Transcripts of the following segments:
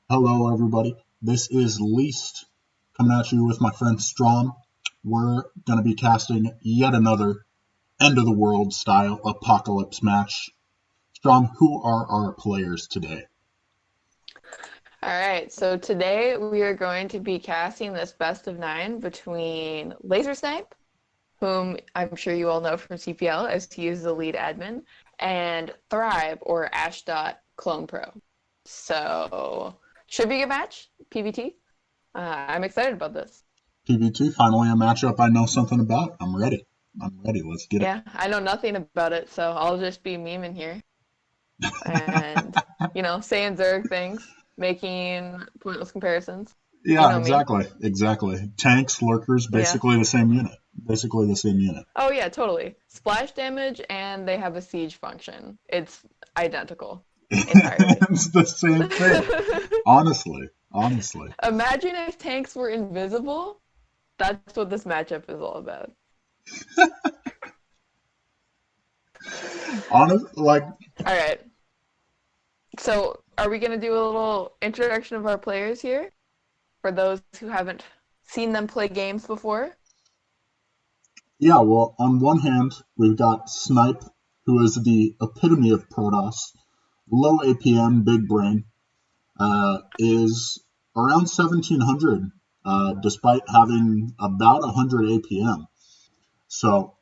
Hello, everybody. This is Least coming at you with my friend Strom. We're going to be casting yet another end of the world style apocalypse match. Strom, who are our players today? All right, so today we are going to be casting this best of nine between Laser Snipe, whom I'm sure you all know from CPL as he is the lead admin, and Thrive or Ashdot Clone Pro. So should be a good match, PvT. I'm excited about this. PvT, finally a matchup I know something about. I'm ready. I'm ready. Let's get it. Yeah, I know nothing about it, so I'll just be memeing here and saying Zerg things, making pointless comparisons. You Yeah, know me. exactly. Tanks, lurkers, Yeah. basically the same unit. Basically the same unit. Oh yeah, totally. Splash damage and they have a siege function. It's identical entirely. It's the same thing. Honestly. Imagine if tanks were invisible. That's what this matchup is all about. Like, All right. So, are we going to do a little introduction of our players here for those who haven't seen them play games before? yeah, well, on one hand, we've got Snipe, who is the epitome of Protoss, low APM, big brain, is around 1700, despite having about 100 APM. So,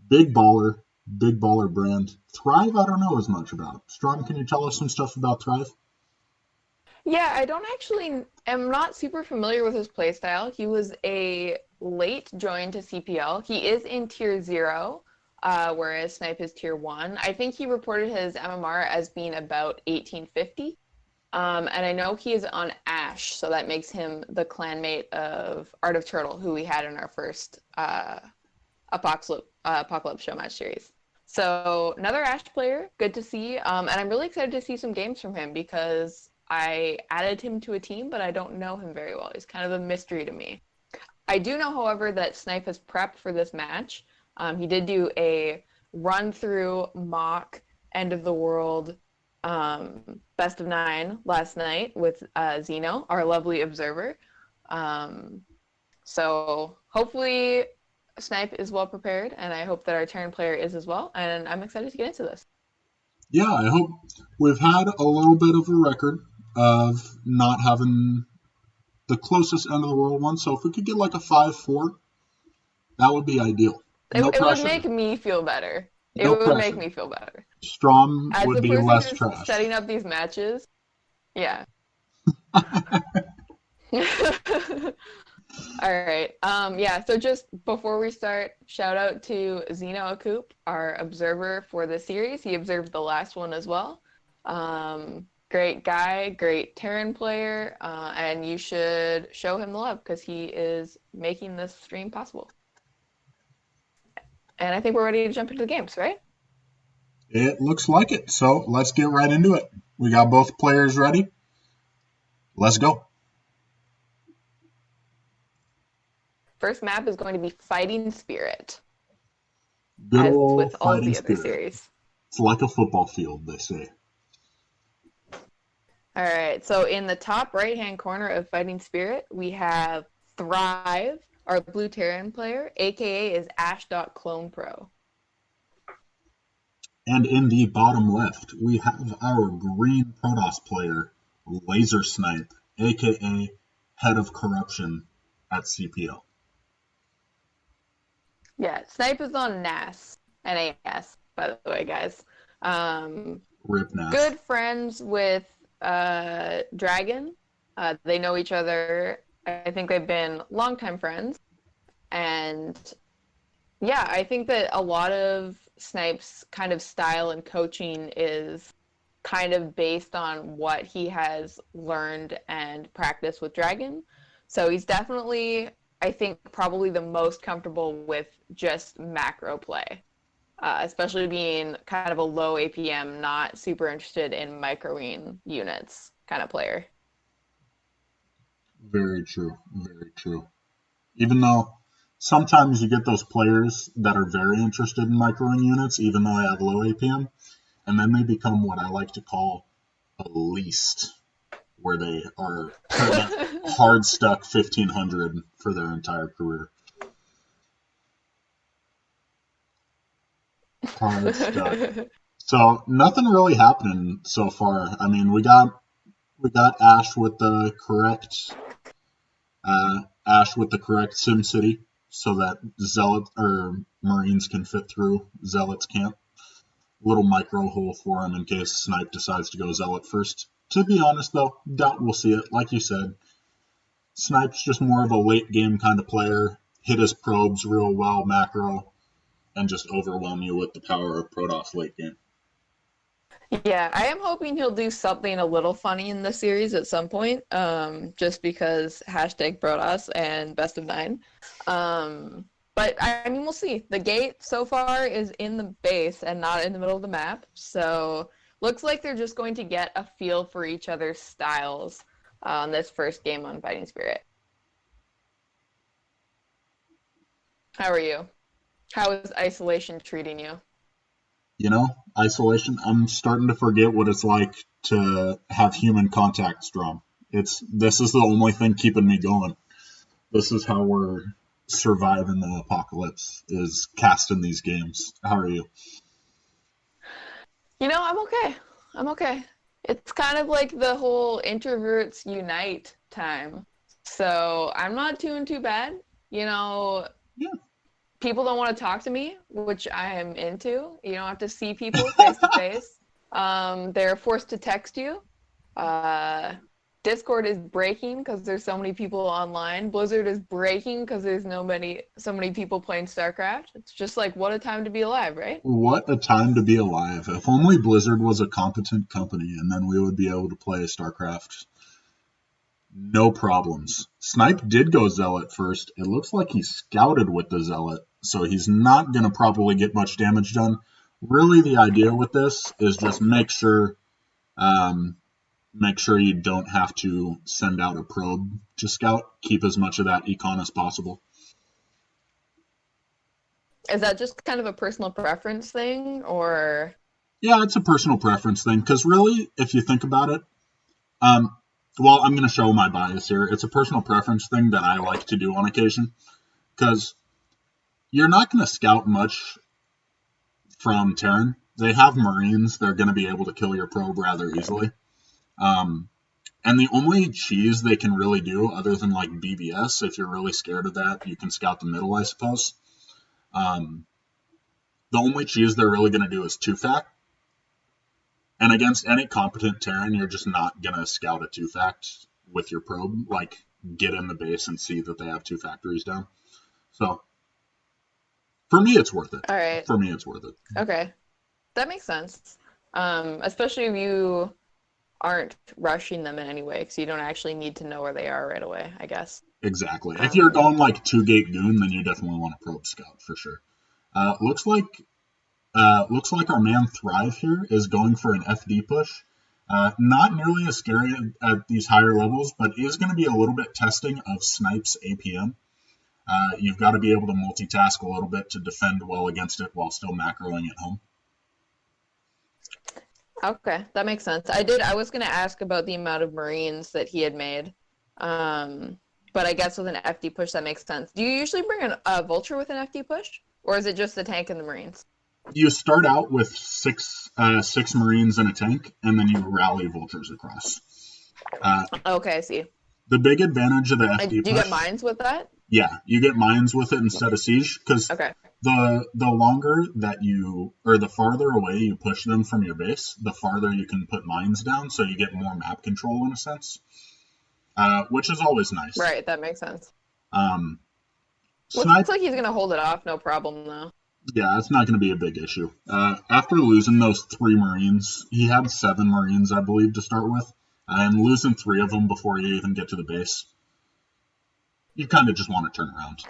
big baller brand. Thrive, I don't know as much about. Strong, can you tell us some stuff about Thrive? Yeah, I don't actually am not super familiar with his playstyle. He was a late join to CPL. He is in tier 0, whereas Snipe is tier 1. I think he reported his MMR as being about 1850. And I know he is on Ash, so that makes him the clanmate of Art of Turtle, who we had in our first Apocalypse Showmatch series. So another Ash player, good to see. And I'm really excited to see some games from him because I added him to a team, but I don't know him very well. He's kind of a mystery to me. I do know, however, that Snipe has prepped for this match. He did do a run through mock end of the world best of nine last night with Zeno, our lovely observer. Um, so hopefully Snipe is well prepared, and I hope that our turn player is as well. And I'm excited to get into this. Yeah, I hope we've had a little bit of a record of not having the closest end of the world one. So if we could get like a 5-4, that would be ideal. It, No it would pressure. make me feel better. It No would make pressure. me feel better. Strom As would the be person less who's trash. setting up these matches, yeah. All right. Yeah, so just before we start, shout out to Zeno Acoop, our observer for the series. He observed the last one as well. Great guy, great Terran player, and you should show him the love because he is making this stream possible. And I think we're ready to jump into the games, right? It looks like it. So let's get right into it. We got both players ready. Let's go. First map is going to be Fighting Spirit, Good as old with all of fighting the other spirit. series. It's like a football field, they say. All right, so in the top right-hand corner of Fighting Spirit, we have Thrive, our blue Terran player, aka is Ash.Clone Pro. And in the bottom left, we have our green Protoss player, Laser Snipe, aka Head of Corruption at CPL. Yeah, Snipe is on NAS, by the way, guys. Um, Rip Nas. Good friends with Dragon. They know each other. I think they've been longtime friends. And yeah, I think that a lot of Snipe's kind of style and coaching is kind of based on what he has learned and practiced with Dragon. So he's definitely, I think, probably the most comfortable with just macro play, especially being kind of a low APM, not super interested in microing units kind of player. Very true. Very true. Even though sometimes you get those players that are very interested in microing units, even though they have low APM, and then they become what I like to call a least. where they are kind of hard stuck 1500 for their entire career. Hard stuck. So nothing really happening so far. I mean, we got Ash with the correct Sim City, so that Zealot or Marines can fit through Zealot's camp. Little micro hole for him in case Snipe decides to go Zealot first. To be honest, though, doubt we'll see it. Like you said, Snipe's just more of a late game kind of player. Hit his probes real well, macro, and just overwhelm you with the power of Protoss late game. Yeah, I am hoping he'll do something a little funny in the series at some point, just because hashtag Protoss and best of nine. But I mean, we'll see. The gate so far is in the base and not in the middle of the map, so looks like they're just going to get a feel for each other's styles on this first game on Fighting Spirit. How are you? How is isolation treating you? You know, isolation. I'm starting to forget what it's like to have human contact strong. This is the only thing keeping me going. This is how we're surviving the apocalypse is casting these games. How are you? You know, I'm okay. I'm okay. It's kind of like the whole introverts unite time. So I'm not doing too bad. You know, Yeah. people don't want to talk to me, which I am into. You don't have to see people face to face. They're forced to text you. Uh, Discord is breaking because there's so many people online. Blizzard is breaking because there's so many people playing StarCraft. It's just like what a time to be alive, right? What a time to be alive. If only Blizzard was a competent company and then we would be able to play StarCraft. No problems. Snipe did go Zealot first. It looks like he scouted with the Zealot, so he's not going to probably get much damage done. Really, the idea with this is just um, make sure you don't have to send out a probe to scout. Keep as much of that econ as possible. Is that just kind of a personal preference thing, or Yeah, it's a personal preference thing because really, if you think about it, um, well, I'm going to show my bias here. It's a personal preference thing that I like to do on occasion because you're not going to scout much from Terran. They have Marines. They're going to be able to kill your probe rather easily. Um, and the only cheese they can really do, other than like BBS, if you're really scared of that, you can scout the middle, I suppose. Um, the only cheese they're really going to do is 2-fact. And against any competent Terran, you're just not going to scout a 2-fact with your probe. Like, get in the base and see that they have 2 factories down. So, for me, it's worth it. all right, For me, it's worth it. okay, that makes sense. Especially if you aren't rushing them in any way, because you don't actually need to know where they are right away, I guess. Exactly. If you're Um, going like 2-gate goon, then you definitely want a probe scout for sure. Uh, looks like looks like our man Thrive here is going for an FD push. Not nearly as scary at these higher levels, but is going to be a little bit testing of Snipe's APM. You've got to be able to multitask a little bit to defend well against it while still macroing at home. okay, that makes sense. I was going to ask about the amount of Marines that he had made. Um, but I guess with an FD push, that makes sense. Do you usually bring a Vulture with an FD push? Or is it just the tank and the Marines? You start out with six Marines and a tank, and then you rally vultures across. Uh, Okay, I see. the big advantage of the And FD do you get push, mines with that? yeah, you get mines with it instead of siege because Okay. the longer that you or the farther away you push them from your base, the farther you can put mines down, so you get more map control in a sense, which is always nice. Right, that makes sense. Um, Looks Snipe, like he's going to hold it off, no problem, though. yeah, it's not going to be a big issue. After losing those 3 Marines, he had 7 Marines, I believe, to start with, and losing 3 of them before you even get to the base, you kind of just want to turn around.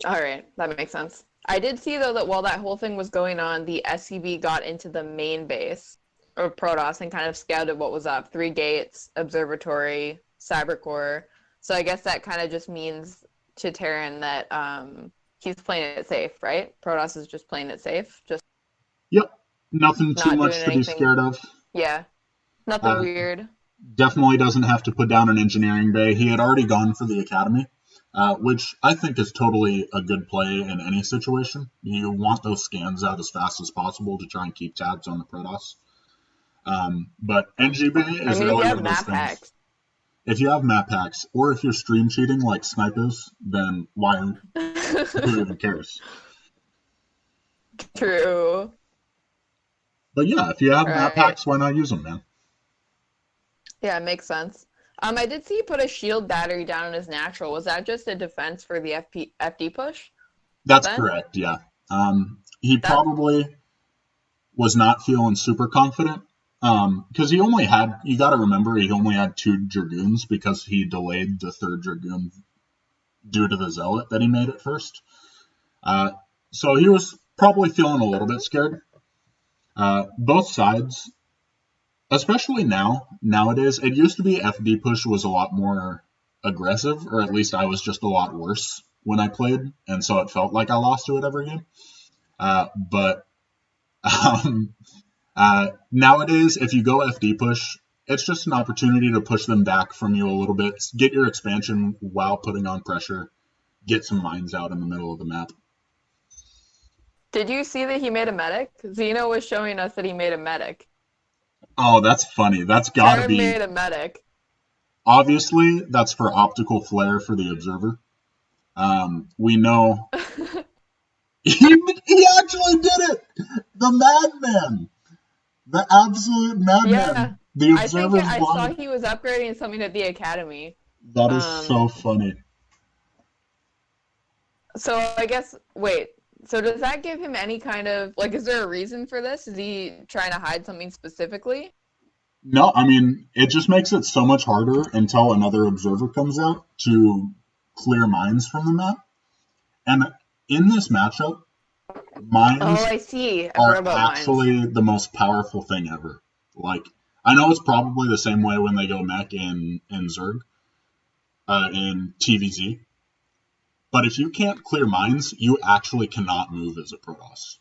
All right, that makes sense. I did see, though, that while that whole thing was going on, the SCV got into the main base of Protoss and kind of scouted what was up. 3 gates, observatory, cybercore. So I guess that kind of just means to Terran that he's playing it safe, right? Protoss is just playing it safe, just Yep, nothing too not doing much to be anything. scared of. Yeah, nothing Uh, weird. Definitely doesn't have to put down an engineering bay. He had already gone for the academy, which I think is totally a good play in any situation. You want those scans out as fast as possible to try and keep tabs on the Protoss. But NG Bay I is mean, if really you one have of those map things. hacks. If you have map hacks, or if you're stream cheating like Snipe is, then why? Who even cares? True. But yeah, if you have map Right. hacks, why not use them, man? Yeah, it makes sense. I did see he put a shield battery down in his natural. Was that just a defense for the FD push That's then? correct. Yeah. He That probably was not feeling super confident. Because he only had, you got to remember, he only had two Dragoons because he delayed the third Dragoon due to the Zealot that he made at first. Uh, so he was probably feeling a little bit scared. Both sides, especially nowadays, it used to be FD push was a lot more aggressive, or at least I was just a lot worse when I played, and so it felt like I lost to it every game. But um, nowadays, if you go FD push, it's just an opportunity to push them back from you a little bit, get your expansion while putting on pressure, get some mines out in the middle of the map. Did you see that he made a medic? Zeno was showing us that he made a medic. Oh, that's funny. That's got to Terran be, made a medic. obviously, that's for optical flare for the observer. We know he actually did it. The madman, the absolute Yeah. madman. The I think observer's I saw blind. he was upgrading something at the academy. That is Um, so funny. so I guess wait. So does that give him any kind of like is there a reason for this? Is he trying to hide something specifically? No, I mean, it just makes it so much harder until another observer comes out to clear mines from the map. And in this matchup, Oh, mines I see. I are forgot about mines. actually the most powerful thing ever. Like, I know it's probably the same way when they go mech in Zerg, in TVZ, but if you can't clear mines, you actually cannot move as a Protoss.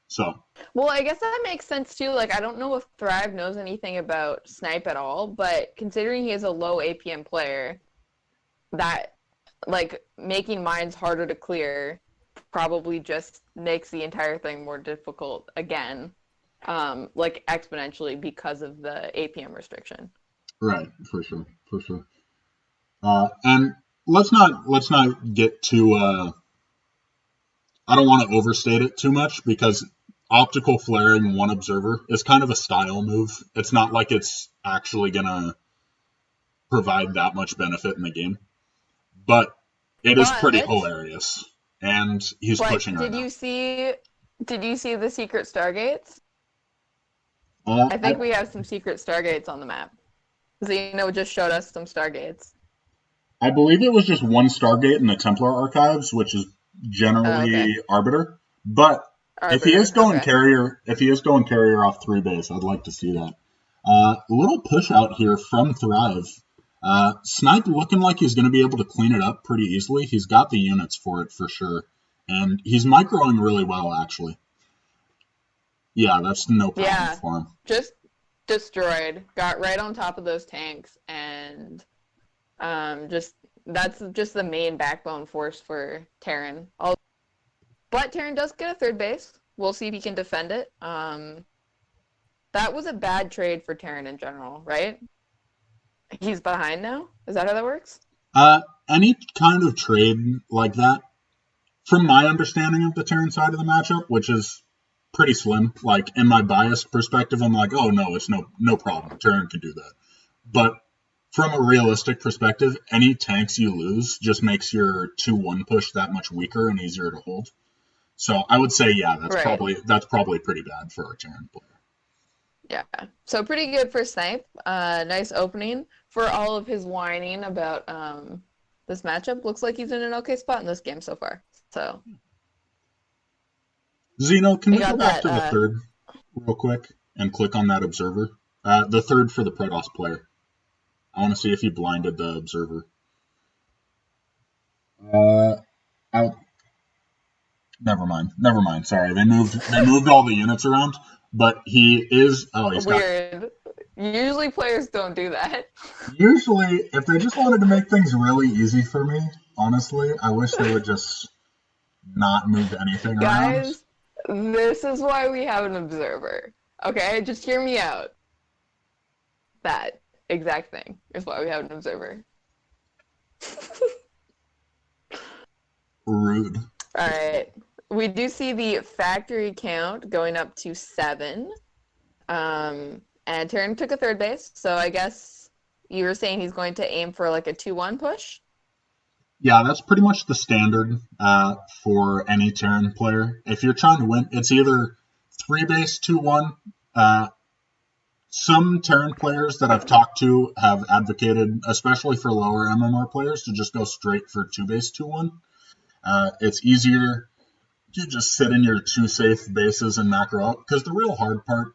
So, Well, I guess that makes sense too. Like, I don't know if Thrive knows anything about Snipe at all, but considering he is a low APM player, that like making mines harder to clear probably just makes the entire thing more difficult again, like exponentially because of the APM restriction. right, for sure, for sure. And let's not get too I don't want to overstate it too much because optical flaring one observer is kind of a style move. It's not like it's actually going to provide that much benefit in the game, but it is pretty But hilarious. And he's but pushing right now. did you see the secret stargates? Uh, I I, think we have some secret stargates on the map. Zeno just showed us some stargates. I believe it was just one Stargate in the Templar archives, which is Oh, okay. generally Arbiter. But Arbiter. Okay. If he is going carrier off three base, I'd like to see that. A little push out here from Thrive. Snipe looking like he's going to be able to clean it up pretty easily. He's got the units for it for sure, and he's microing really well actually. Yeah, that's no problem Yeah. for him. Just destroyed. Got right on top of those tanks and just that's just the main backbone force for Terran. But Terran does get a third base. We'll see if he can defend it. That was a bad trade for Terran in general, right? He's behind now. Is that how that works? Uh, any kind of trade like that, from my understanding of the Terran side of the matchup, which is pretty slim. Like in my biased perspective, I'm like, oh no, it's no problem. Terran can do that. But from a realistic perspective, any tanks you lose just makes your 2-1 push that much weaker and easier to hold. So I would say, yeah, Right. that's probably pretty bad for a Terran player. Yeah. So pretty good for Snipe. Nice opening for all of his whining about this matchup. Looks like he's in an okay spot in this game so far. So Zeno, can we we go got back that. to the third real quick and click on that observer? The third for the Protoss player. I want to see if he blinded the observer. Uh, out. Never mind. Never mind. Sorry, they moved all the units around, but he is. Oh, he's got. Weird. Usually players don't do that. Usually, if they just wanted to make things really easy for me, honestly, I wish they would just not move anything around. Guys, this is why we have an observer. Okay, just hear me out. That exact thing is why we have an observer. Rude. All right. We do see the factory count going up to 7. And Taryn took a third base, so I guess you were saying he's going to aim for like a 2-1 push? Yeah, that's pretty much the standard for any Terran player. If you're trying to win, it's either 3 base 2-1. Some Terran players that I've talked to have advocated, especially for lower MMR players, to just go straight for 2 base 2-1. It's easier to just sit in your 2 safe bases and macro out, because the real hard part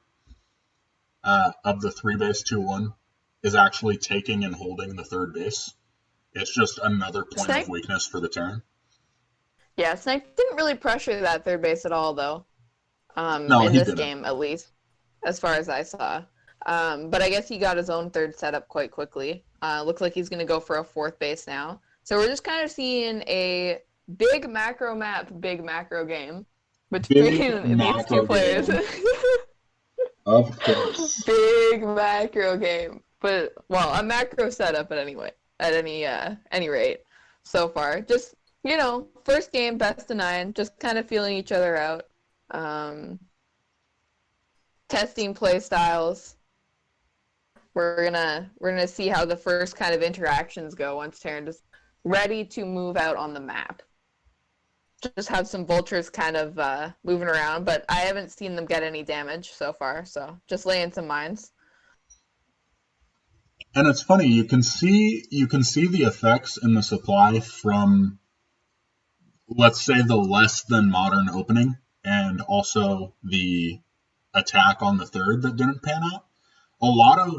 of the 3 base 2-1 is actually taking and holding the third base. It's just another point of Snipe? weakness for the Terran. Yeah, Snipe didn't really pressure that third base at all, though. No, In he this didn't. game, at least, as far as I saw. But I guess he got his own third setup quite quickly. Looks like he's going to go for a fourth base now. So we're just kind of seeing a big macro map, big macro game Big between these two macro players. game. Of course. Big macro game, but well, a macro setup at any rate so far. Just first game, best of 9, just kind of feeling each other out, testing play styles. We're gonna see how the first kind of interactions go once Terran is ready to move out on the map. Just have some vultures kind of moving around, but I haven't seen them get any damage so far, so just laying some mines. And it's funny, you can see the effects in the supply from, let's say, the less than modern opening, and also the attack on the third that didn't pan out. A lot of,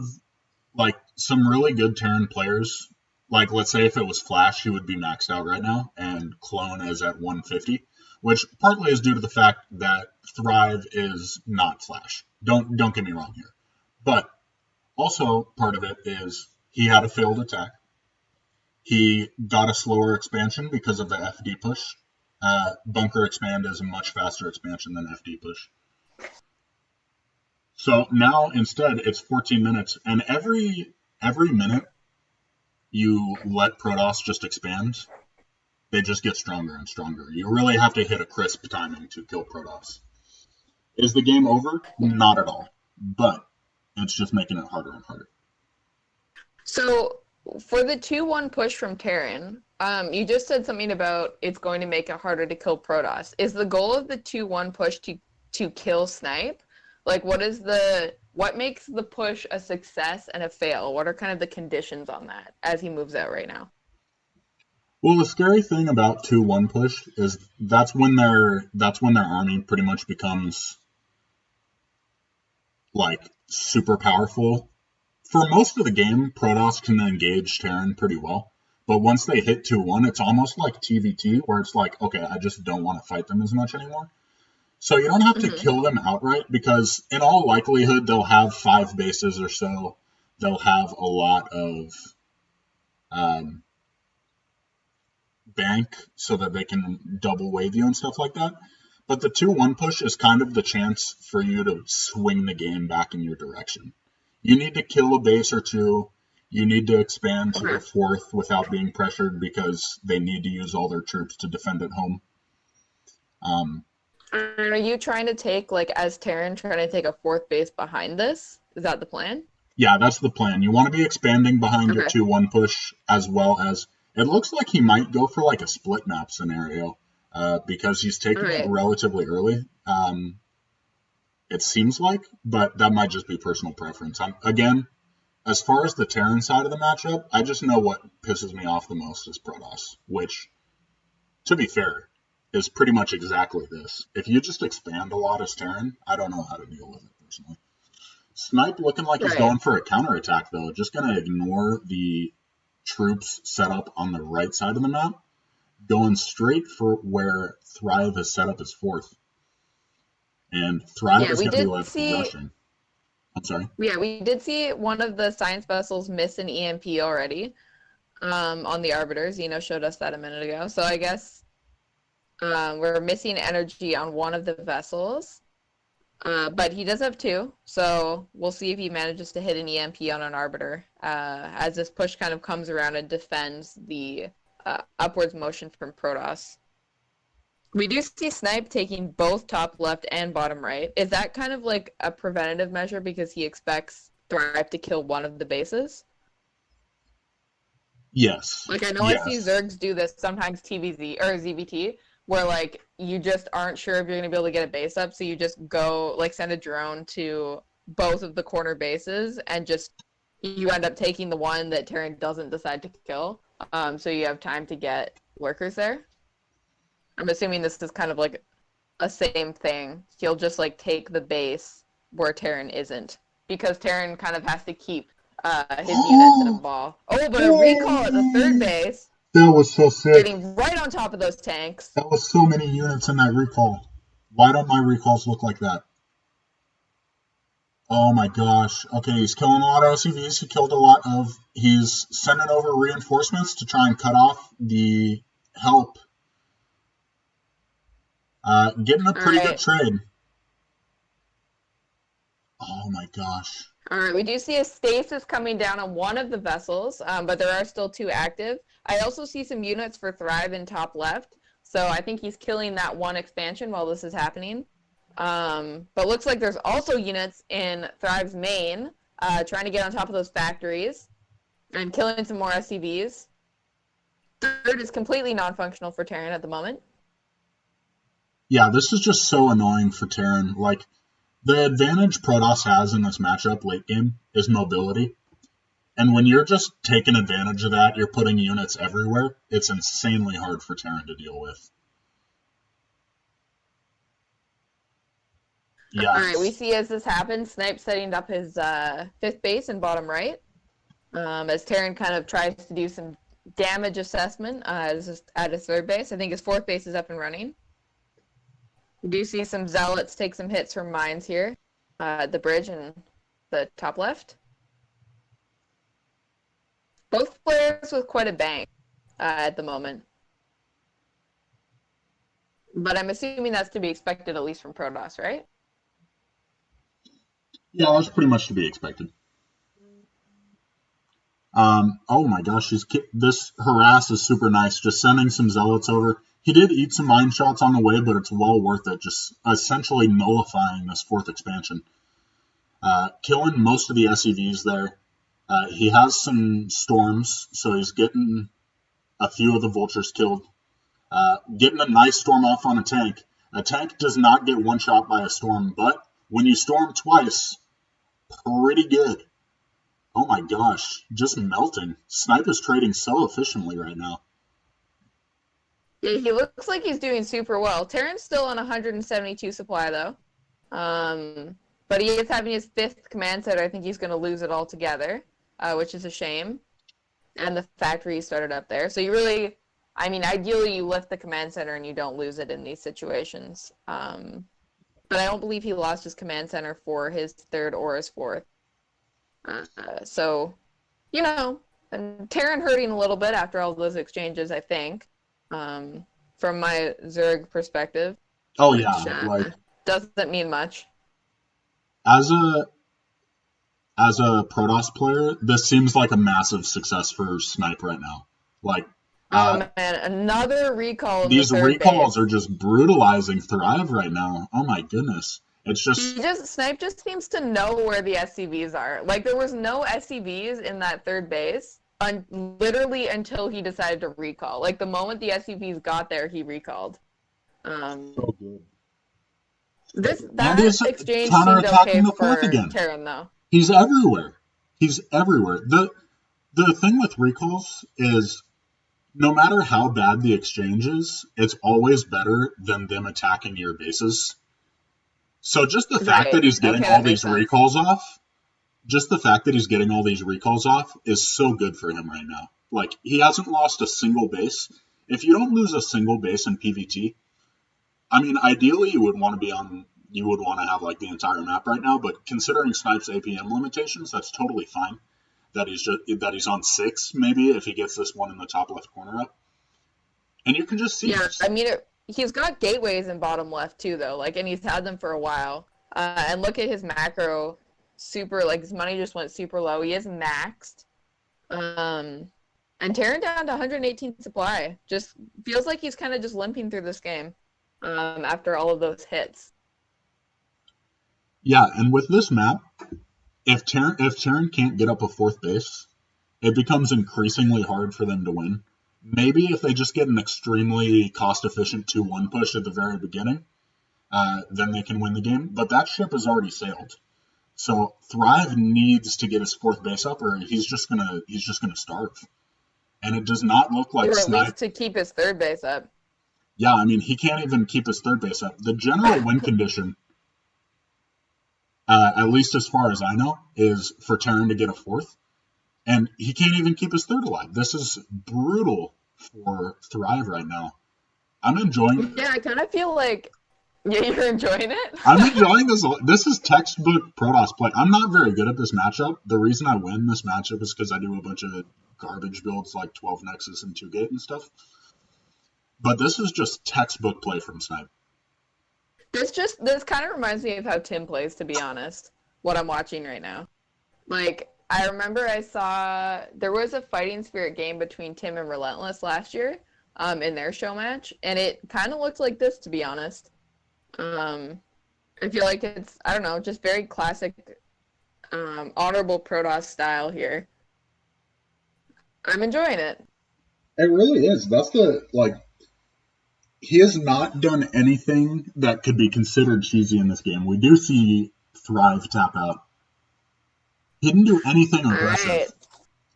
like, some really good Terran players, like, let's say if it was Flash, he would be maxed out right now, and Clone is at 150, which partly is due to the fact that Thrive is not Flash. Don't get me wrong here. But also part of it is he had a failed attack. He got a slower expansion because of the FD push. Bunker expand is a much faster expansion than FD push. So now instead it's 14 minutes, and every minute you let Protoss just expand, they just get stronger and stronger. You really have to hit a crisp timing to kill Protoss. Is the game over? Not at all. But it's just making it harder and harder. So for the 2-1 push from Terran, you just said something about it's going to make it harder to kill Protoss. Is the goal of the 2-1 push to kill Snipe? Like, what makes the push a success and a fail? What are kind of the conditions on that as he moves out right now? Well, the scary thing about 2-1 push is that's when their army pretty much becomes, like, super powerful. For most of the game, Protoss can engage Terran pretty well. But once they hit 2-1, it's almost like TVT, where it's like, okay, I just don't want to fight them as much anymore. So you don't have to Mm-hmm. kill them outright, because in all likelihood they'll have 5 bases or so. They'll have a lot of um, bank so that they can double wave you and stuff like that. But the 2-1 push is kind of the chance for you to swing the game back in your direction. You need to kill a base or two. You need to expand to the Okay. fourth without being pressured, because they need to use all their troops to defend at home. Um, Are you trying to take, like, as Terran, trying to take a fourth base behind this? Is that the plan? Yeah, that's the plan. You want to be expanding behind your Okay. 2-1 push, as well as it looks like he might go for like a split map scenario, because he's All taking it right. relatively early. It seems like, but that might just be personal preference. Again, as far as the Terran side of the matchup, I just know what pisses me off the most is Protoss, which, to be fair, is pretty much exactly this. If you just expand a lot as Terran, I don't know how to deal with it personally. Snipe looking like he's Right. going for a counterattack, though. Just going to ignore the troops set up on the right side of the map, going straight for where Thrive has set up his fourth. And Thrive Yeah, is we going to be did left see rushing. I'm sorry. Yeah, we did see one of the science vessels miss an EMP already on the Arbiter. Zeno showed us that a minute ago. So I guess we're missing energy on one of the vessels. But he does have two, so we'll see if he manages to hit an EMP on an Arbiter as this push kind of comes around and defends the upwards motion from Protoss. We do see Snipe taking both top left and bottom right. Is that kind of like a preventative measure because he expects Thrive to kill one of the bases? Yes. Like I know I see Yes. Zergs do this sometimes TVZ or ZBT where like you just aren't sure if you're gonna be able to get a base up, so you just go like send a drone to both of the corner bases and just you end up taking the one that Terran doesn't decide to kill. So you have time to get workers there. I'm assuming this is kind of like a same thing. He'll just like take the base where Terran isn't because Terran kind of has to keep his units in a Oh, ball. Oh, but a recall at the third oh, base, that was so sick. getting right on top of those tanks. That was so many units in that recall. Why don't my recalls look like that? Oh my gosh. Okay, he's killing a lot of OCVs. He killed a lot of. He's sending over reinforcements to try and cut off the help. Getting a All pretty good right. trade. Oh my gosh. All right, we do see a stasis coming down on one of the vessels, but there are still two active. I also see some units for Thrive in top left, so I think he's killing that one expansion while this is happening. But looks like there's also units in Thrive's main, trying to get on top of those factories and killing some more SCVs. Third is completely non-functional for Terran at the moment. Yeah, this is just so annoying for Terran. Like, the advantage Protoss has in this matchup late game is mobility. And when you're just taking advantage of that, you're putting units everywhere. It's insanely hard for Terran to deal with. All right, we Yes. see as this happens, Snipe setting up his fifth base in bottom right. As Terran kind of tries to do some damage assessment at his third base. I think his fourth base is up and running. We do see some Zealots take some hits from mines here at the bridge and the top left. Both players with quite a bang at the moment. But I'm assuming that's to be expected, at least from Protoss, right? Yeah, that's pretty much to be expected. Oh my gosh, this harass is super nice. Just sending some zealots over. He did eat some mine shots on the way, but it's well worth it. Just essentially nullifying this fourth expansion, killing most of the SEVs there. He has some storms, so he's getting a few of the vultures killed. Getting a nice storm off on a tank. A tank does not get one shot by a storm, but when you storm twice, pretty good. Oh my gosh, just melting. Snipe is trading so efficiently right now. Yeah, he looks like he's doing super well. Terran's still on 172 supply, though. But he is having his fifth command center. I think he's going to lose it altogether, which is a shame. And the factory started up there. So you really, I mean, ideally you lift the command center and you don't lose it in these situations. But I don't believe he lost his command center for his third or his fourth. So, you know, and Terran hurting a little bit after all those exchanges, I think, from my Zerg perspective, Oh which yeah, like doesn't mean much. as a Protoss player, this seems like a massive success for Snipe right now. Like Oh uh, man, another recall of the these third recalls are base. just brutalizing Thrive right now. Oh my goodness, it's just Snipe just seems to know where the SCVs are. Like there was no SCVs in that third base literally until he decided to recall. Like the moment the SCVs got there, he recalled. Um, so good. So this good. And that he's exchange seemed counterattacking okay the fourth for again. Terran though. He's everywhere. He's everywhere. The thing with recalls is no matter how bad the exchange is, it's always better than them attacking your bases. So just the fact that Right. he's getting Okay, all that makes these sense. recalls off, just the fact that he's getting all these recalls off is so good for him right now. Like he hasn't lost a single base. If you don't lose a single base in PvT, I mean, ideally you would want to be on you would want to have like the entire map right now. But considering Snipe's APM limitations, that's totally fine. That he's on 6 maybe if he gets this one in the top left corner up, and you can just see. Yeah, I mean, he's got gateways in bottom left too, though. Like, and he's had them for a while. And look at his macro, super like his money just went super low. He is maxed. And tearing down to 118 supply just feels like he's kind of just limping through this game. After all of those hits. Yeah, and with this map, if Terran can't get up a 4th base, it becomes increasingly hard for them to win. Maybe if they just get an extremely cost-efficient 2-1 push at the very beginning, then they can win the game. But that ship has already sailed. So Thrive needs to get his 4th base up, or he's just gonna starve. And it does not look like Or at Snipe. least to keep his 3rd base up. Yeah, I mean he can't even keep his 3rd base up. The general win condition, at least as far as I know, is for Terran to get a 4th. And he can't even keep his 3rd alive. This is brutal for Thrive right now. I'm enjoying. Yeah, I kind of feel like you're enjoying it. I'm enjoying this. This is textbook Protoss play. I'm not very good at this matchup. The reason I win this matchup is because I do a bunch of garbage builds like 12 Nexus and 2 Gate and stuff. But this is just textbook play from Snipe. This kind of reminds me of how Tim plays, to be honest. What I'm watching right now. Like, I remember there was a Fighting Spirit game between Tim and Relentless last year, in their show match, and it kind of looked like this, to be honest. I feel like it's, I don't know, just very classic, honorable Protoss style here. I'm enjoying it. It really is. That's he has not done anything that could be considered cheesy in this game. We do see Thrive tap out. He didn't do anything aggressive. Right.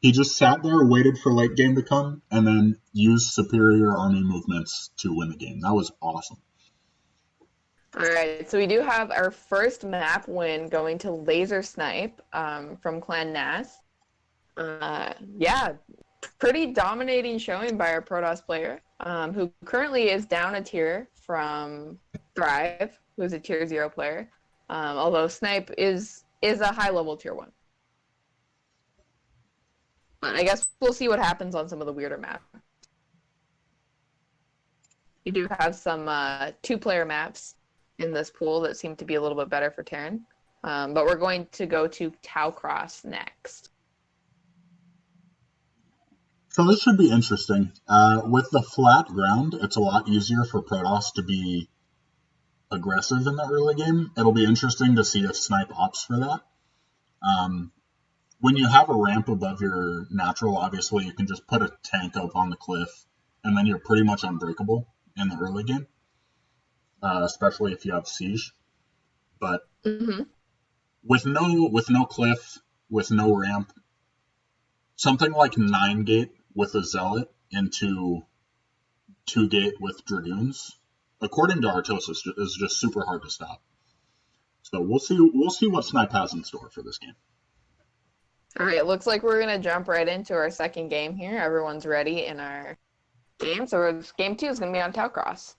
He just sat there, waited for late game to come, and then used superior army movements to win the game. That was awesome. All right, so we do have our first map win going to Laser Snipe from Clan Nas. Yeah, pretty dominating showing by our Protoss player, who currently is down a tier from Thrive, who's a tier 0 player, although Snipe is a high-level tier 1. But I guess we'll see what happens on some of the weirder maps. You do have some 2-player maps in this pool that seem to be a little bit better for Terran. But we're going to go to Tau Cross next. So this should be interesting. With the flat ground, it's a lot easier for Protoss to be aggressive in the early game. It'll be interesting to see if Snipe opts for that. When you have a ramp above your natural, obviously you can just put a tank up on the cliff, and then you're pretty much unbreakable in the early game, especially if you have siege. But with no cliff, with no ramp, something like 9 gate with a zealot into 2 gate with dragoons, according to Artos, is just super hard to stop. So we'll see what Snipe has in store for this game. All right, it looks like we're going to jump right into our second game here. Everyone's ready in our game. So game 2 is going to be on Tau Cross.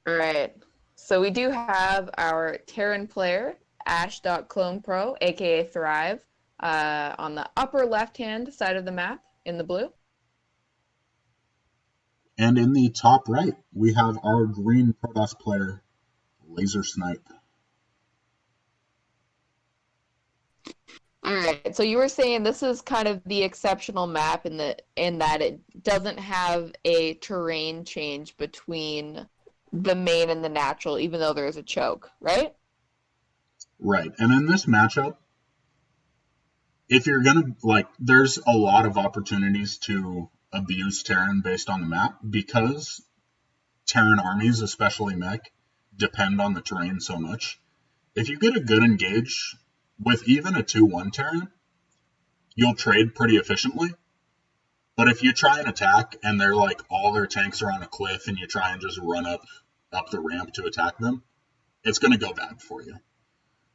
All right, so we do have our Terran player, Ash.ClonePro, aka Thrive, on the upper left-hand side of the map in the blue. And in the top right, we have our green Protoss player, Laser Snipe. All right, so you were saying this is kind of the exceptional map in that it doesn't have a terrain change between the main and the natural, even though there's a choke, right? Right, and in this matchup, if you're gonna there's a lot of opportunities to abuse Terran based on the map because Terran armies, especially mech, depend on the terrain so much. If you get a good engage with even a 2-1 Terran, you'll trade pretty efficiently. But if you try and attack and they're all their tanks are on a cliff and you try and just run up the ramp to attack them, it's going to go bad for you.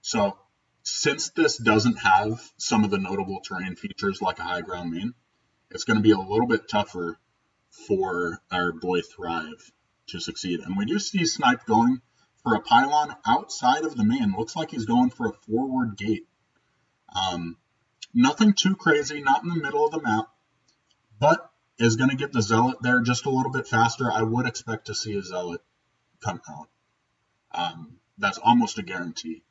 So since this doesn't have some of the notable terrain features like a high ground main, it's going to be a little bit tougher for our boy Thrive to succeed. And we do see Snipe going for a pylon outside of the main. Looks like he's going for a forward gate. Nothing too crazy, not in the middle of the map, but is going to get the Zealot there just a little bit faster. I would expect to see a Zealot come out. That's almost a guarantee.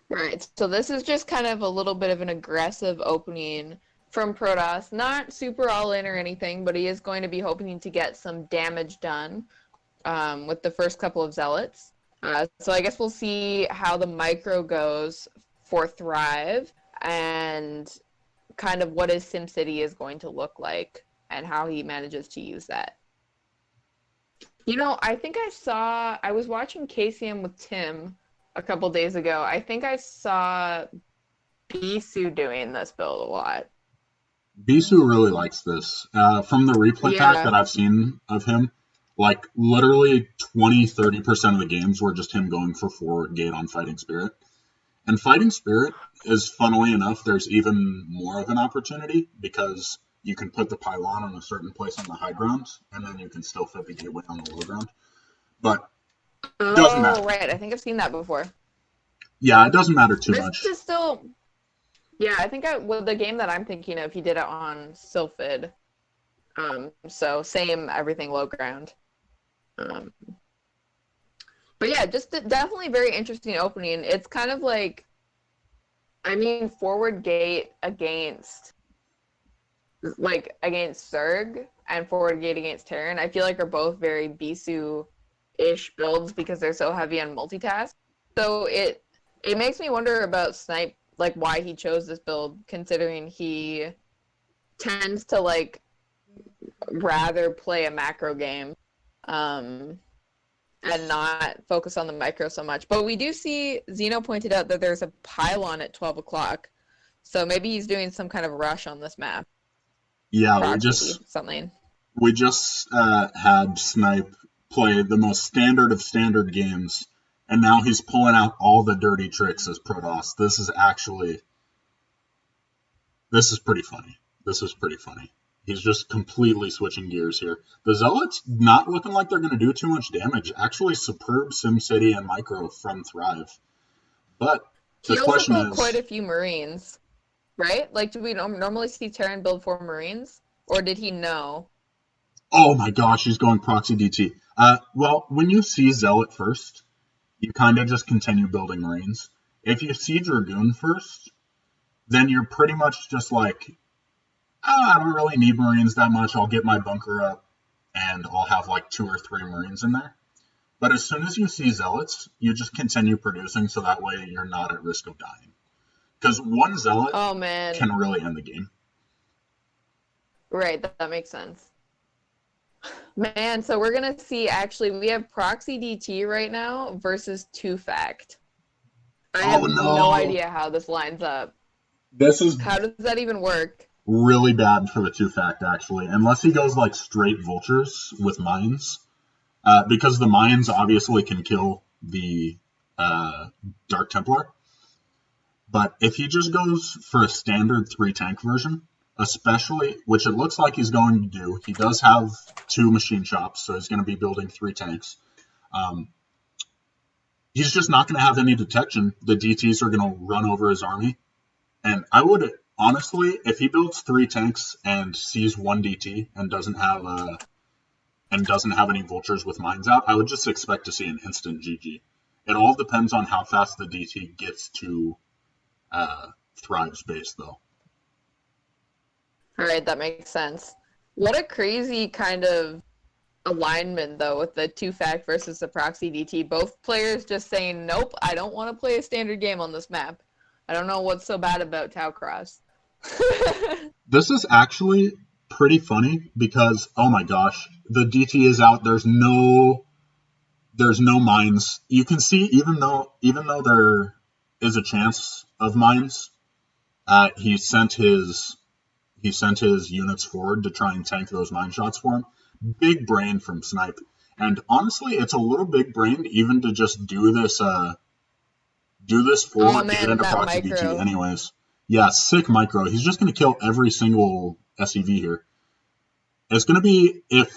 Right. So this is just kind of a little bit of an aggressive opening from Protoss. Not super all in or anything, but he is going to be hoping to get some damage done with the first couple of Zealots. So I guess we'll see how the micro goes for Thrive and kind of what his SimCity is going to look like and how he manages to use that. You know, I think I was watching KCM with Tim a couple days ago. I think I saw Bisu doing this build a lot. Bisu really likes this. From the replay pack Yeah. that I've seen of him, like literally 20-30% of the games were just him going for forward gate on Fighting Spirit. And Fighting Spirit is, funnily enough, there's even more of an opportunity because you can put the pylon in a certain place on the high ground, and then you can still fit the gateway on the low ground. But it doesn't matter. Oh, right. I think I've seen that before. Yeah, it doesn't matter too This much. is still... Yeah, I think with the game that I'm thinking of, he did it on Sylphid. So same everything low ground. But yeah, just definitely very interesting opening. It's kind of like, I mean, forward gate against Zerg and forward gate against Terran, I feel like are both very Bisu-ish builds because they're so heavy on multitask. So it makes me wonder about Snipe, like why he chose this build, considering he tends to like rather play a macro game and not focus on the micro so much. But we do see Zeno pointed out that there's a pylon at 12 o'clock. So maybe he's doing some kind of rush on this map. Yeah, Proxy, something. we just had Snipe play the most standard of standard games, and now he's pulling out all the dirty tricks as Protoss. This is pretty funny. This is pretty funny. He's just completely switching gears here. The Zealots not looking like they're going to do too much damage. Actually, superb SimCity and Micro from Thrive. But the He also question built is, quite a few Marines, right? Like, do we normally see Terran build 4 Marines? Or did he know? oh my gosh, he's going proxy DT. Well, when you see Zealot first, you kind of just continue building Marines. If you see Dragoon first, then you're pretty much just like, I don't really need Marines that much. I'll get my bunker up and I'll have like 2 or 3 Marines in there. But as soon as you see Zealots, you just continue producing so that way you're not at risk of dying. Because one Zealot can really end the game. Right, that makes sense. Man, so we're going to see, actually, we have Proxy DT right now versus 2Fact. I have no idea how this lines up. How does that even work? Really bad for the 2Fact, actually. Unless he goes like straight vultures with mines. Because the mines obviously can kill the Dark Templar. But if he just goes for a standard 3-tank version, especially, which it looks like he's going to do, he does have 2 machine shops, so he's going to be building 3 tanks. He's just not going to have any detection. The DTs are going to run over his army. And I would, honestly, if he builds 3 tanks and sees 1 DT and doesn't have any vultures with mines out, I would just expect to see an instant GG. It all depends on how fast the DT gets to Thrive's base, though. All right, that makes sense. What a crazy kind of alignment, though, with the 2Fact versus the Proxy DT. Both players just saying, nope, I don't want to play a standard game on this map. I don't know what's so bad about Tau Cross. This is actually pretty funny because, oh my gosh, the DT is out. There's no mines. You can see, even though there is a chance of mines, he sent his units forward to try and tank those mine shots for him. Big brain from Snipe. And honestly, it's a little big brained even to just do Do this Oh for get man, into that proxy DT micro. anyways. Yeah, sick micro. He's just going to kill every single SEV here. It's going to be if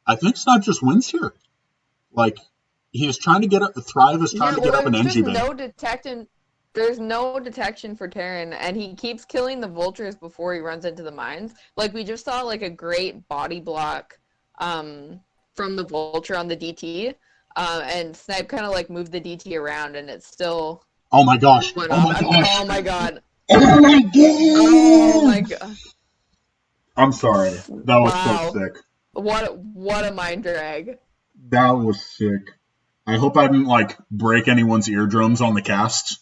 I think Snipe just wins here. Like he's trying to get up. Thrive is trying Yeah, to well, get up an there's just NG bay. no detection. There's no detection for Terran, and he keeps killing the vultures before he runs into the mines. Like we just saw, like a great body block, um, from the vulture on the DT, and Snipe kind of like moved the DT around, and it still Oh my gosh! went Oh off. my gosh! Oh my god! Oh my Oh my god! god! I'm sorry. That was so Wow! sick. What a mind drag! That was sick. I hope I didn't like break anyone's eardrums on the cast,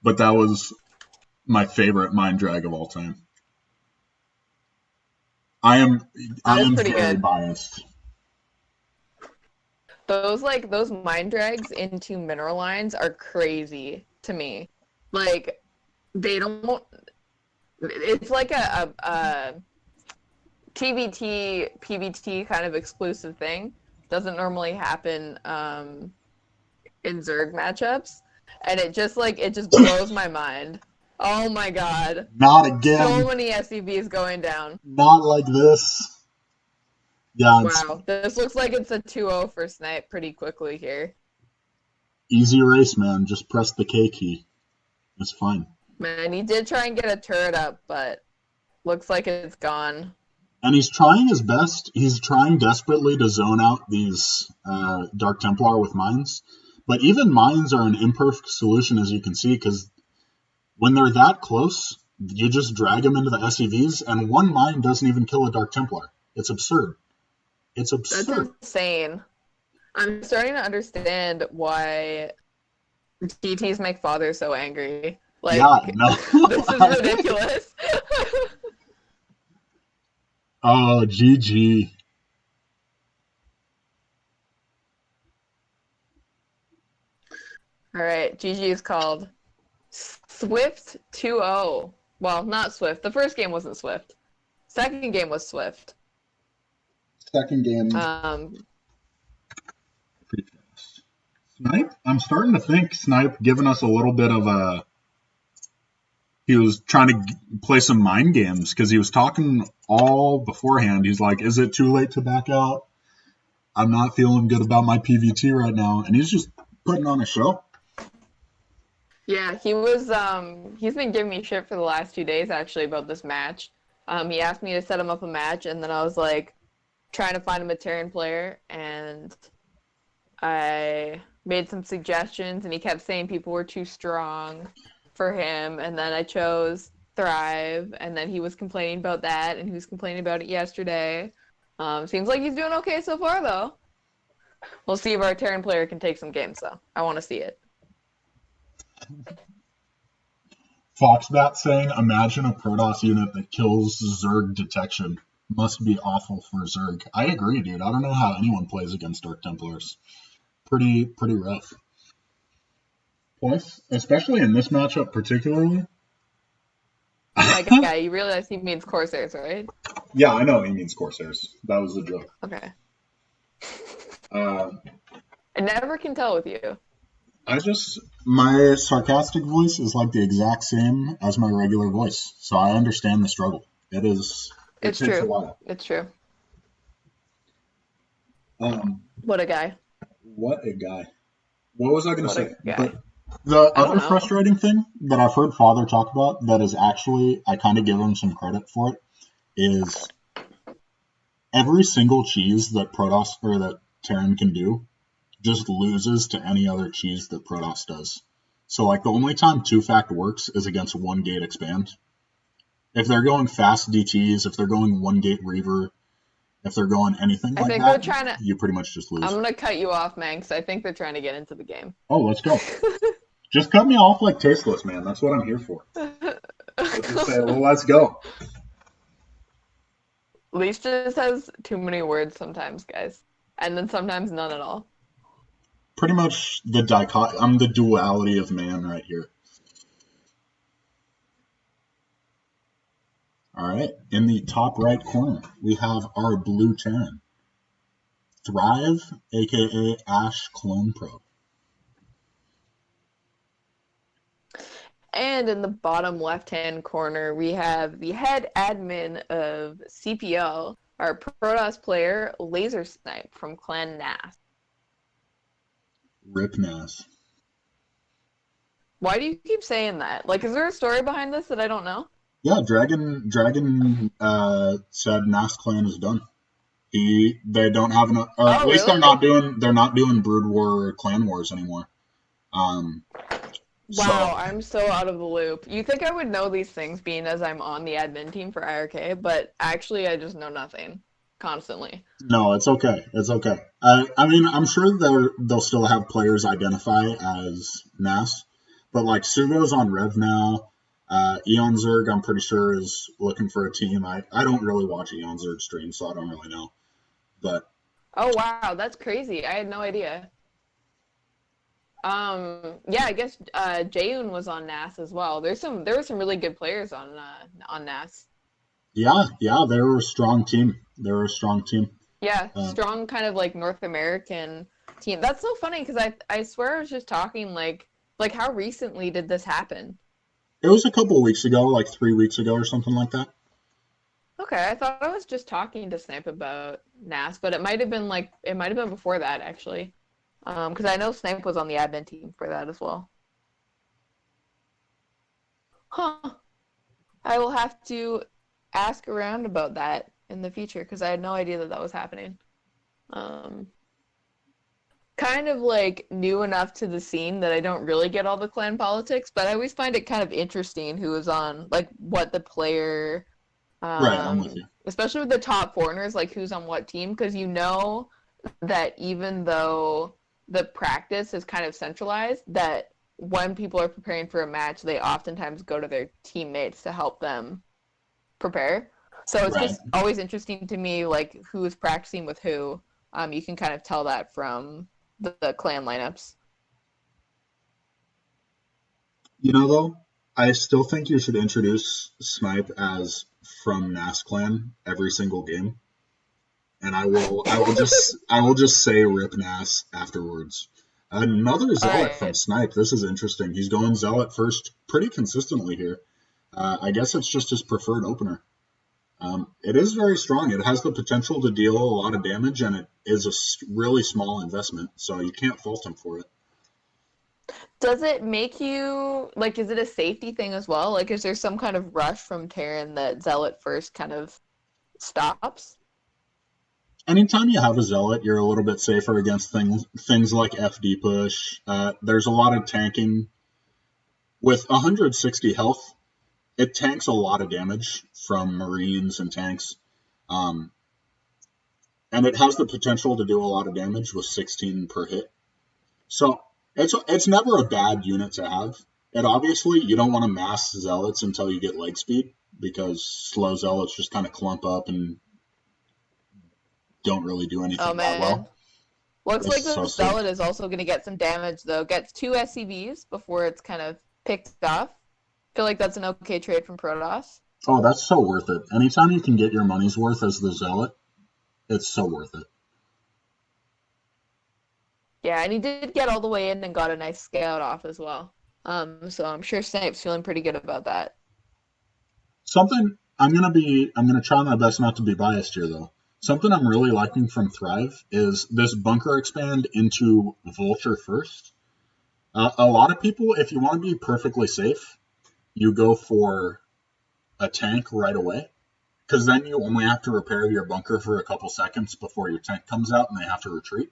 but that was my favorite mind drag of all time. I am That I was am pretty very good. biased. Those mind drags into mineral lines are crazy to me. Like they don't. It's like a TBT PBT kind of exclusive thing. Doesn't normally happen in Zerg matchups, and it just blows my mind. Oh my god, Not so again. many SCVs going down. Not like this. Yeah, it's Wow, this looks like it's a 2-0 for Snipe pretty quickly here. easy race, man. Just press the K key. It's fine. Man, he did try and get a turret up, but looks like it's gone. And he's trying his best. He's trying desperately to zone out these Dark Templar with mines. But even mines are an imperfect solution, as you can see, because when they're that close, you just drag them into the SEVs, and one mine doesn't even kill a Dark Templar. It's absurd. It's That's absurd. insane. I'm starting to understand why GTs make fathers so angry. Yeah, Like, no. this is ridiculous. Oh, GG. All right, GG is called Swift 2-0. Well, not Swift. The first game wasn't Swift. Second game was Swift. Second game, Um, pretty fast. Snipe? I'm starting to think Snipe giving us a little bit of a. He was trying to play some mind games because he was talking all beforehand. He's like, "Is it too late to back out? I'm not feeling good about my PVT right now," and he's just putting on a show. yeah, he's been giving me shit for the last 2 days actually about this match. He asked me to set him up a match, and then I was like trying to find a Terran player, and I made some suggestions, and he kept saying people were too strong for him, and then I chose Thrive, and then he was complaining about that, and he was complaining about it yesterday. Seems like he's doing okay so far, though. We'll see if our Terran player can take some games, though. I want to see it. Foxbat saying, "Imagine a Protoss unit that kills Zerg detection. Must be awful for Zerg." I agree, dude. I don't know how anyone plays against Dark Templars. Pretty rough. Plus, especially in this matchup, particularly. That guy, you realize he means Corsairs, right? Yeah, I know he means Corsairs. That was a joke. Okay. Uh, I never can tell with you. my sarcastic voice is like the exact same as my regular voice, so I understand the struggle. It It's takes a true. while. It's true. Um, What a guy. what a guy. What was I going to What say? a But guy. the I don't other know. frustrating thing that I've heard Father talk about that is actually, I kind of give him some credit for it, is every single cheese that Protoss or that Terran can do just loses to any other cheese that Protoss does. So, like, the only time two fact works is against one gate expand. If they're going fast DTs, if they're going one gate Reaver, if they're going anything I like think they're that, trying to. you pretty much just I'm lose. gonna cut you off, man, because I think they're trying to get into the game. Oh, let's go. Just cut me off like tasteless, man. That's what I'm here for. Let's just say, well, let's go. Leash just has too many words sometimes, guys, and then sometimes none at all. Pretty much the dichotomy. I'm the duality of man right here. All right. In the top right corner, we have our blue Terran, Thrive, aka Ash Clone Pro. And in the bottom left-hand corner, we have the head admin of CPL, our Protoss player, Laser Snipe from Clan NAS. Rip Nas. Why do you keep saying that? Like, is there a story behind this that I don't know? Yeah, Dragon said Nas Clan is done. They don't have enough, or at Oh, least really? they're not doing Brood War or Clan Wars anymore. Um, so Wow, I'm so out of the loop. You think I would know these things being as I'm on the admin team for IRK, but actually I just know nothing constantly. no, it's okay. It's okay. I mean, I'm sure they'll still have players identify as Nas, but like Sugo's on Rev now. Eon Zerg, I'm pretty sure is looking for a team. I don't really watch Eon Zerg stream, so I don't really know. But Oh, wow, that's crazy. I had no idea. Yeah, I guess Jaehoon was on NAS as well. There were some really good players on NAS. yeah, they were a strong team. They were a strong team. Yeah, Uh, strong kind of like North American team. That's so funny because I swear I was just talking like how recently did this happen? it was a couple weeks ago, like 3 weeks ago or something like that. Okay, I thought I was just talking to Snipe about NAS, but it might have been before that actually. Because I know Snipe was on the admin team for that as well. Huh. I will have to ask around about that in the future because I had no idea that that was happening. Um, Kind of like new enough to the scene that I don't really get all the clan politics, but I always find it kind of interesting who is on like what the player Right, I'm with you. especially with the top foreigners, like who's on what team, because you know that even though the practice is kind of centralized, that when people are preparing for a match, they oftentimes go to their teammates to help them prepare. So it's Right. just always interesting to me, like who is practicing with who. You can kind of tell that from the clan lineups. You know, though, I still think you should introduce Snipe as from Nas Clan every single game, and I will just say Rip Nas afterwards. Another All Zealot from right. Snipe. This is interesting. He's going Zealot first pretty consistently here. I guess it's just his preferred opener. It is very strong. It has the potential to deal a lot of damage, and it is a really small investment, so you can't fault him for it. Does it make you like? Is it a safety thing as well? Like, is there some kind of rush from Terran that Zealot first kind of stops? Anytime you have a zealot, you're a little bit safer against things like FD push. There's a lot of tanking with 160 health. It tanks a lot of damage from marines and tanks, um, and it has the potential to do a lot of damage with 16 per hit. So it's never a bad unit to have. And obviously, you don't want to mass zealots until you get leg speed because slow zealots just kind of clump up and don't really do Oh anything that man, well. looks like It's the so sick. Zealot is also going to get some damage though. Gets two SCVs before it's kind of picked off. Feel like that's an okay trade from Protoss. Oh, that's so worth it. Anytime you can get your money's worth as the zealot, it's so worth it. Yeah, and he did get all the way in and got a nice scout off as well. So I'm sure Snape's feeling pretty good about that. Something I'm gonna try my best not to be biased here though. Something I'm really liking from Thrive is this bunker expand into Vulture first. A lot of people, if you want to be perfectly safe, you go for a tank right away because then you only have to repair your bunker for a couple seconds before your tank comes out and they have to retreat.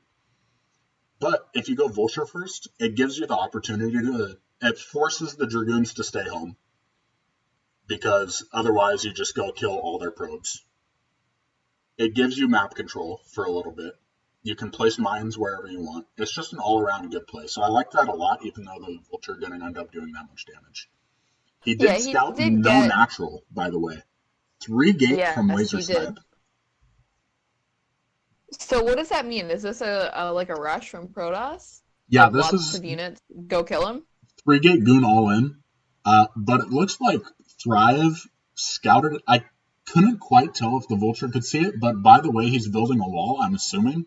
But if you go Vulture first, it gives you the opportunity to. It forces the Dragoons to stay home because otherwise you just go kill all their probes. It gives you map control for a little bit. You can place mines wherever you want. It's just an all around good play. So I like that a lot, even though the Vulture didn't end up doing that much damage. He Yeah, did he scout did no get. natural, by the way. 3 gate from Yes, Laser he did. Snipe. So what does that mean? Is this a like a rush from Protoss? Yeah, Like this lots is of units go kill him? 3 gate goon all in. But it looks like Thrive scouted. I couldn't quite tell if the Vulture could see it, but by the way he's building a wall, I'm assuming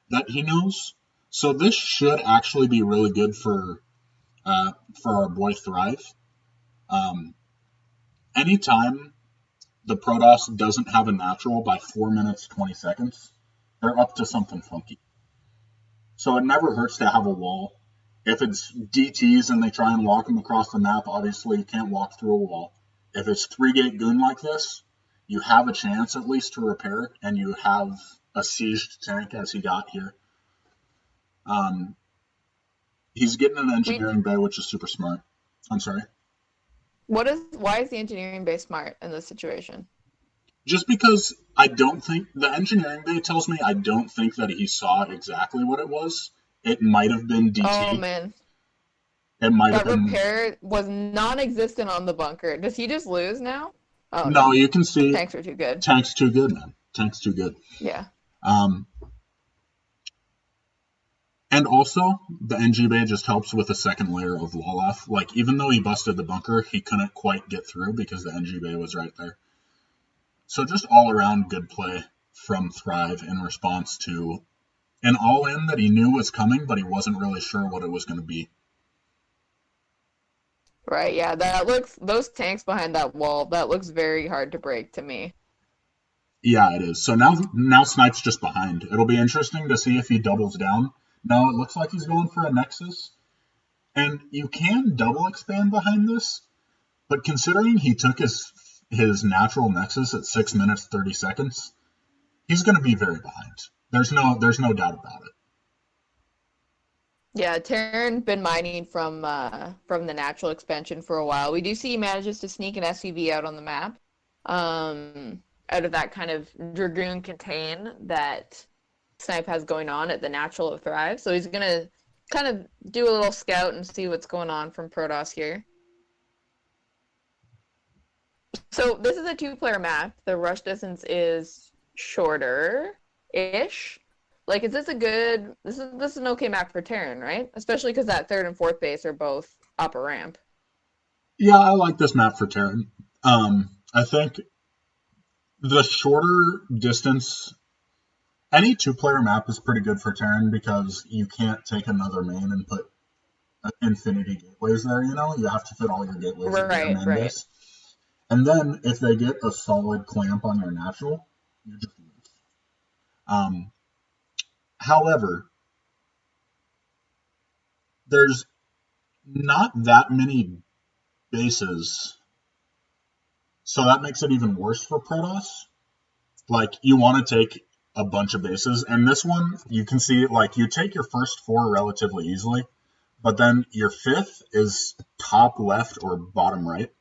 that he knows. So this should actually be really good for our boy Thrive. Um, anytime the Protoss doesn't have a natural by 4 minutes 20 seconds, they're up to something funky. So it never hurts to have a wall. If it's DTs and they try and walk them across the map, obviously you can't walk through a wall. If it's 3-gate goon like this, you have a chance at least to repair, and you have a sieged tank as he got here. He's getting an We engineering bay, which is super smart. I'm sorry. why is the engineering base smart in this situation? Just because I don't think the engineering bay tells me I don't think that he saw exactly what it was. It might have been Oh DT. man, It might have that been. repair was non-existent on the bunker. Does he just lose now? Oh No, no, you can see tanks are too good. tank's too good, man. Tank's too good. Yeah. Um, and also, the NG bay just helps with a second layer of wall off. Like, even though he busted the bunker, he couldn't quite get through because the NG bay was right there. So just all around good play from Thrive in response to an all-in that he knew was coming, but he wasn't really sure what it was going to be. Right, yeah, that looks those tanks behind that wall, that looks very hard to break to me. Yeah, it is. So now Snipe's just behind. It'll be interesting to see if he doubles down. No, it looks like he's going for a Nexus. And you can double expand behind this, but considering he took his natural Nexus at 6 minutes 30 seconds, he's going to be very behind. There's no doubt about it. Yeah, Terran been mining from the natural expansion for a while. We do see he manages to sneak an SUV out on the map. Out of that kind of Dragoon contain that Snipe has going on at the natural of Thrive. So he's gonna kind of do a little scout and see what's going on from Protoss here. So this is a two-player map. The rush distance is shorter-ish. Like, is this a good? This is an okay map for Terran, right? Especially because that third and fourth base are both up a ramp. Yeah, I like this map for Terran. I think the shorter distance, any two-player map is pretty good for Terran because you can't take another main and put infinity gateways there. You have to fit all your gateways at their Right, main right. base. And then if they get a solid clamp on your natural, you just lose. Um, however, there's not that many bases, so that makes it even worse for Protoss. Like, you want to take a bunch of bases, and this one, you can see, like, you take your first four relatively easily, but then your fifth is top left or bottom right,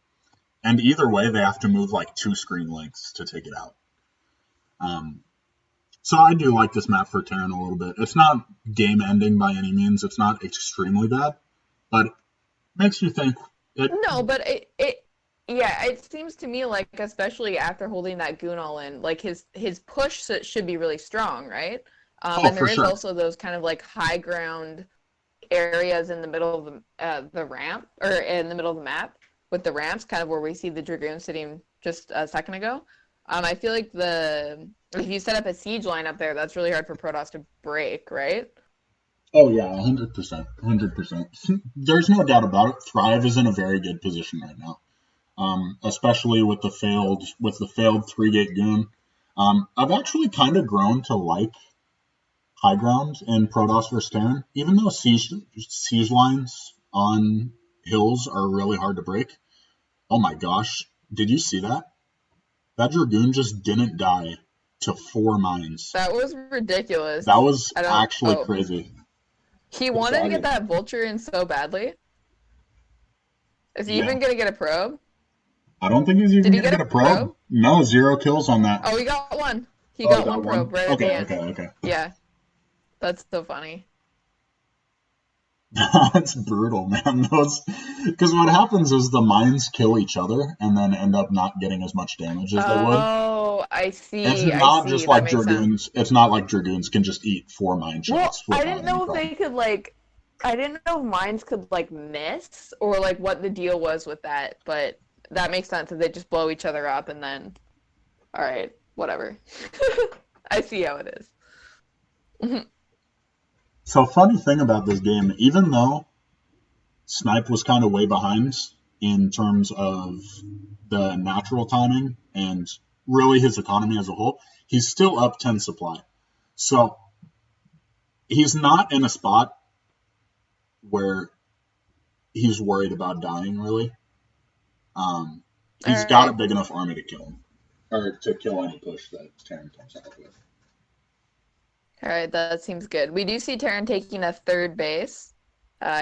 and either way, they have to move, like, 2 screen lengths to take it out. So I do like this map for Terran a little bit. It's not game-ending by any means. It's not extremely bad, but it makes you think. No, but yeah, it seems to me like, especially after holding that goon all in, like his push should be really strong, right? Oh, And for there is sure. also those kind of like high ground areas in the middle of the ramp or in the middle of the map with the ramps, kind of where we see the dragoon sitting just a second ago. I feel like the if you set up a siege line up there, that's really hard for Protoss to break, right? Oh yeah, 100%, 100%. There's no doubt about it. Thrive is in a very good position right now, especially with the failed 3-gate goon. I've actually kind of grown to like high ground in Protoss vs Terran, even though siege lines on hills are really hard to break. Oh my gosh, did you see that? That dragoon just didn't die to 4 mines. That was That ridiculous. was I don't. actually Oh, crazy. he It's wanted all to get good. that vulture in so badly. Is he Yeah. even gonna get a probe? I don't think he's Did even he going to get get a a probe. probe? No, 0 kills on that. Oh, he got one. He Oh, he got got one one? probe right at the Okay, end. okay, okay. Yeah, that's so funny. That's brutal, man. Those, because what happens is the mines kill each other and then end up not getting as much damage as they would. Oh, I It's see. I not see. just That like makes sense. Dragoons. It's not like Dragoons can just eat 4 mine Well, shots I without didn't any know if problem. they could like, I didn't know if mines could like miss or like what the deal was with that, but that makes sense that they just blow each other up and then, all right, whatever. I see how it is. So, funny thing about this game, even though Snipe was kind of way behind, in terms of the natural timing and really his economy as a whole, he's still up 10 supply. So he's not in a spot where he's worried about dying, really. All He's got a right. big enough army to kill him, or to kill any push that Terran comes out with. All right, that seems good. We do see Terran taking a third base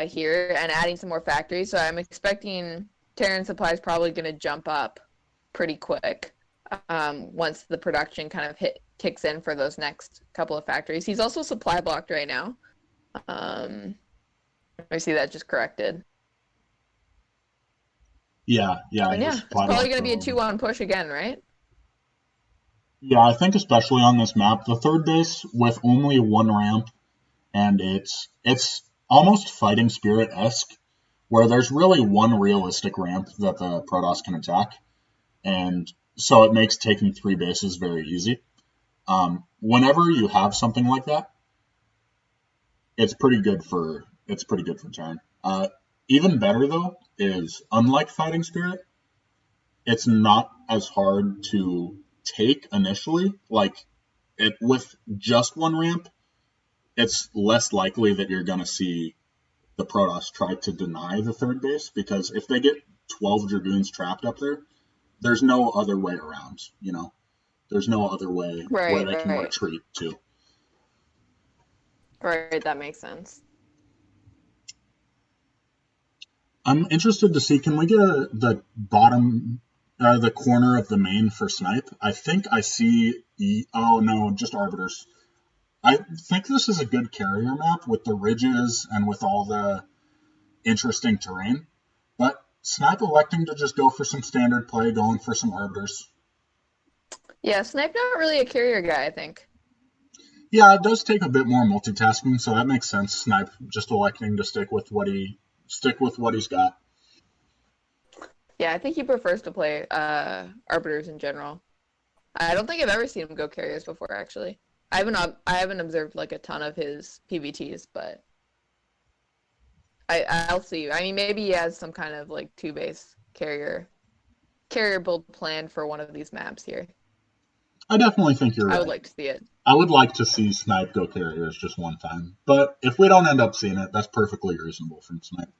here and adding some more factories, so I'm expecting Terran supply is probably going to jump up pretty quick once the production kind of kicks in for those next couple of factories. He's also supply blocked right now. I see that just corrected. Yeah, And he's yeah, it's supply probably blocked going to for a be a little bit. 2-1 push again, right? Yeah, I think especially on this map, the third base with only one ramp, and it's almost fighting spirit esque, where there's really one realistic ramp that the Protoss can attack, and so it makes taking three bases very easy. Whenever you have something like that, it's pretty good for turn. Even better though is unlike fighting spirit, it's not as hard to take initially. Like it with just one ramp, it's less likely that you're gonna see the Protoss try to deny the third base because if they get 12 Dragoons trapped up there, there's no other way around. There's no other way where Right, they can right, retreat to. right. That makes sense. I'm interested to see. Can we get the bottom, the corner of the main for Snipe? I think I see. Oh no, just arbiters. I think this is a good carrier map with the ridges and with all the interesting terrain. But Snipe electing to just go for some standard play, going for some arbiters. Yeah, Snipe not really a carrier guy, I think. Yeah, it does take a bit more multitasking, so that makes sense. Snipe just electing to stick with what he's got. Yeah, I think he prefers to play arbiters in general. I don't think I've ever seen him go carriers before, actually. I haven't observed like a ton of his PVTs, but I'll see. I mean, maybe he has some kind of like two base carrier build plan for one of these maps here. I definitely think you're I would right. like to see it. I would like to see Snipe go carriers just one time, but if we don't end up seeing it, that's perfectly reasonable from Snipe.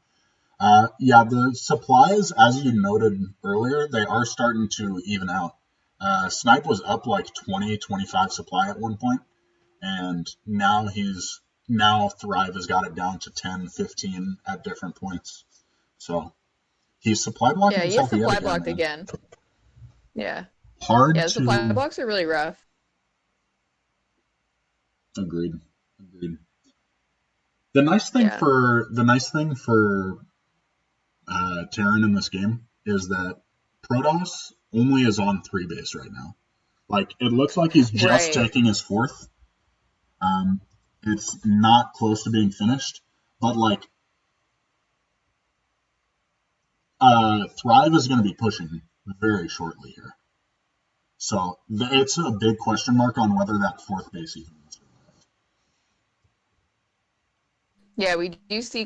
Yeah, the supplies, as you noted earlier, they are starting to even out. Snipe was up like 20, 25 supply at one point, and now Thrive has got it down to 10, 15 at different points. So he's supply blocking Yeah, he is himself yet supply again, blocked man. again. Yeah. Hard Yeah, the supply to blocks are really rough. agreed. Agreed. Yeah. The nice thing for Terran in this game is that Protoss only is on three base right now. Like it looks like he's just Right. taking his fourth. Um, it's not close to being finished, but like Thrive is going to be pushing very shortly here. So it's a big question mark on whether that fourth base even will survive. Yeah, we do see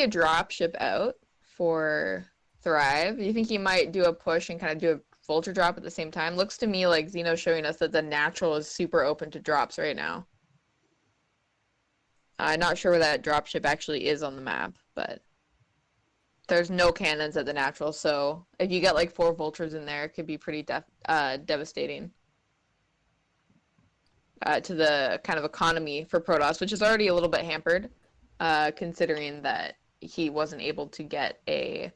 a drop ship out for Thrive. You think he might do a push and kind of do a Vulture drop at the same time? Looks to me like Xeno's showing us that the natural is super open to drops right now. I'm not sure where that drop ship actually is on the map, but there's no cannons at the natural, so if you get like four Vultures in there, it could be pretty devastating to the kind of economy for Protoss, which is already a little bit hampered, considering that he wasn't able to get a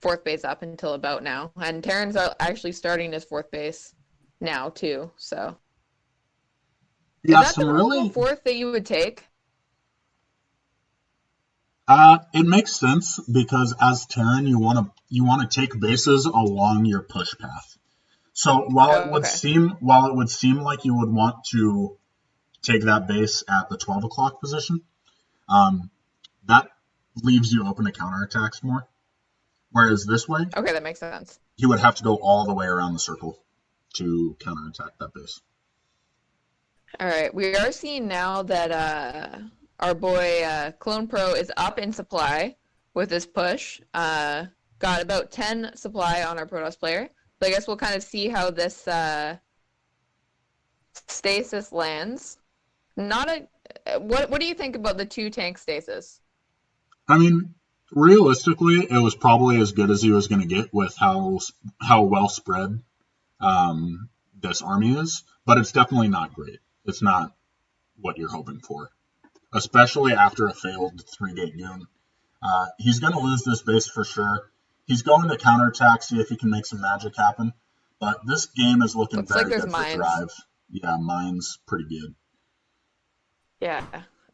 fourth base up until about now. And Terran's actually starting his fourth base now too. So is Yeah, that the some normal really fourth that you would take? it makes sense because as Terran you want to take bases along your push path. So Oh, okay. while it would seem like you would want to take that base at the 12 o'clock position, um, that leaves you open to counterattacks more. Whereas this way, Okay, that makes sense. you would have to go all the way around the circle to counterattack that base. All right, we are seeing now that our boy Clone Pro is up in supply with this push. got about 10 supply on our Protoss player. So I guess we'll kind of see how this stasis lands. Not a what do you think about the 2 tank stasis? I mean, realistically, it was probably as good as he was going to get with how well spread this army is, but it's definitely not great. It's not what you're hoping for, especially after a failed 3-gate goon. He's going to lose this base for sure. He's going to counterattack, see if he can make some magic happen. But this game is looking Looks like very there's good for mines. Thrive. Yeah, mine's pretty good. Yeah.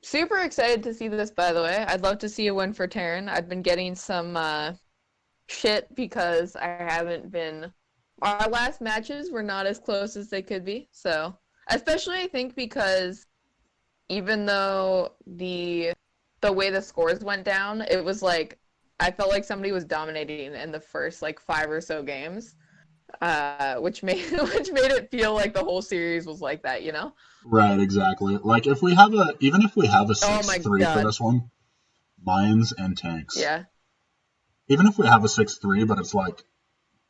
Super excited to see this, by the way. I'd love to see a win for Terran. I've been getting some shit because I haven't been. Our last matches were not as close as they could be. So, especially I think because even though the way the scores went down, it was like I felt like somebody was dominating in the first like 5 or so games, which made which made it feel like the whole series was like that, you know? Right, exactly. Like if we have a even if we have a Oh six my three for God. this one, mines and tanks. Yeah. Even if we have a 6-3, but it's like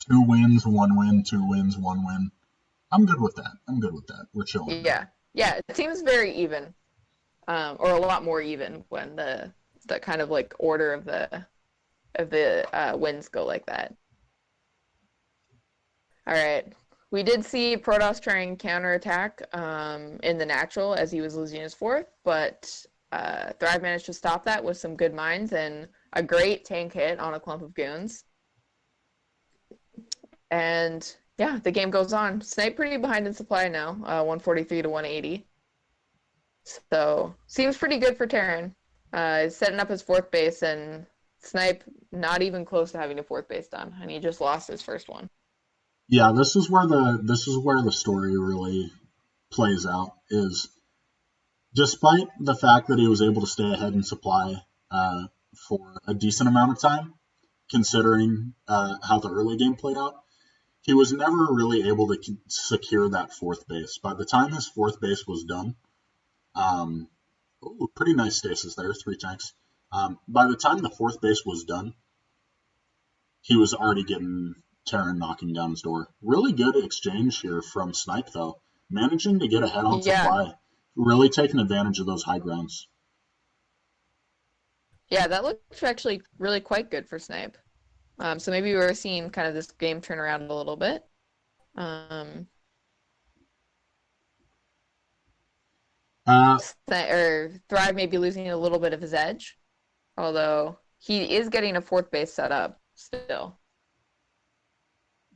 2 wins, 1 win, 2 wins, 1 win. I'm good with that. I'm good with that. We're chilling there. Yeah. Yeah. It seems very even. Or a lot more even when the kind of like order of the wins go like that. All right. We did see Protoss try and counterattack in the natural as he was losing his fourth, but Thrive managed to stop that with some good mines and a great tank hit on a clump of goons. And yeah, the game goes on. Snipe pretty behind in supply now, 143 to 180. So seems pretty good for Terran. He's setting up his fourth base, and Snipe not even close to having a fourth base done, and he just lost his first one. Yeah, this is where the story really plays out. Is despite the fact that he was able to stay ahead in supply for a decent amount of time, considering how the early game played out, he was never really able to secure that fourth base. By the time his fourth base was done, um, ooh, pretty nice stasis there, 3 tanks. By the time the fourth base was done, he was already getting Terran knocking down his door. Really good exchange here from Snipe, though. Managing to get ahead on Yeah, supply. Really taking advantage of those high grounds. yeah, that looks actually really quite good for Snipe. So maybe we're seeing kind of this game turn around a little bit. Um, Uh, or Thrive may be losing a little bit of his edge, although he is getting a fourth base set up still.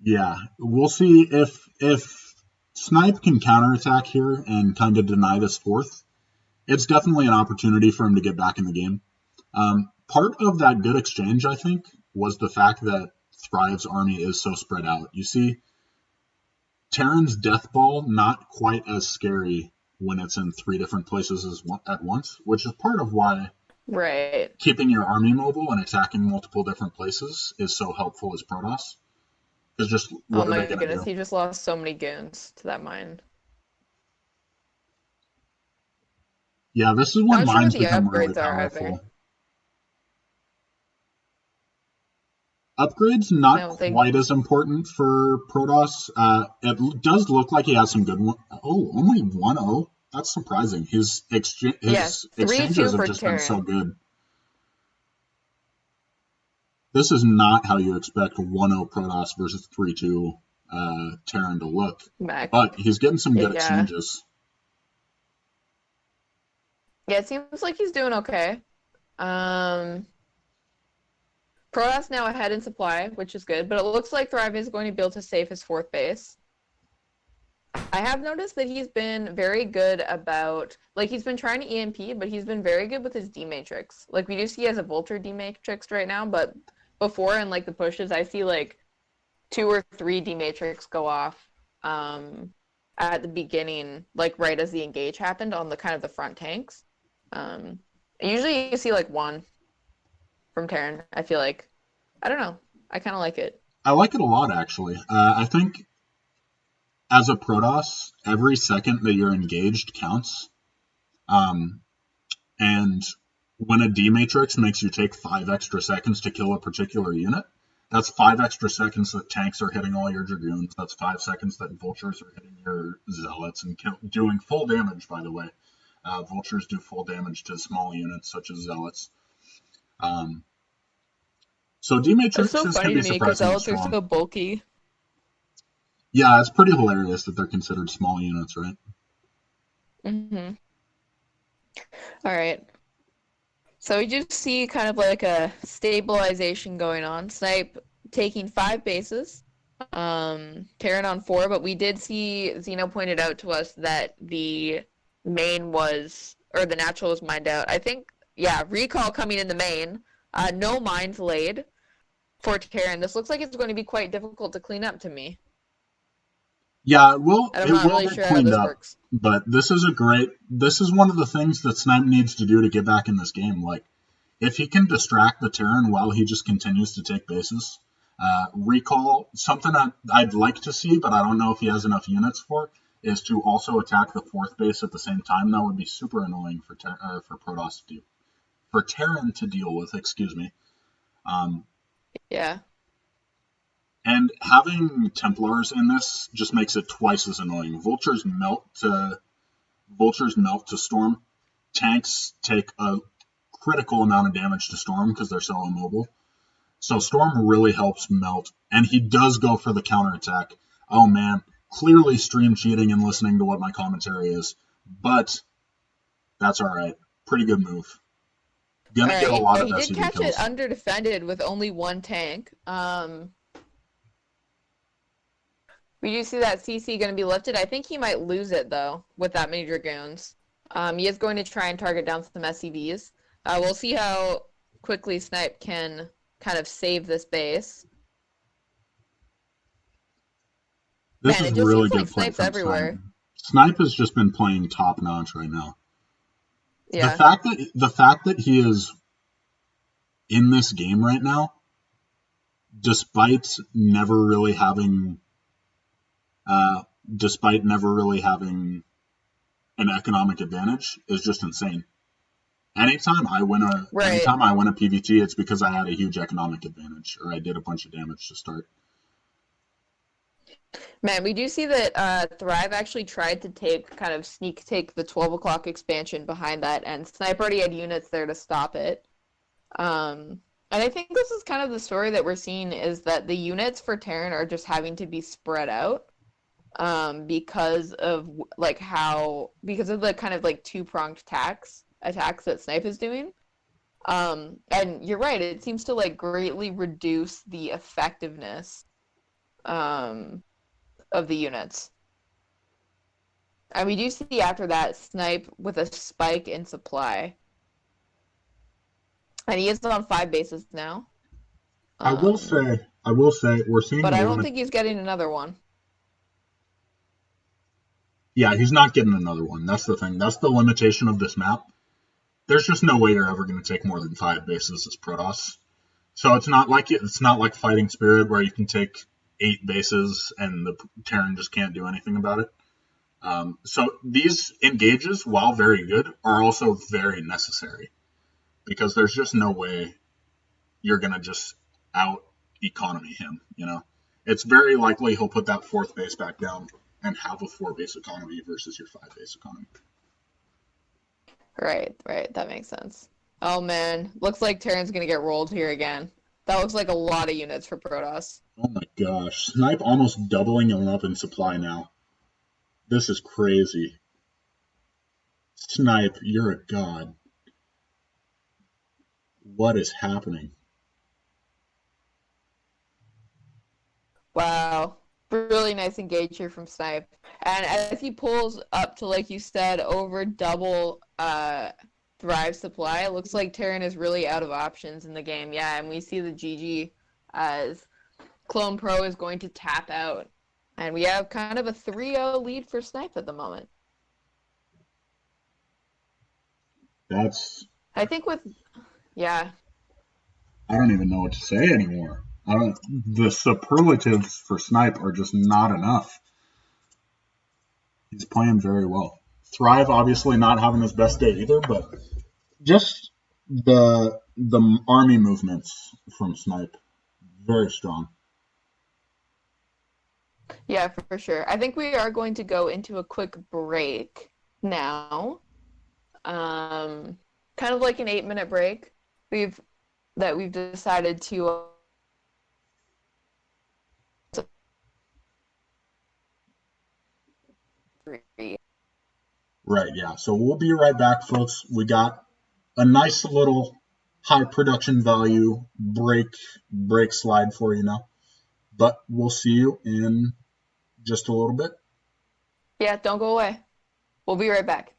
yeah, we'll see if Snipe can counterattack here and kind of deny this fourth. It's definitely an opportunity for him to get back in the game. Part of that good exchange, I think, was the fact that Thrive's army is so spread out. You see, Terran's Death Ball not quite as scary when it's in 3 different places at once, which is part of why Right. keeping your army mobile and attacking multiple different places is so helpful as Protoss. Because just Oh what are my they going to goodness, do? he just lost so many goons to that mine. Yeah, this is when Not sure what mines the become really upgrades are either. powerful. Upgrades not No, they. quite as important for Protoss. Does look like he has some good one. Oh, only 1-0. That's surprising. Yeah, His 3-2 exchanges have for just been so Terran. good. This is not how you expect 1-0 Protoss versus 3-2 Terran to look. Back. But he's getting some good Yeah. exchanges. Yeah, it seems like he's doing okay. Um, Protoss now ahead in supply, which is good, but it looks like Thrive is going to be able to save his fourth base. I have noticed that he's been very good about, like, he's been trying to EMP, but he's been very good with his D matrix. Like, we do see he has a Vulture D matrix right now, but before in like the pushes, I see like 2 or 3 D matrix go off at the beginning, like right as the engage happened on the kind of the front tanks. Um, Usually you see like one from Terran. I feel like I don't know. I kind of like it. I like it a lot, actually. I think as a Protoss, every second that you're engaged counts. Um, and when a D matrix makes you take 5 extra seconds to kill a particular unit, That's 5 extra seconds that tanks are hitting all your dragoons. That's 5 seconds that vultures are hitting your zealots and doing full damage. By the way, vultures do full damage to small units such as zealots. Um, so It's so D-matrices can funny to be me because surprisingly zealots are strong. so bulky. Yeah, it's pretty hilarious that they're considered small units, right? Mm-hmm. All right. So we just see kind of like a stabilization going on. Snipe taking 5 bases, Terran on 4, but we did see Zeno pointed out to us that the main was, or the natural was mined out. I think, yeah, recall coming in the main. No mines laid for Terran. This looks like it's going to be quite difficult to clean up to me. Yeah, And I'm it not will really get sure how cleaned this up, works. but this is one of the things that Snipe needs to do to get back in this game. Like, if he can distract the Terran while he just continues to take bases, recall, something I'd like to see, but I don't know if he has enough units for, is to also attack the fourth base at the same time. That would be super annoying for Protoss to do, for Terran to deal with, excuse me. Um, Yeah. and having Templars in this just makes it twice as annoying. Vultures melt to Storm. Tanks take a critical amount of damage to Storm because they're so immobile. So Storm really helps melt, and he does go for the counterattack. Oh man, clearly stream cheating and listening to what my commentary is, but that's all right. Pretty good move. All Gonna get a right. lot Yeah, of he did SCV catch it kills. under defended with only one tank. We do see that CC going to be lifted. I think he might lose it, though, with that many Dragoons. He is going to try and target down some SCVs. We'll see how quickly Snipe can kind of save this base. This Man, is it just really seems like good play Snipe's from Snipe. everywhere. Snipe has just been playing top notch right now. Yeah. The fact that he is in this game right now, despite never really having uh, despite never really having an economic advantage, is just insane. Right. Anytime I win a PVT, it's because I had a huge economic advantage or I did a bunch of damage to start. Man, we do see that Thrive actually tried to kind of sneak take the 12 o'clock expansion behind that, and Snipe already had units there to stop it. And I think this is kind of the story that we're seeing is that the units for Terran are just having to be spread out because of because of the kind of like two-pronged attacks that Snipe is doing. And you're right, it seems to like greatly reduce the effectiveness um, of the units. And we do see after that Snipe with a spike in supply. And he is on 5 bases now. I will say, we're seeing But a I lot don't of. think he's getting another one. Yeah, he's not getting another one. That's the thing. That's the limitation of this map. There's just no way you're ever going to take more than 5 bases as Protoss. So it's not like Fighting Spirit where you can take 8 bases and the Terran just can't do anything about it. So these engages, while very good, are also very necessary because there's just no way you're gonna just out economy him. It's very likely he'll put that fourth base back down and have a 4 base economy versus your 5 base economy. Right, right. That makes sense. Oh man, looks like Terran's gonna get rolled here again. That looks like a lot of units for Protoss. Oh my gosh, Snipe almost doubling him up in supply now. This is crazy. Snipe, you're a god. What is happening? Wow. Really nice engage here from Snipe. And as he pulls up to, like you said, over double Thrive supply, it looks like Terran is really out of options in the game. Yeah, and we see the GG as Clone Pro is going to tap out. And we have kind of a 3-0 lead for Snipe at the moment. That's I think yeah. I don't even know what to say anymore. The superlatives for Snipe are just not enough. He's playing very well. Thrive obviously not having his best day either, but just the army movements from Snipe, Very strong. Yeah, for sure. I think we are going to go into a quick break now. Um, Kind of like an 8-minute break. We've we've decided to three. Right, yeah. So we'll be right back, folks. We got a nice little high production value break slide for you now. But we'll see you in just a little bit. Yeah, don't go away. We'll be right back.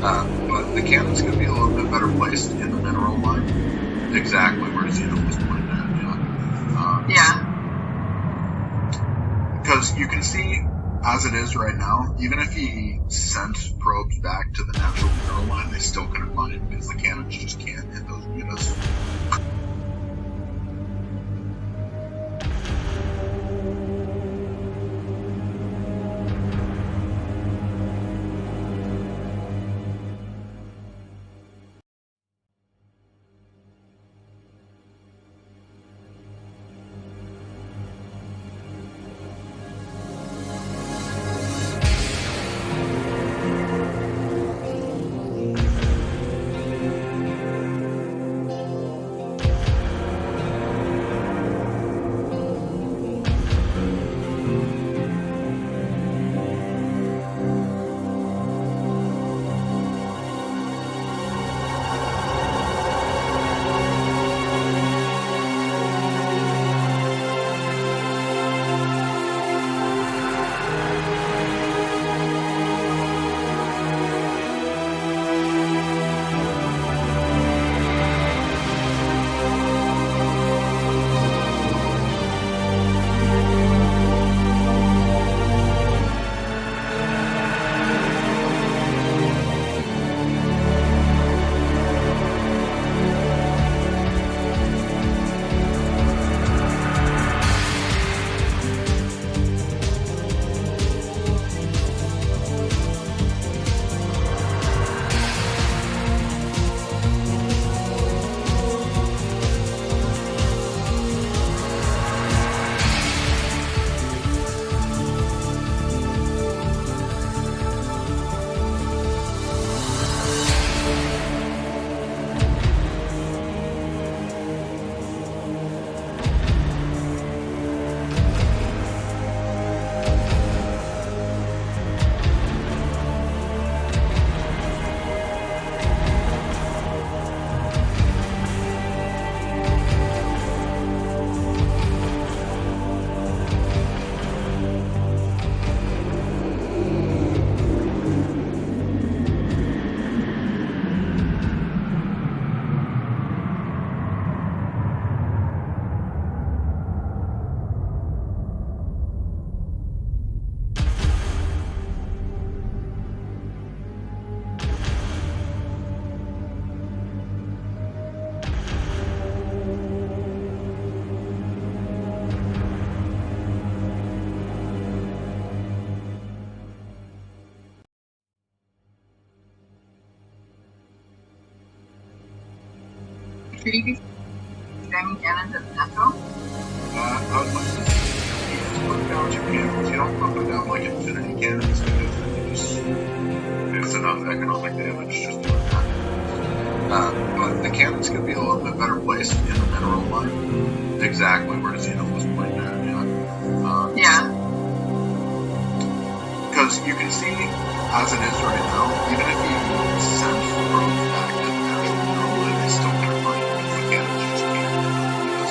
But the cannon's going to be a little bit better placed in the mineral line. Exactly where Zeno was pointing at, Yeah. Because you can see, as it is right now, even if he sent probes back to the natural mineral line, they still couldn't find it because the cannons just can't hit those mutas. Should you be spamming cannons at the natural? I would like to see you put down your cannons. You don't put them down like infinity cannons because then you just it's enough economic damage just doing that. But the cannons could be a little bit better placed in the mineral line. Exactly where Xeno was pointing at, yeah. Yeah. Because you can see, as it is right now, even if he sent probes back to the natural mineral line, they still can't find it because the cannons just can't hit those.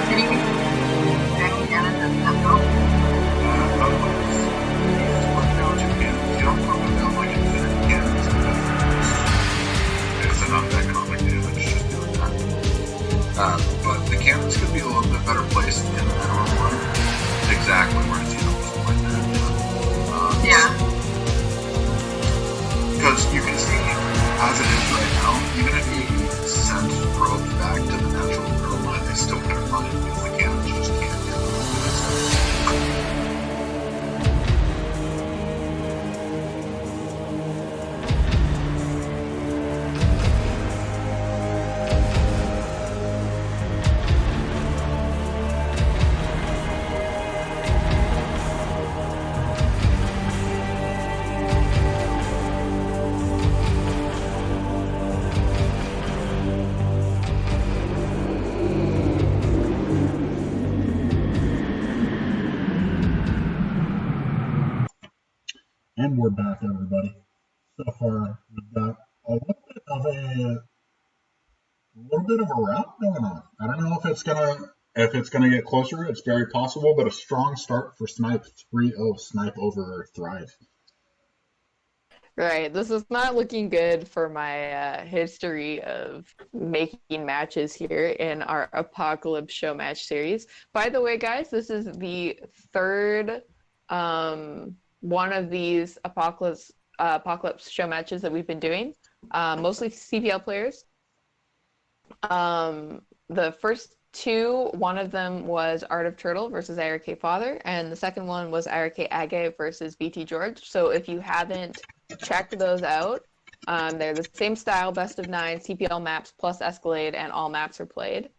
Should you be spamming cannons at the natural? I would like to see you put down your cannons. You don't put them down like infinity cannons because then it's enough economic damage just doing that. But the cannons could be a little bit better placed in the mineral line. Exactly where Xeno was pointing at, yeah. Yeah. Because you can see, as it is right now, even if he sent probes back to the natural mineral line, they still can't find it because the cannons just can't hit those. And we're back, everybody. So far, we've got a little bit of a rout going on. I don't know if it's gonna get closer. It's very possible, but a strong start for Snipe. 3-0 Snipe over Thrive. Right. This is not looking good for my history of making matches here in our Apocalypse Show Match series. By the way, guys, this is the third one of these Apocalypse Show matches that we've been doing. Mostly CPL players. the first two, one of them was Art of Turtle versus IRK Father, and the second one was IRK Age versus BT George. So if you haven't checked those out, they're the same style, best of 9, CPL maps plus Escalade, and all maps are played.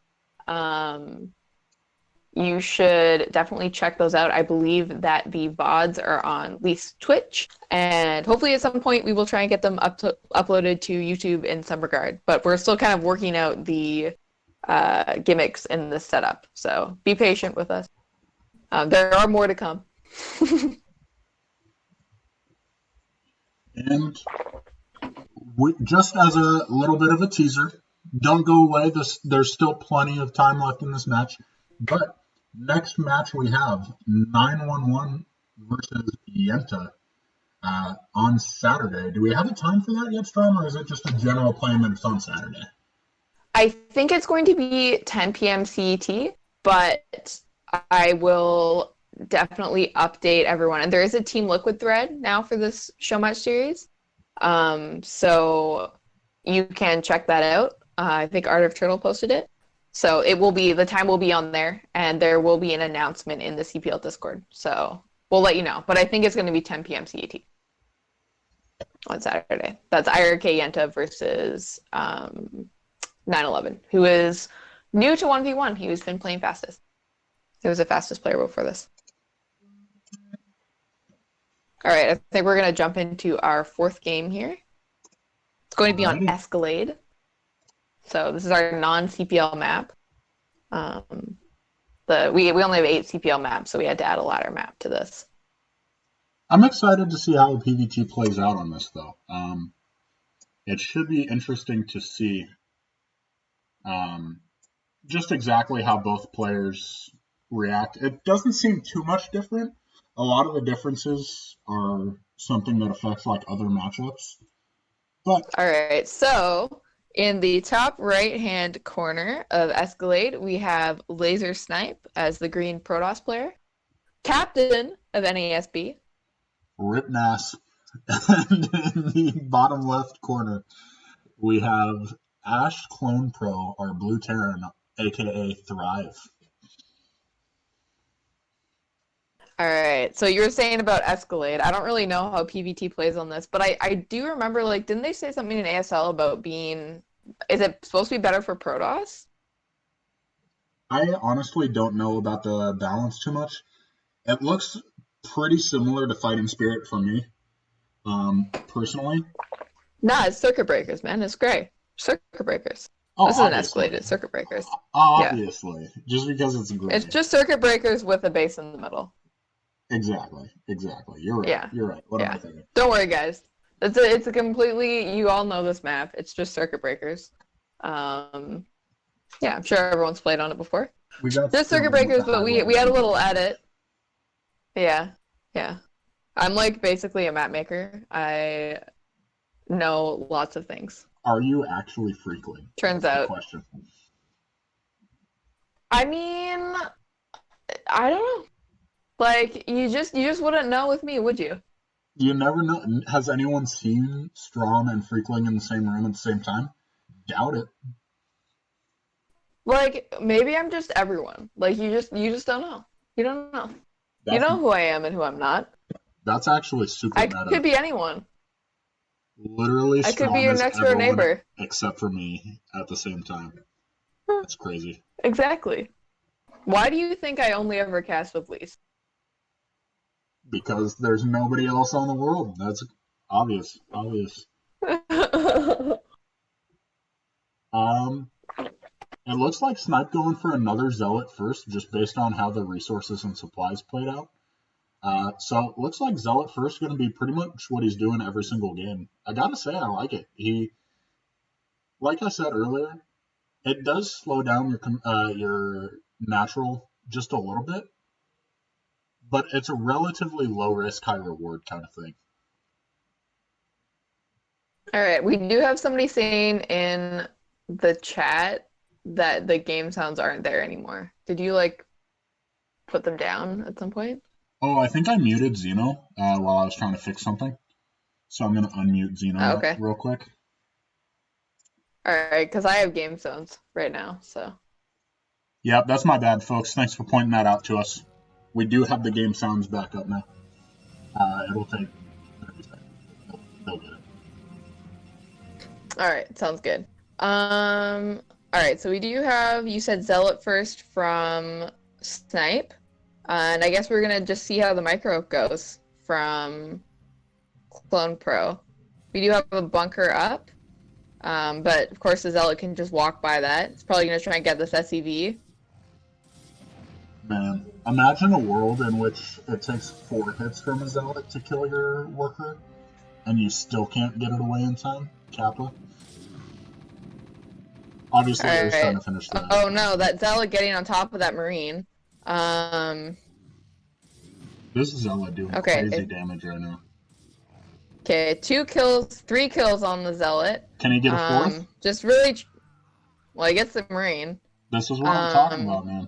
You should definitely check those out. I believe that the VODs are on Lee's Twitch, and hopefully at some point we will try and get them uploaded to YouTube in some regard. But we're still kind of working out the gimmicks in this setup, so be patient with us. There are more to come. And just as a little bit of a teaser, don't go away. There's still plenty of time left in this match. But next match we have 911 versus Yenta on Saturday. Do we have a time for that yet, Strom, or is it just a general plan that it's on Saturday? I think it's going to be 10 p.m. CET, but I will definitely update everyone. And there is a Team Liquid thread now for this Showmatch series. So you can check that out. I think Art of Turtle posted it. So the time will be on there, and there will be an announcement in the CPL Discord. So we'll let you know. But I think it's going to be 10 p.m. CET on Saturday. That's IRK Yenta versus 911, who is new to 1v1. He's been playing fastest. He was the fastest player before this. All right, I think we're going to jump into our fourth game here. It's going to be on Escalade. So this is our non-CPL map. We only have 8 CPL maps, so we had to add a ladder map to this. I'm excited to see how the PvT plays out on this, though. It should be interesting to see just exactly how both players react. It doesn't seem too much different. A lot of the differences are something that affects like other matchups. But all right, so in the top right-hand corner of Escalade, we have Laser Snipe as the green Protoss player, captain of NASB. Rip Nass. And in the bottom left corner, we have Ash Clone Pro, our Blue Terran, aka Thrive. All right, so you were saying about Escalade. I don't really know how PvT plays on this, but I do remember, like, didn't they say something in ASL about being... Is it supposed to be better for Protoss? I honestly don't know about the balance too much. It looks pretty similar to Fighting Spirit for me, personally. Nah, it's Circuit Breakers, man. It's great. Circuit Breakers. Oh, this obviously. is an Escalade. It's Circuit Breakers. Obviously. Yeah. Just because it's great. It's just Circuit Breakers with a base in the middle. Exactly. You're right. Yeah. You're right. What am I thinking? Don't worry, guys. It's a completely... You all know this map. It's just Circuit Breakers. Yeah, I'm sure everyone's played on it before. Just Circuit Breakers, but we had a little edit. Yeah. I'm like basically a map maker. I know lots of things. Are you actually frequent? Turns out. Question. I mean, I don't know. Like, you just wouldn't know with me, would you? You never know. Has anyone seen Strom and Freakling in the same room at the same time? Doubt it. Like, maybe I'm just everyone. Like, you just don't know. You don't know. You know who I am and who I'm not. That's actually super meta. I could be anyone. Literally, I could be your next door neighbor. Except for me at the same time. That's crazy. Exactly. Why do you think I only ever cast with Lee's? Because there's nobody else on the world. That's obvious. It looks like Snipe going for another Zealot first, just based on how the resources and supplies played out. So it looks like Zealot first going to be pretty much what he's doing every single game. I gotta say, I like it. Like I said earlier, it does slow down your natural just a little bit, but it's a relatively low risk, high reward kind of thing. All right, we do have somebody saying in the chat that the game sounds aren't there anymore. Did you like put them down at some point? Oh, I think I muted Xeno while I was trying to fix something. So I'm going to unmute Xeno real quick. All right, because I have game zones right now, so. Yep, that's my bad, folks. Thanks for pointing that out to us. We do have the game sounds back up now. It'll take 30 seconds. They'll get it. All right, sounds good. All right, so we do have, you said Zealot first from Snipe. And I guess we're going to just see how the micro goes from Clone Pro. We do have a bunker up, but of course the Zealot can just walk by that. It's probably going to try and get this SEV. Man, imagine a world in which it takes 4 hits from a Zealot to kill your worker, and you still can't get it away in time. Kappa. Obviously, All I was trying right. to finish that. Oh no, that Zealot getting on top of that Marine. This is Zealot doing crazy damage right now. Okay, 2 kills, 3 kills on the Zealot. Can he get a 4th? Just really, well, he gets the Marine. This is what I'm talking about, man.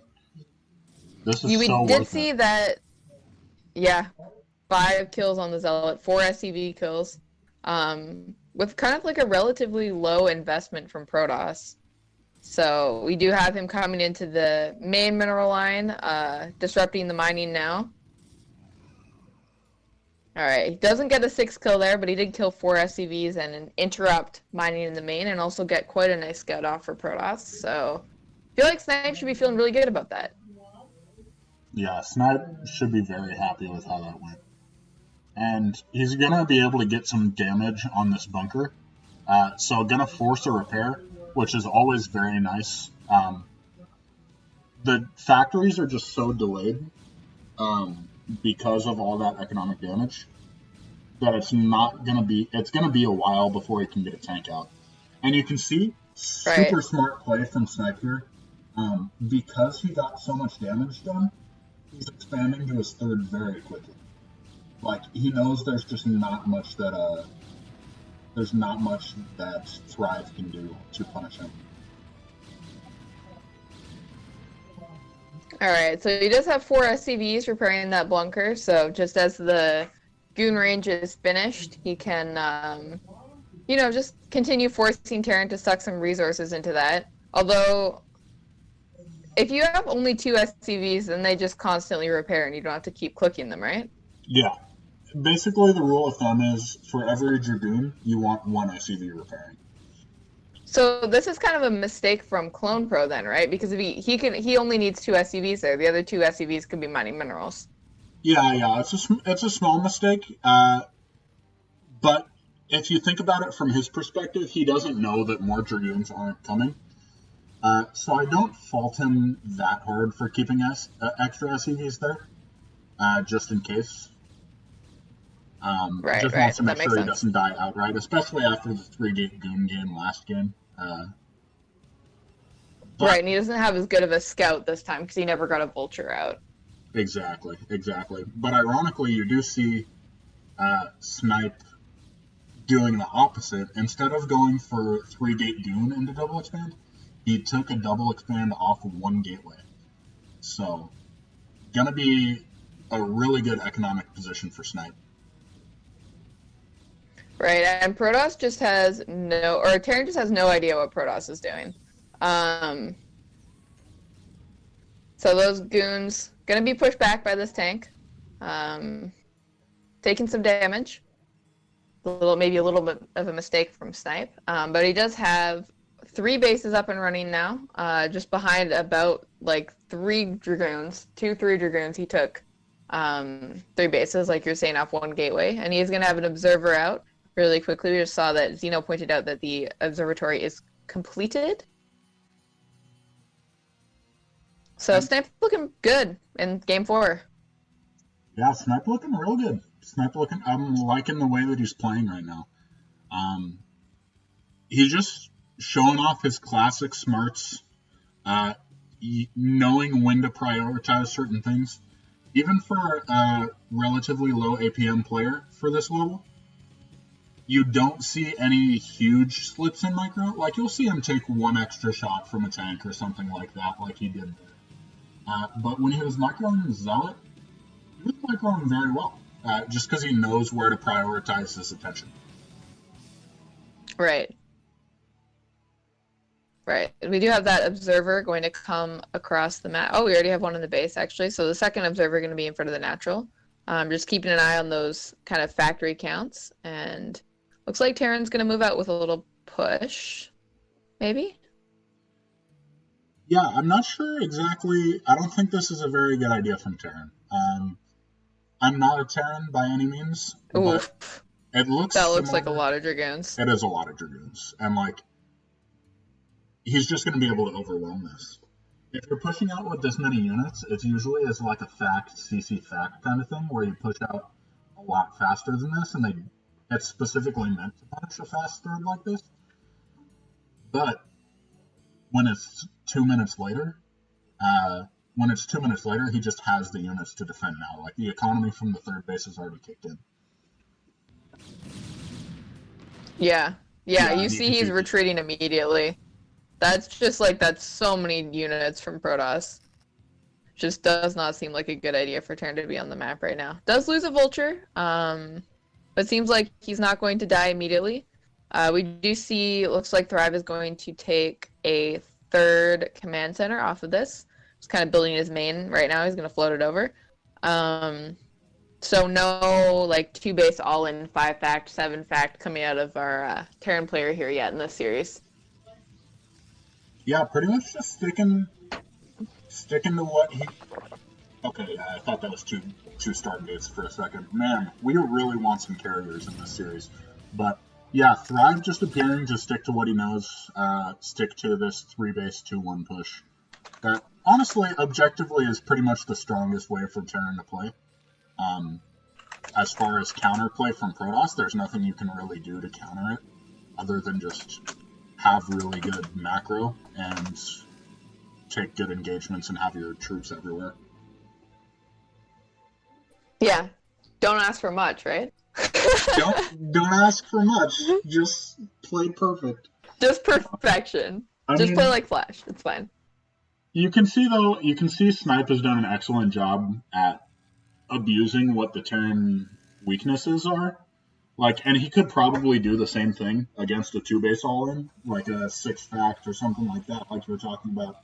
This is so worth it. We did see that, yeah, 5 kills on the Zealot, 4 SCV kills, with kind of like a relatively low investment from Protoss. So we do have him coming into the main mineral line, disrupting the mining now. Alright, he doesn't get a 6 kill there, but he did kill 4 SCVs and interrupt mining in the main, and also get quite a nice scout off for Protoss. So I feel like Snipe should be feeling really good about that. Yeah, Snipe should be very happy with how that went. And he's going to be able to get some damage on this bunker. So going to force a repair, which is always very nice. The factories are just so delayed because of all that economic damage that it's going to be a while before he can get a tank out. And you can see super smart play from Snipe here. Because he got so much damage done, he's expanding to his 3rd very quickly. Like, he knows there's just not much that Thrive can do to punish him. Alright, so he does have 4 SCVs repairing that bunker, so just as the goon range is finished, he can, just continue forcing Terran to suck some resources into that. Although, if you have only 2 SCVs, then they just constantly repair and you don't have to keep clicking them, right? Yeah. Basically, the rule of thumb is for every Dragoon, you want 1 SCV repairing. So this is kind of a mistake from Clone Pro then, right? Because if he only needs 2 SCVs there. The other 2 SCVs could be mining minerals. Yeah, it's a small mistake. But if you think about it from his perspective, he doesn't know that more Dragoons aren't coming. So I don't fault him that hard for keeping extra SCVs there, just in case. Just wants to make sure he doesn't die outright, especially after the 3-gate goon game last game. Right, and he doesn't have as good of a scout this time because he never got a vulture out. Exactly. But ironically, you do see Snipe doing the opposite. Instead of going for 3-gate goon into double expand, he took a double expand off of 1 gateway. So, gonna be a really good economic position for Snipe. Right, and Protoss just has Terran just has no idea what Protoss is doing. So those goons gonna be pushed back by this tank, taking some damage. Maybe a little bit of a mistake from Snipe, but he does have 3 bases up and running now, just behind about like 3 Dragoons, 2-3 Dragoons. He took 3 bases, like you're saying, off 1 gateway, and he's gonna have an observer out really quickly. We just saw that Zeno pointed out that the observatory is completed. So Snipe looking good in game 4. Yeah, Snipe looking real good. I'm liking the way that he's playing right now. He's just showing off his classic smarts, knowing when to prioritize certain things. Even for a relatively low APM player for this level, you don't see any huge slips in micro. Like, you'll see him take 1 extra shot from a tank or something like that, like he did there. But when he was microing Zealot, he was microing very well, just because he knows where to prioritize his attention. Right. Right. We do have that observer going to come across the map. Oh, we already have one in the base, actually. So the second observer going to be in front of the natural. Just keeping an eye on those kind of factory counts. And looks like Terran's going to move out with a little push. Maybe? Yeah, I'm not sure exactly. I don't think this is a very good idea from Terran. I'm not a Terran by any means, but Oof. it looks That looks like a similar. lot of Dragoons. It is a lot of Dragoons. And, like, he's just going to be able to overwhelm this. If you're pushing out with this many units, it's usually as like a fact, CC fact kind of thing, where you push out a lot faster than this, and it's specifically meant to punish a fast third like this. But when it's 2 minutes later, he just has the units to defend now. Like, the economy from the third base has already kicked in. Yeah, you see he's retreating immediately. That's just like, that's so many units from Protoss. Just does not seem like a good idea for Terran to be on the map right now. Does lose a Vulture, but seems like he's not going to die immediately. We do see, looks like Thrive is going to take a third command center off of this. He's kind of building his main right now. He's going to float it over. So no, like, 2 base all-in 5 fact, 7 fact coming out of our Terran player here yet in this series. Yeah, pretty much just sticking to what he... Okay, yeah, I thought that was two Stargates for a second. Man, we really want some carriers in this series. But, yeah, Thrive just appearing to stick to what he knows, stick to this 3 base 2-1 push. That, honestly, objectively is pretty much the strongest way for Terran to play. As far as counterplay from Protoss, there's nothing you can really do to counter it, other than just have really good macro and take good engagements and have your troops everywhere. Yeah, don't ask for much, right? don't ask for much. Just play perfect. Just perfection. Just play like Flash. It's fine. You can see Snipe has done an excellent job at abusing what the Terran weaknesses are. Like, and he could probably do the same thing against a 2 base all-in, like a 6 fact or something like that, like you were talking about.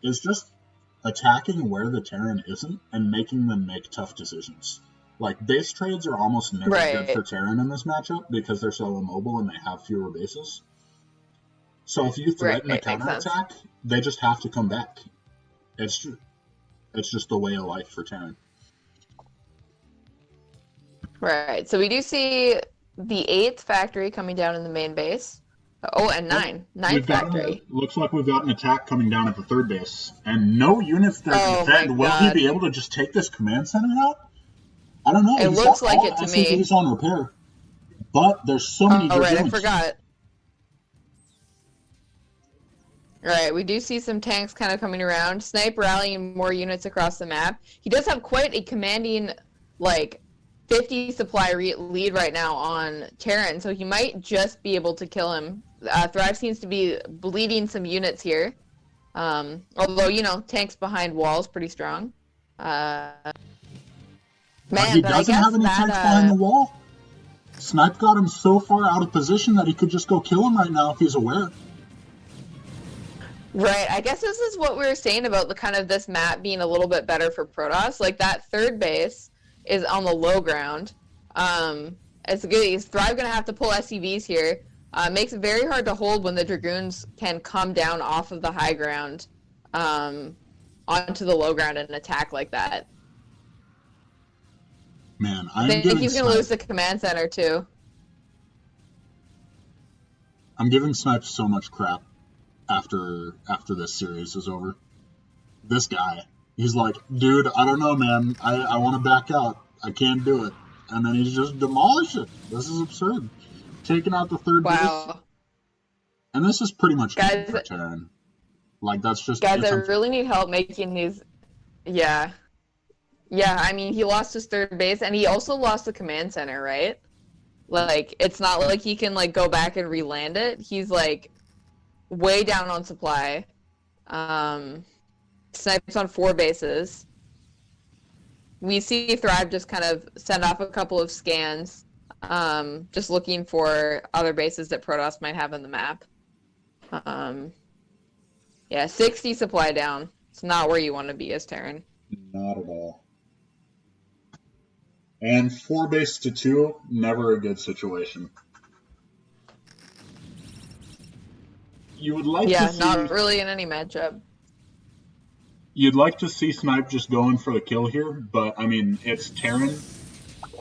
Is just attacking where the Terran isn't and making them make tough decisions. Like, base trades are almost never good for Terran in this matchup because they're so immobile and they have fewer bases. So if you threaten a counterattack, they just have to come back. It's just the way of life for Terran. Right, so we do see the 8th factory coming down in the main base. Oh, and 9th factory. Looks like we've got an attack coming down at the 3rd base. And no units there to defend. Will he be able to just take this command center out? I don't know. It looks like it to me. He's on repair. But there's so many units. Right, I forgot. Right, we do see some tanks kind of coming around. Snipe rallying more units across the map. He does have quite a commanding, like, 50 supply lead right now on Terran, so he might just be able to kill him. Thrive seems to be bleeding some units here. Although, you know, tanks behind walls pretty strong. Man, he doesn't have any tanks behind the wall. Snipe got him so far out of position that he could just go kill him right now if he's aware. Right, I guess this is what we were saying about the kind of this map being a little bit better for Protoss. Like, that 3rd base is on the low ground. It's good. Is Thrive going to have to pull SCVs here? Makes it very hard to hold when the Dragoons can come down off of the high ground onto the low ground and attack like that. Man, I think he's going to lose the command center too. I'm giving Snipe so much crap after this series is over. This guy. He's like, dude, I don't know, man. I want to back out. I can't do it. And then he's just demolished it. This is absurd. Taking out the 3rd base. And this is pretty much game for Terran. Like, that's just... Guys, I really need help making these... Yeah. Yeah, I mean, he lost his 3rd base, and he also lost the command center, right? Like, it's not like he can, like, go back and re-land it. He's, like, way down on supply. Snipes on 4 bases. We see Thrive just kind of send off a couple of scans, just looking for other bases that Protoss might have on the map. Um, yeah, 60 supply down. It's not where you want to be as Terran. Not at all. And 4 base to 2, never a good situation. You would like to Yeah, see not really in any matchup. You'd like to see Snipe just going for the kill here, but I mean it's Terran,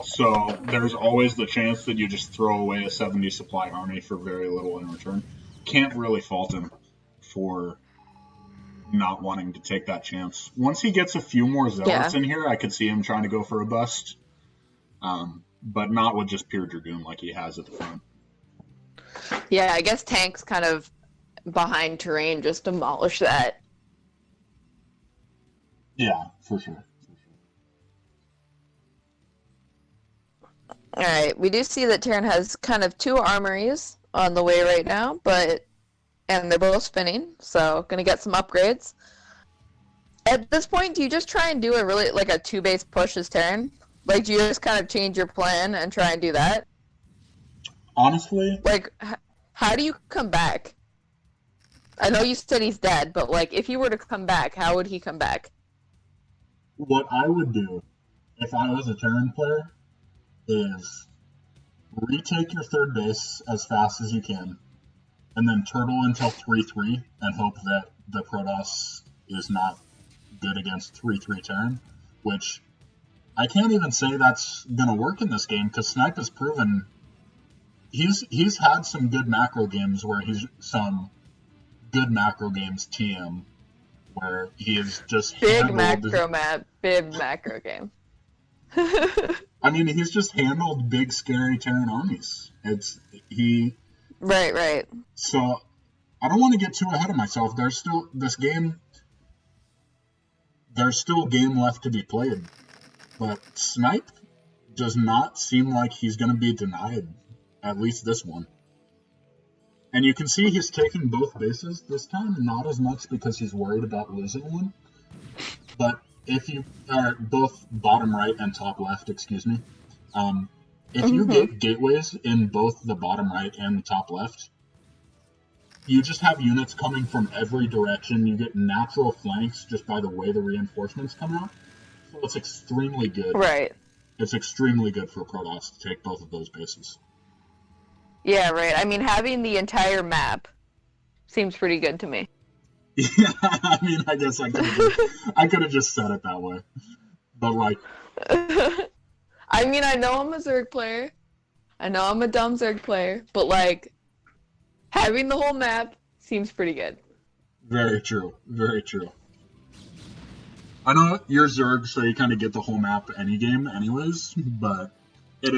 so there's always the chance that you just throw away a 70 supply army for very little in return. Can't really fault him for not wanting to take that chance. Once he gets a few more zealots Yeah. in here, I could see him trying to go for a bust, but not with just pure dragoon like he has at the front. Yeah, I guess tanks kind of behind terrain just demolish that. Yeah, for sure. All right, we do see that Terran has kind of 2 armories on the way right now, and they're both spinning, so gonna get some upgrades. At this point, do you just try and do a really like a 2-base push as Terran? Like, do you just kind of change your plan and try and do that? Honestly, Like, how do you come back? I know you said he's dead, but like, if he were to come back, how would he come back? what I would do if I was a Terran player is retake your third base as fast as you can, and then turtle until 3-3 and hope that the Protoss is not good against 3-3 Terran, which I can't even say that's going to work in this game because Snipe has proven he's had some good macro games where he's some good macro games TM where he is just Big handled macro map, big macro game. I mean, he's just handled big, scary Terran armies. Right. So I don't want to get too ahead of myself. There's still game left to be played. But Snipe does not seem like he's going to be denied, at least this one. And you can see he's taking both bases this time, not as much because he's worried about losing one, but if you are both bottom right and top left, excuse me, if you get gateways in both the bottom right and the top left, you just have units coming from every direction. You get natural flanks just by the way the reinforcements come out. So it's extremely good. Right. It's extremely good for Protoss to take both of those bases. Yeah, right. I mean, having the entire map seems pretty good to me. Yeah, I mean, I guess I could have just said it that way. But, like... I mean, I know I'm a Zerg player. I know I'm a dumb Zerg player. But, like, having the whole map seems pretty good. Very true. Very true. I know you're Zerg, so you kind of get the whole map any game anyways, but it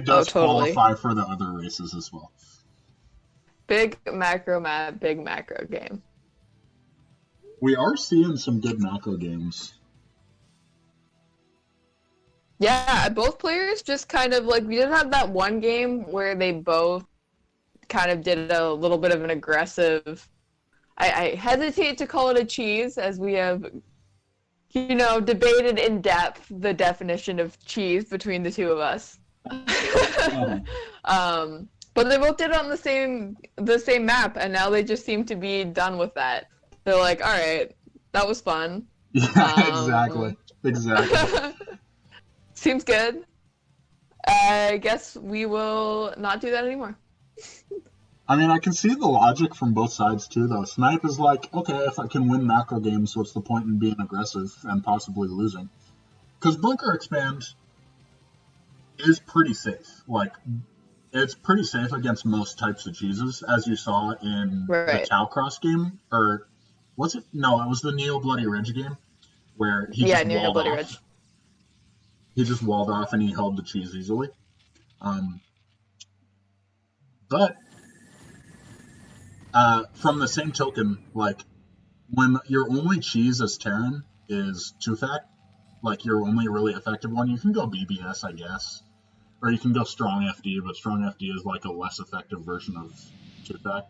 does totally qualify for the other races as well. Big macro map, big macro game. We are seeing some good macro games. Yeah, both players just kind of like, we did have that one game where they both kind of did a little bit of an aggressive, I hesitate to call it a cheese, as we have, debated in depth the definition of cheese between the two of us. But they both did it on the same map, and now they just seem to be done with that. They're like, all right, that was fun. Yeah, exactly. Seems good. I guess we will not do that anymore. I mean, I can see the logic from both sides too, though. Snipe is like, okay, if I can win macro games, what's the point in being aggressive and possibly losing? Because Bunker Expand is pretty safe. Like, it's pretty safe against most types of cheeses, as you saw in the Talcross game. Or, was it? No, it was the Neo Bloody Ridge game, where he just walled off. Ridge. He just walled off and he held the cheese easily. But from the same token, like, when your only cheese as Terran is Tufak, like your only really effective one, you can go BBS, I guess. Or you can go Strong FD, but Strong FD is like a less effective version of Tufak.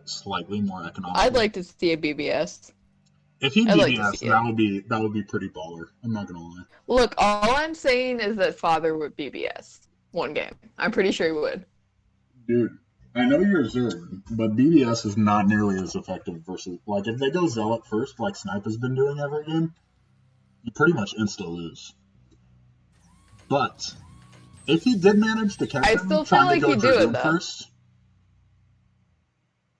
Slightly more economical. I'd like to see a BBS. If he BBS, that would be pretty baller. I'm not gonna lie. Look, all I'm saying is that Father would BBS one game. I'm pretty sure he would. Dude, I know you're Zerg, but BDS is not nearly as effective versus like if they go Zealot first, like Snipe has been doing every game, you pretty much insta lose. But if he did manage to catch I him still feel trying to like go he'd do it Dragoon though. first,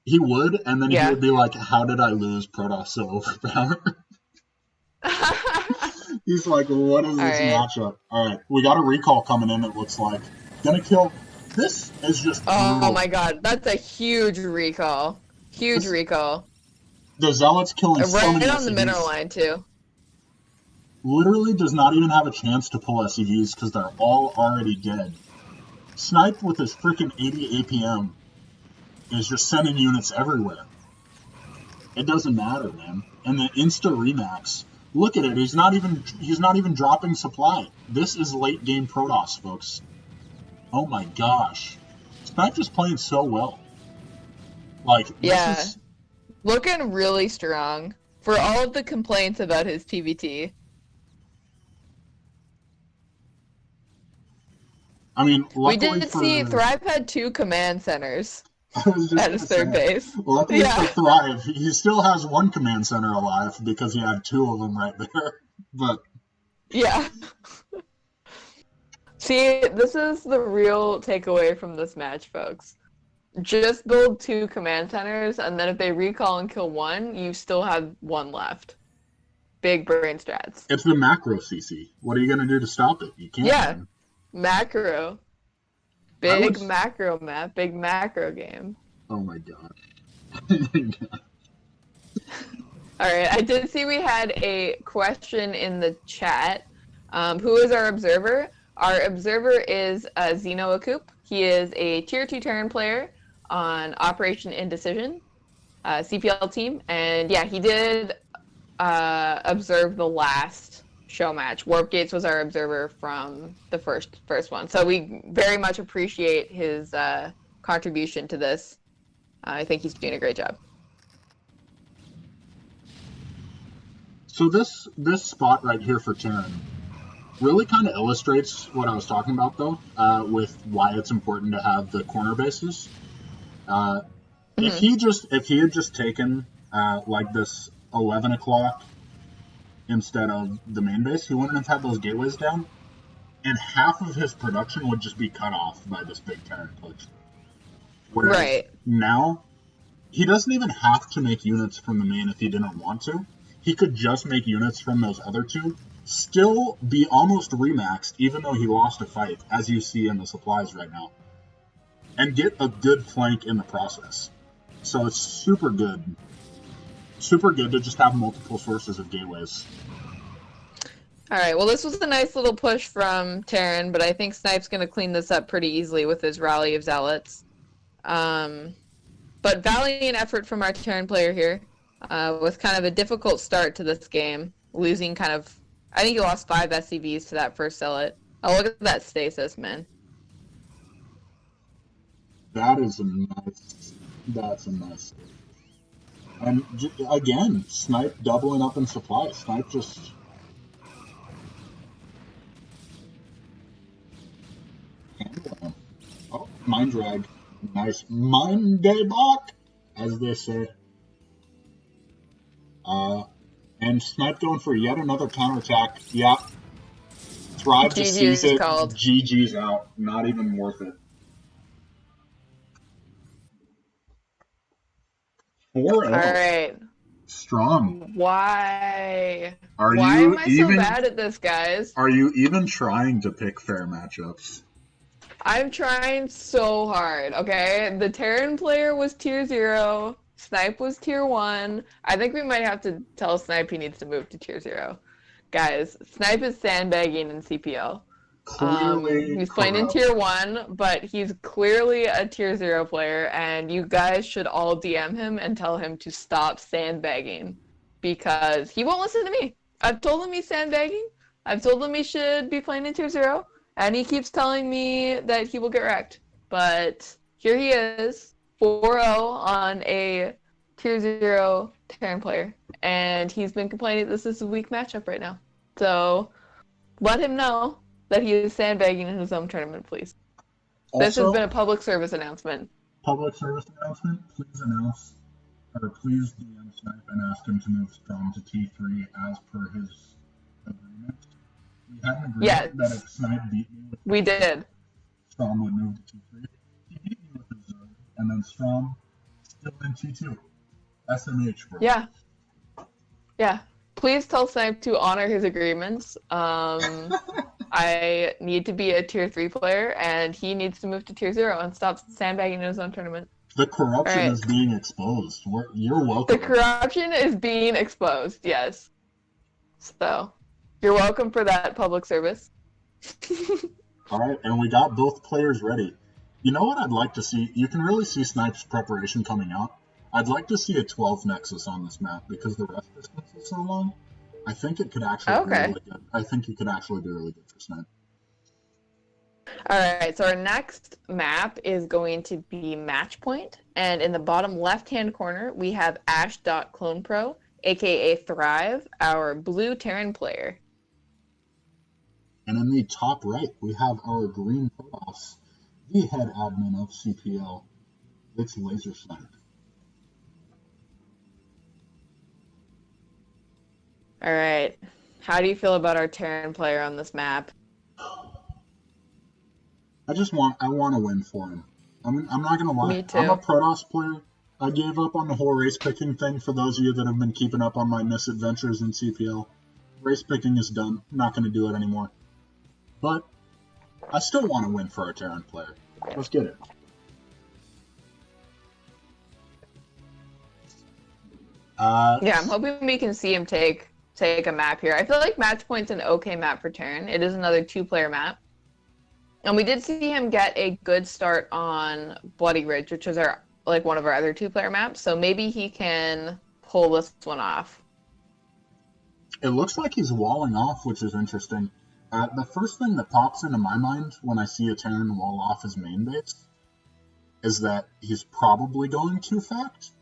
he would, and then he Yeah. would be like, "How did I lose? Protoss so overpowered." He's like, "What is All this right. matchup?" All right, we got a recall coming in. It looks like gonna kill. This is just Oh brutal. my god, that's a huge recall. Huge This, recall. the Zealots killing so Right many on the middle SCVs. line too. Literally does not even have a chance to pull SCVs because they're all already dead. Snipe with his freaking 80 APM is just sending units everywhere. It doesn't matter, man. And the insta remax. Look at it. He's not even dropping supply. This is late game Protoss, folks. Oh my gosh. Snipe just playing so well. Like this Yeah. is Looking really strong. For all of the complaints about his PVT. I mean, We luckily did see for Thrive had 2 command centers I was just at gonna his third say, base. luckily for Yeah. Thrive, he still has one command center alive because he had 2 of them right there. But Yeah. See, this is the real takeaway from this match, folks. Just build 2 command centers, and then if they recall and kill one, you still have 1 left. Big brain strats. it's the macro CC. What are you gonna do to stop it? You can't, Yeah. man. Macro. I would. Big macro map. Big macro game. Oh my god. Oh my god. Alright, I did see we had a question in the chat. Who is our observer? Our observer is Zeno Akup. He is a tier 2 Terran player on Operation Indecision, CPL team. And yeah, he did observe the last show match. Warp Gates was our observer from the first one. So we very much appreciate his contribution to this. I think he's doing a great job. So this spot right here for Terran really kind of illustrates what I was talking about, though, with why it's important to have the corner bases. If he had just taken like this 11 o'clock instead of the main base, he wouldn't have had those gateways down, and half of his production would just be cut off by this big Terran push. Whereas Right. now, he doesn't even have to make units from the main if he didn't want to. He could just make units from those other 2, still be almost remaxed, even though he lost a fight, as you see in the supplies right now, and get a good flank in the process. So it's super good. Super good to just have multiple sources of gateways. Alright, well this was a nice little push from Terran, but I think Snipe's going to clean this up pretty easily with his rally of Zealots. But valiant effort from our Terran player here, with kind of a difficult start to this game, losing kind of, I think he lost 5 SCVs to that first Zealot. Oh, look at that stasis, man. That's a nice. And again, Snipe doubling up in supply. Snipe just handling him. Oh, mind drag. Nice Monday block, as they say. And Snipe going for yet another counterattack. Yeah. Thrive just sees GG's it. called. GG's out. Not even worth it. 4-0. Alright. Strong. Why? Are Why you am I so even bad at this, guys? Are you even trying to pick fair matchups? I'm trying so hard, okay? The Terran player was tier 0. Snipe was tier 1. I think we might have to tell Snipe he needs to move to tier 0. Guys, Snipe is sandbagging in CPL. Clearly He's playing in corrupt. tier 1, but he's clearly a tier 0 player, and you guys should all DM him and tell him to stop sandbagging, because he won't listen to me. I've told him he's sandbagging. I've told him he should be playing in tier 0, and he keeps telling me that he will get wrecked. But here he is, 4-0 on a tier 0 Terran player, and he's been complaining this is a weak matchup right now. So let him know that he is sandbagging in his own tournament, please. Also, This has been a public service announcement. public service announcement. Please DM Snipe and ask him to move Strom to T3 as per his agreement. We had an agreement that if Snipe beat me with we did. Strom would move to T3. He beat me with his Zerg, and then Strom still in T2. SMH, bro. Yeah. Yeah. Please tell Snipe to honor his agreements. I need to be a tier 3 player, and he needs to move to tier 0 and stop sandbagging in his own tournament. The corruption is being exposed. You're welcome. The corruption is being exposed, yes. So, you're welcome for that public service. All right, and we got both players ready. You know what I'd like to see? You can really see Snipe's preparation coming out. I'd like to see a 12 Nexus on this map because the rest distance is so long. I think it could actually be really good. I think it could actually be really good for Snipe. Alright, so our next map is going to be Match Point, and in the bottom left-hand corner, we have Ash.ClonePro, aka Thrive, our blue Terran player. And in the top right, we have our green Protoss, the head admin of CPL. It's Laser Snipe. Alright, how do you feel about our Terran player on this map? I want to win for him. I'm not gonna lie. Me too. I'm a Protoss player. I gave up on the whole race picking thing for those of you that have been keeping up on my misadventures in CPL. Race picking is done. I'm not gonna do it anymore. But I still want to win for our Terran player. Let's get it. Yeah, I'm hoping we can see him take a map here. I feel like Match Point's an okay map for Terran. It is another 2-player map. And we did see him get a good start on Bloody Ridge, which was one of our other 2-player maps, so maybe he can pull this one off. It looks like he's walling off, which is interesting. The first thing that pops into my mind when I see a Terran wall off his main base is that he's probably going too fact.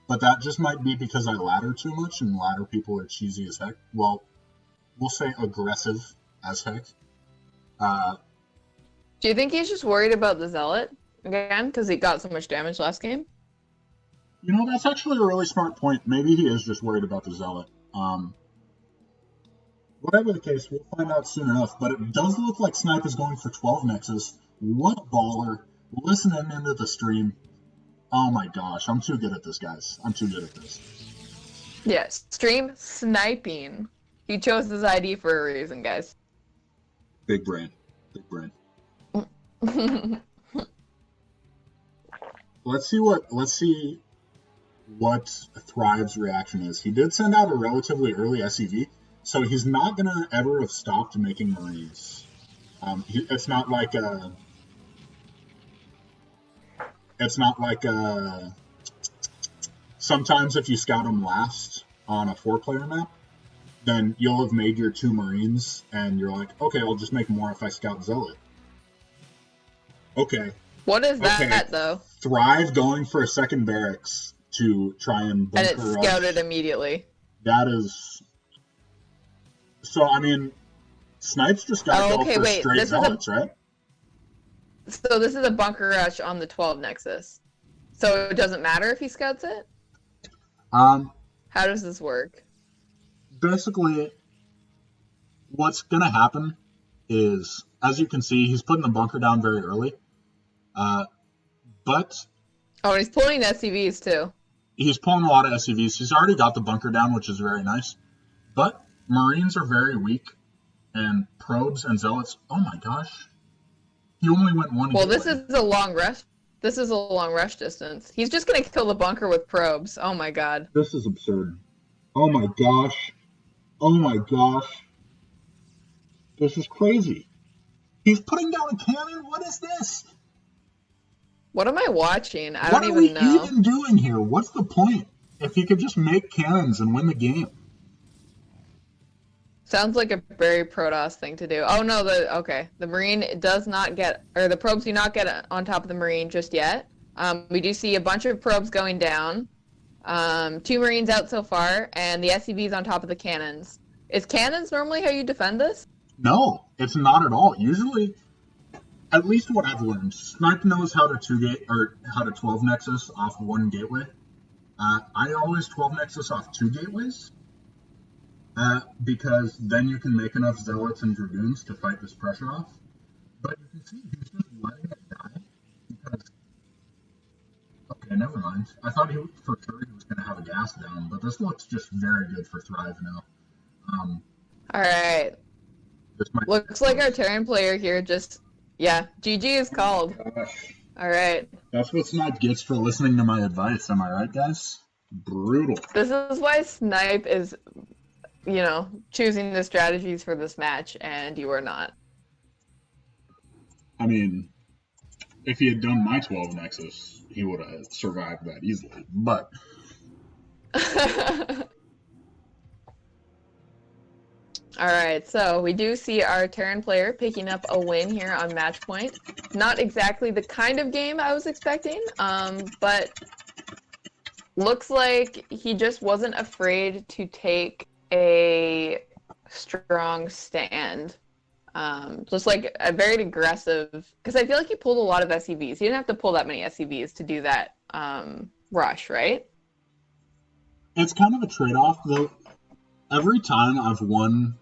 But that just might be because I ladder too much, and ladder people are cheesy as heck. Well, we'll say aggressive as heck. Do you think he's just worried about the Zealot again, because he got so much damage last game? You know, that's actually a really smart point. Maybe he is just worried about the Zealot. Whatever the case, we'll find out soon enough. But it does look like Snipe is going for 12 Nexus. What a baller. Listening into the stream. Oh my gosh, I'm too good at this, guys. I'm too good at this. Yes, stream sniping. He chose this ID for a reason, guys. Big brain. Big brain. Let's see what Thrive's reaction is. He did send out a relatively early SEV, so he's not gonna ever have stopped making Marines. It's not like sometimes if you scout him last on a 4-player map, then you'll have made your 2 Marines, and you're like, okay, I'll just make more if I scout Zealot. Okay. What is that, though? Thrive going for a second barracks to try and bunker and it's scouted immediately. That is... So, I mean, Snipes just got to go for straight Zealots, right? So this is a bunker rush on the 12 Nexus. So it doesn't matter if he scouts it? How does this work? Basically, what's going to happen is, as you can see, he's putting the bunker down very early. But... Oh, and he's pulling SCVs, too. He's pulling a lot of SCVs. He's already got the bunker down, which is very nice. But Marines are very weak, and probes and zealots... Oh my gosh. He only went one. Well, this is a long rush. This is a long rush distance. He's just going to kill the bunker with probes. Oh my god. This is absurd. Oh my gosh. Oh my gosh. This is crazy. He's putting down a cannon? What is this? What am I watching? I don't even know. What are we even doing here? What's the point? If he could just make cannons and win the game. Sounds like a very Protoss thing to do. Oh no, the Marine does not get, or the probes do not get on top of the Marine just yet. We do see a bunch of probes going down. 2 Marines out so far, and the SCV's on top of the cannons. Is cannons normally how you defend this? No, it's not at all. Usually, at least what I've learned, Snipe knows how to 12 Nexus off one gateway. I always 12 Nexus off 2 gateways, because then you can make enough Zealots and Dragoons to fight this pressure off. But you can see he's just letting it die because. Okay, never mind. I thought for sure he was going to have a gas down, but this looks just very good for Thrive now. All right. Looks like our Terran player here just, GG is called. Gosh. All right. That's what Snipe gets for listening to my advice. Am I right, guys? Brutal. This is why Snipe is, choosing the strategies for this match, and you are not. I mean, if he had done my 12 Nexus, he would have survived that easily. But all right, so we do see our Terran player picking up a win here on match point. Not exactly the kind of game I was expecting, but looks like he just wasn't afraid to take a strong stand. Just like a very aggressive, because I feel like he pulled a lot of SCVs. He didn't have to pull that many SCVs to do that rush, right? it's kind of a trade-off, though. Every time I've won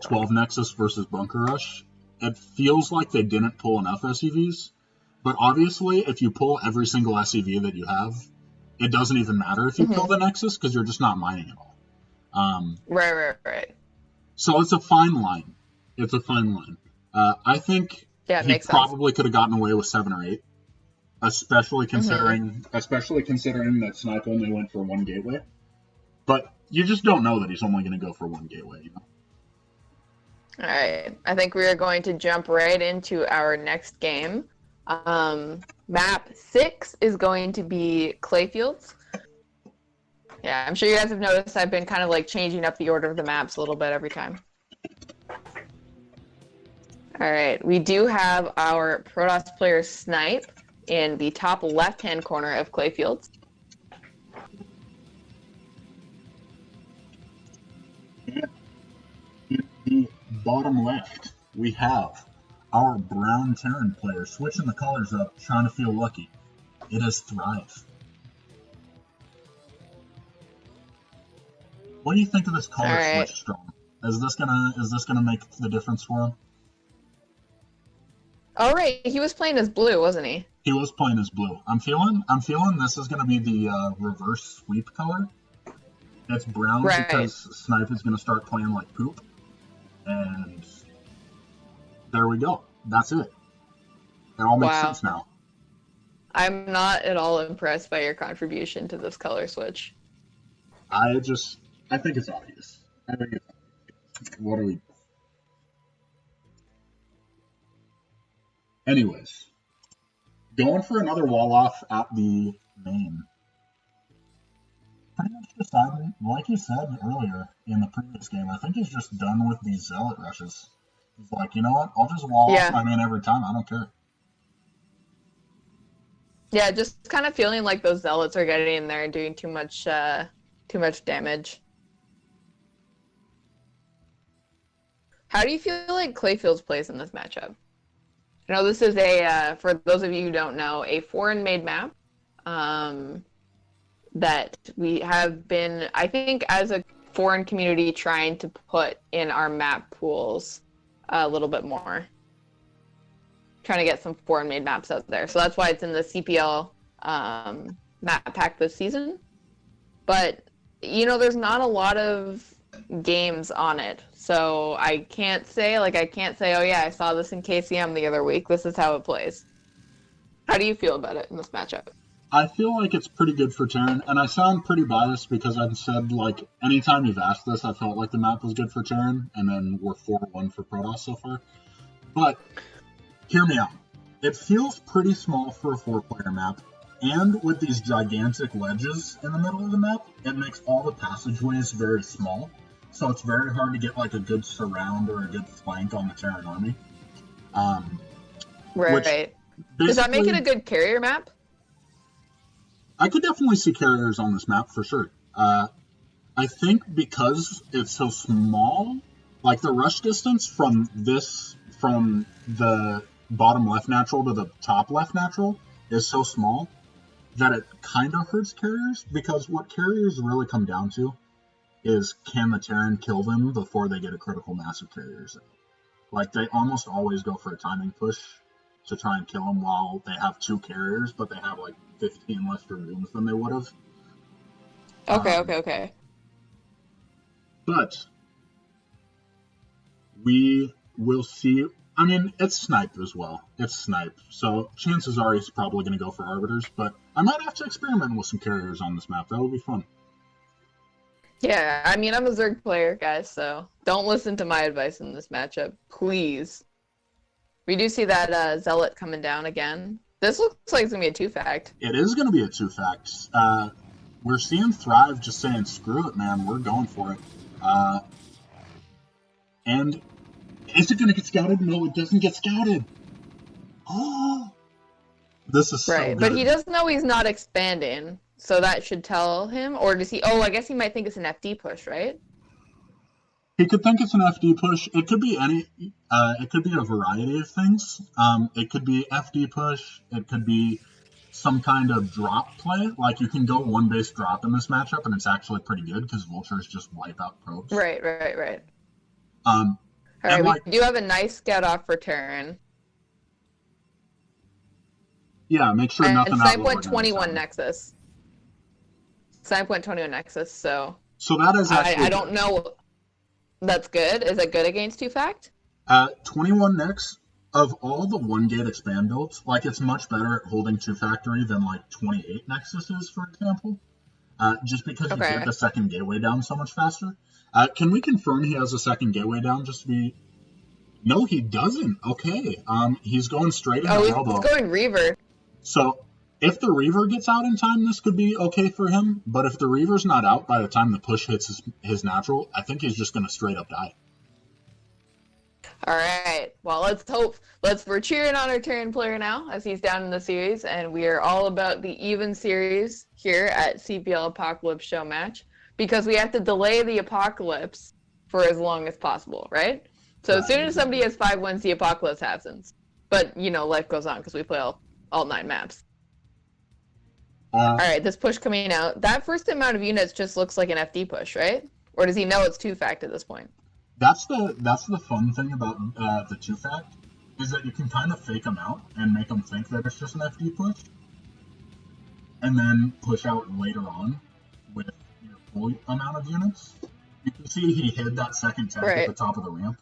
12 Nexus versus Bunker Rush, it feels like they didn't pull enough SCVs. But obviously, if you pull every single SCV that you have, it doesn't even matter if you kill the Nexus because you're just not mining at all. Right. So it's a fine line. I think he probably could have gotten away with 7 or 8, especially considering that Snipe only went for 1 gateway. But you just don't know that he's only going to go for 1 gateway, you know? All right. I think we are going to jump right into our next game. Map 6 is going to be Clayfields. Yeah, I'm sure you guys have noticed I've been kind of like changing up the order of the maps a little bit every time. All right, we do have our Protoss player Snipe in the top left-hand corner of Clayfields. In the bottom left, we have our brown Terran player switching the colors up, trying to feel lucky. It is Thrive. What do you think of this color switch, Strom? Is this gonna make the difference for him? Oh right, he was playing as blue, wasn't he? He was playing as blue. I'm feeling this is gonna be the reverse sweep color. It's brown because Snipe is gonna start playing like poop, and there we go. That's it. It all makes sense now. I'm not at all impressed by your contribution to this color switch. I think it's obvious. What are we... Anyways, going for another wall off at the main. Pretty much decided, like you said earlier in the previous game, I think he's just done with these zealot rushes. He's like, you know what? I'll just wall off my main every time. I don't care. Yeah, just kind of feeling like those zealots are getting in there and doing too much damage. How do you feel like Clayfields plays in this matchup? I know this is for those of you who don't know, a foreign-made map that we have been, I think, as a foreign community, trying to put in our map pools a little bit more. Trying to get some foreign-made maps out there. So that's why it's in the CPL map pack this season. But, there's not a lot of games on it. So I can't say, oh yeah, I saw this in KCM the other week. This is how it plays. How do you feel about it in this matchup? I feel like it's pretty good for Terran, and I sound pretty biased because I've said, anytime you've asked this, I felt like the map was good for Terran, and then we're 4-1 for Protoss so far. But, hear me out. It feels pretty small for a 4-player map, and with these gigantic ledges in the middle of the map, it makes all the passageways very small. So it's very hard to get a good surround or a good flank on the Terran army. Right. Does that make it a good carrier map? I could definitely see carriers on this map for sure. I think because it's so small, the rush distance from the bottom left natural to the top left natural is so small that it kind of hurts carriers, because what carriers really come down to is, can the Terran kill them before they get a critical mass of carriers? Like, they almost always go for a timing push to try and kill them while they have 2 carriers, but they have like 15 less dragoons than they would have. Okay. But we will see. I mean, it's Snipe as well. It's Snipe, so chances are he's probably going to go for Arbiters, but I might have to experiment with some carriers on this map. That would be fun. Yeah, I mean, I'm a Zerg player, guys, so don't listen to my advice in this matchup, please. We do see that Zealot coming down again. This looks like it's going to be a 2-fact. It is going to be a 2-fact. We're seeing Thrive just saying, screw it, man, we're going for it. And is it going to get scouted? No, it doesn't get scouted. Oh, this is so right, good. But he does know he's not expanding, so that should tell him. Or does he? Oh, I guess he might think it's an FD push, right? He could think it's an FD push. It could be any. It could be a variety of things. It could be FD push. It could be some kind of drop play. Like, you can go 1 base drop in this matchup, and it's actually pretty good because vultures just wipe out probes. Right. All right, like, we do have a nice scout off for Terran. Yeah, make sure nothing and out Snipe of went the 21 Nexus. Snipe went 21 Nexus, so that is actually I don't know. That's good. Is it good against 2-fact? 21 Nex, of all the 1-gate expand builds, like, it's much better at holding 2-factory than like 28 Nexus is, for example. Just because you get the second gateway down so much faster. Can we confirm he has a second gateway down just to be... No, he doesn't. Okay. He's going straight into Robo. He's going Reaver. So, if the Reaver gets out in time, this could be okay for him. But if the Reaver's not out by the time the push hits his natural, I think he's just going to straight up die. All right. Well, let's hope. We're cheering on our Terran player now as he's down in the series, and we are all about the even series here at CPL Apocalypse Showmatch, because we have to delay the apocalypse for as long as possible, right? So as soon as somebody has 5 wins, the apocalypse happens. But, life goes on because we play all 9 maps. All right, this push coming out. That first amount of units just looks like an FD push, right? Or does he know it's 2-fact at this point? That's the fun thing about the 2-fact, is that you can kind of fake them out and make them think that it's just an FD push, and then push out later on with your full amount of units. You can see he hid that second tech at the top of the ramp.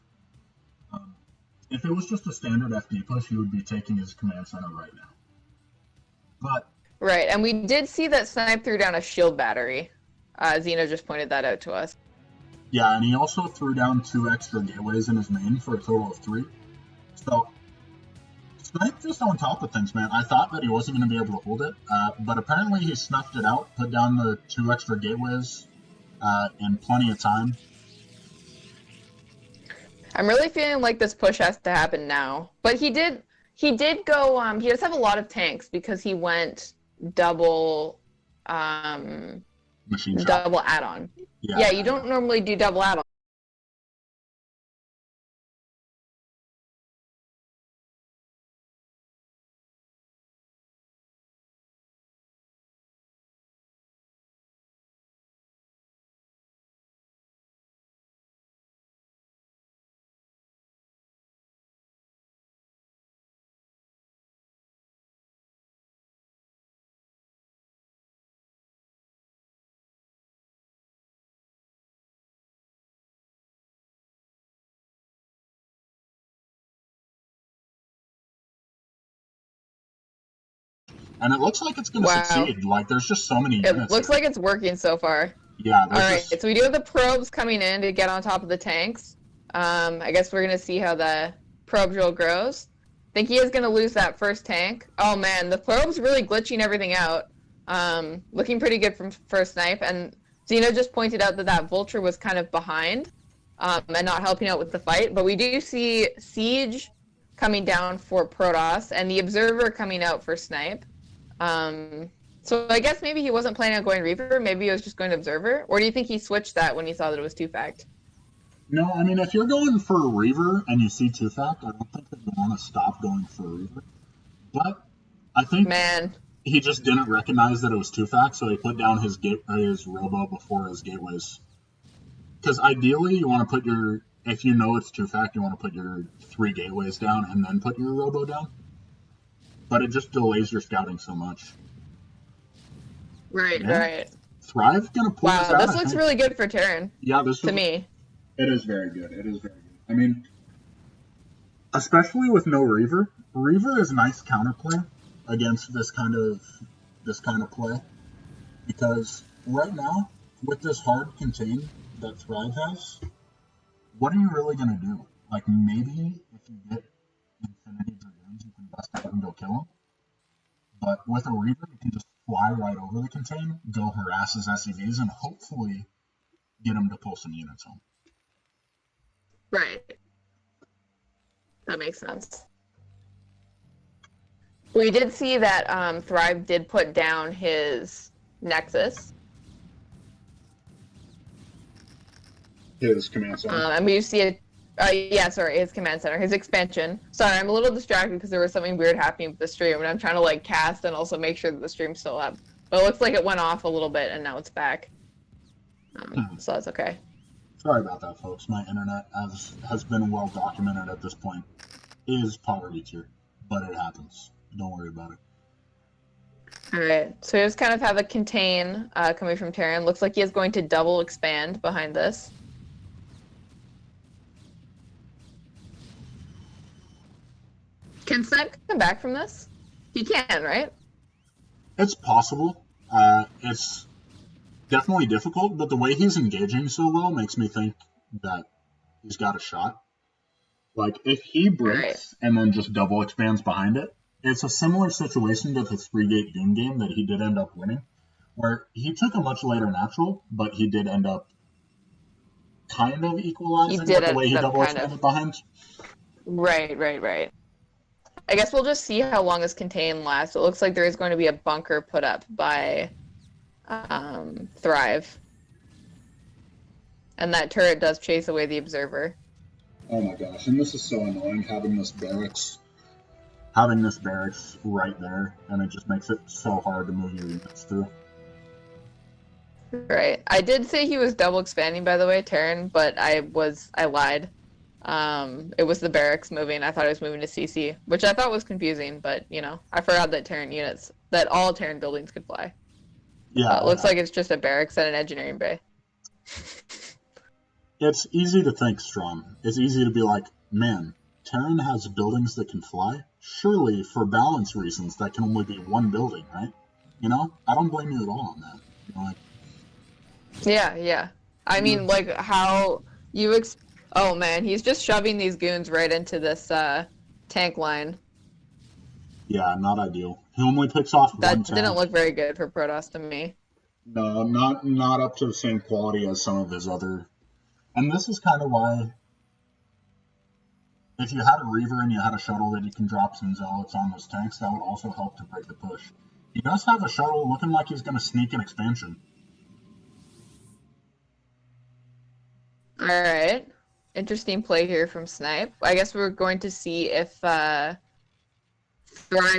If it was just a standard FD push, he would be taking his command center right now. But right, and we did see that Snipe threw down a shield battery. Xeno just pointed that out to us. Yeah, and he also threw down 2 extra gateways in his main for a total of 3. So, Snipe just on top of things, man. I thought that he wasn't going to be able to hold it, but apparently he snuffed it out, put down the 2 extra gateways in plenty of time. I'm really feeling like this push has to happen now. But he did go, he does have a lot of tanks because he went double double add-on. Yeah, you don't normally do double add-on. And it looks like it's going to succeed. Like, there's just so many units. It looks like it's working so far. Yeah. All right, so we do have the probes coming in to get on top of the tanks. I guess we're going to see how the probe drill grows. I think he is going to lose that first tank. Oh, man, the probe's really glitching everything out. Looking pretty good for Snipe. And Xeno just pointed out that Vulture was kind of behind and not helping out with the fight. But we do see Siege coming down for Protoss and the Observer coming out for Snipe. So I guess maybe he wasn't planning on going Reaper, maybe he was just going to Observer? Or do you think he switched that when he saw that it was 2-fact? No, I mean, if you're going for a Reaver and you see 2-fact, I don't think that you want to stop going for a Reaver. But I think Man, he just didn't recognize that it was 2-fact, so he put down his Robo before his gateways. Because ideally, you want to put your, if you know it's 2-fact, you want to put your 3 gateways down and then put your Robo down. But it just delays your scouting so much. right, Yeah. right. Thrive gonna pull this Wow, out. this looks really good for Terran. Yeah, this to is, me. It is very good. It is very good. I mean, especially with no Reaver. Reaver is nice counterplay against this kind of play, because right now with this hard contain that Thrive has, what are you really gonna do? Like, maybe if you get Infinity Dragoons, you can bust out and go kill him. But with a Reaver, you can just fly right over the contain, go harass his SCVs, and hopefully get him to pull some units home. Right. That makes sense. We did see that Thrive did put down his Nexus. His command center. And we see it. His command center, his expansion. Sorry, I'm a little distracted because there was something weird happening with the stream, and I'm trying to like cast and also make sure that the stream's still up. But it looks like it went off a little bit, and now it's back. So that's okay. Sorry about that, folks. My internet, as has been well documented at this point, is poverty tier, but it happens. Don't worry about it. All right. So we just kind of have a contain coming from Terran. Looks like he is going to double expand behind this. Can Snipe come back from this? He can, right? It's possible. It's definitely difficult, but the way he's engaging so well makes me think that he's got a shot. Like, if he breaks and then just double expands behind it, it's a similar situation to the 3-gate Goon game that he did end up winning, where he took a much later natural, but he did end up kind of equalizing with the way he double expanded behind. Right. I guess we'll just see how long this contain lasts. It looks like there is going to be a bunker put up by Thrive. And that turret does chase away the observer. Oh my gosh, and this is so annoying, having this barracks right there, and it just makes it so hard to move your units through. Right. I did say he was double expanding, by the way, Terran, but I lied. It was the barracks moving. I thought it was moving to CC, which I thought was confusing, but, I forgot that all Terran buildings could fly. Yeah. It looks like it's just a barracks and an engineering bay. It's easy to think, Strom. It's easy to be like, man, Terran has buildings that can fly? Surely, for balance reasons, that can only be one building, right? I don't blame you at all on that. Yeah. I mean, like, how you oh man, he's just shoving these goons right into this tank line. Yeah, not ideal. He only picks off one tank. That didn't look very good for Protoss to me. No, not up to the same quality as some of his other. And this is kind of why, if you had a Reaver and you had a shuttle that you can drop some Zealots on those tanks, that would also help to break the push. He does have a shuttle looking like he's going to sneak an expansion. Alright. Interesting play here from Snipe. I guess we're going to see if Thrive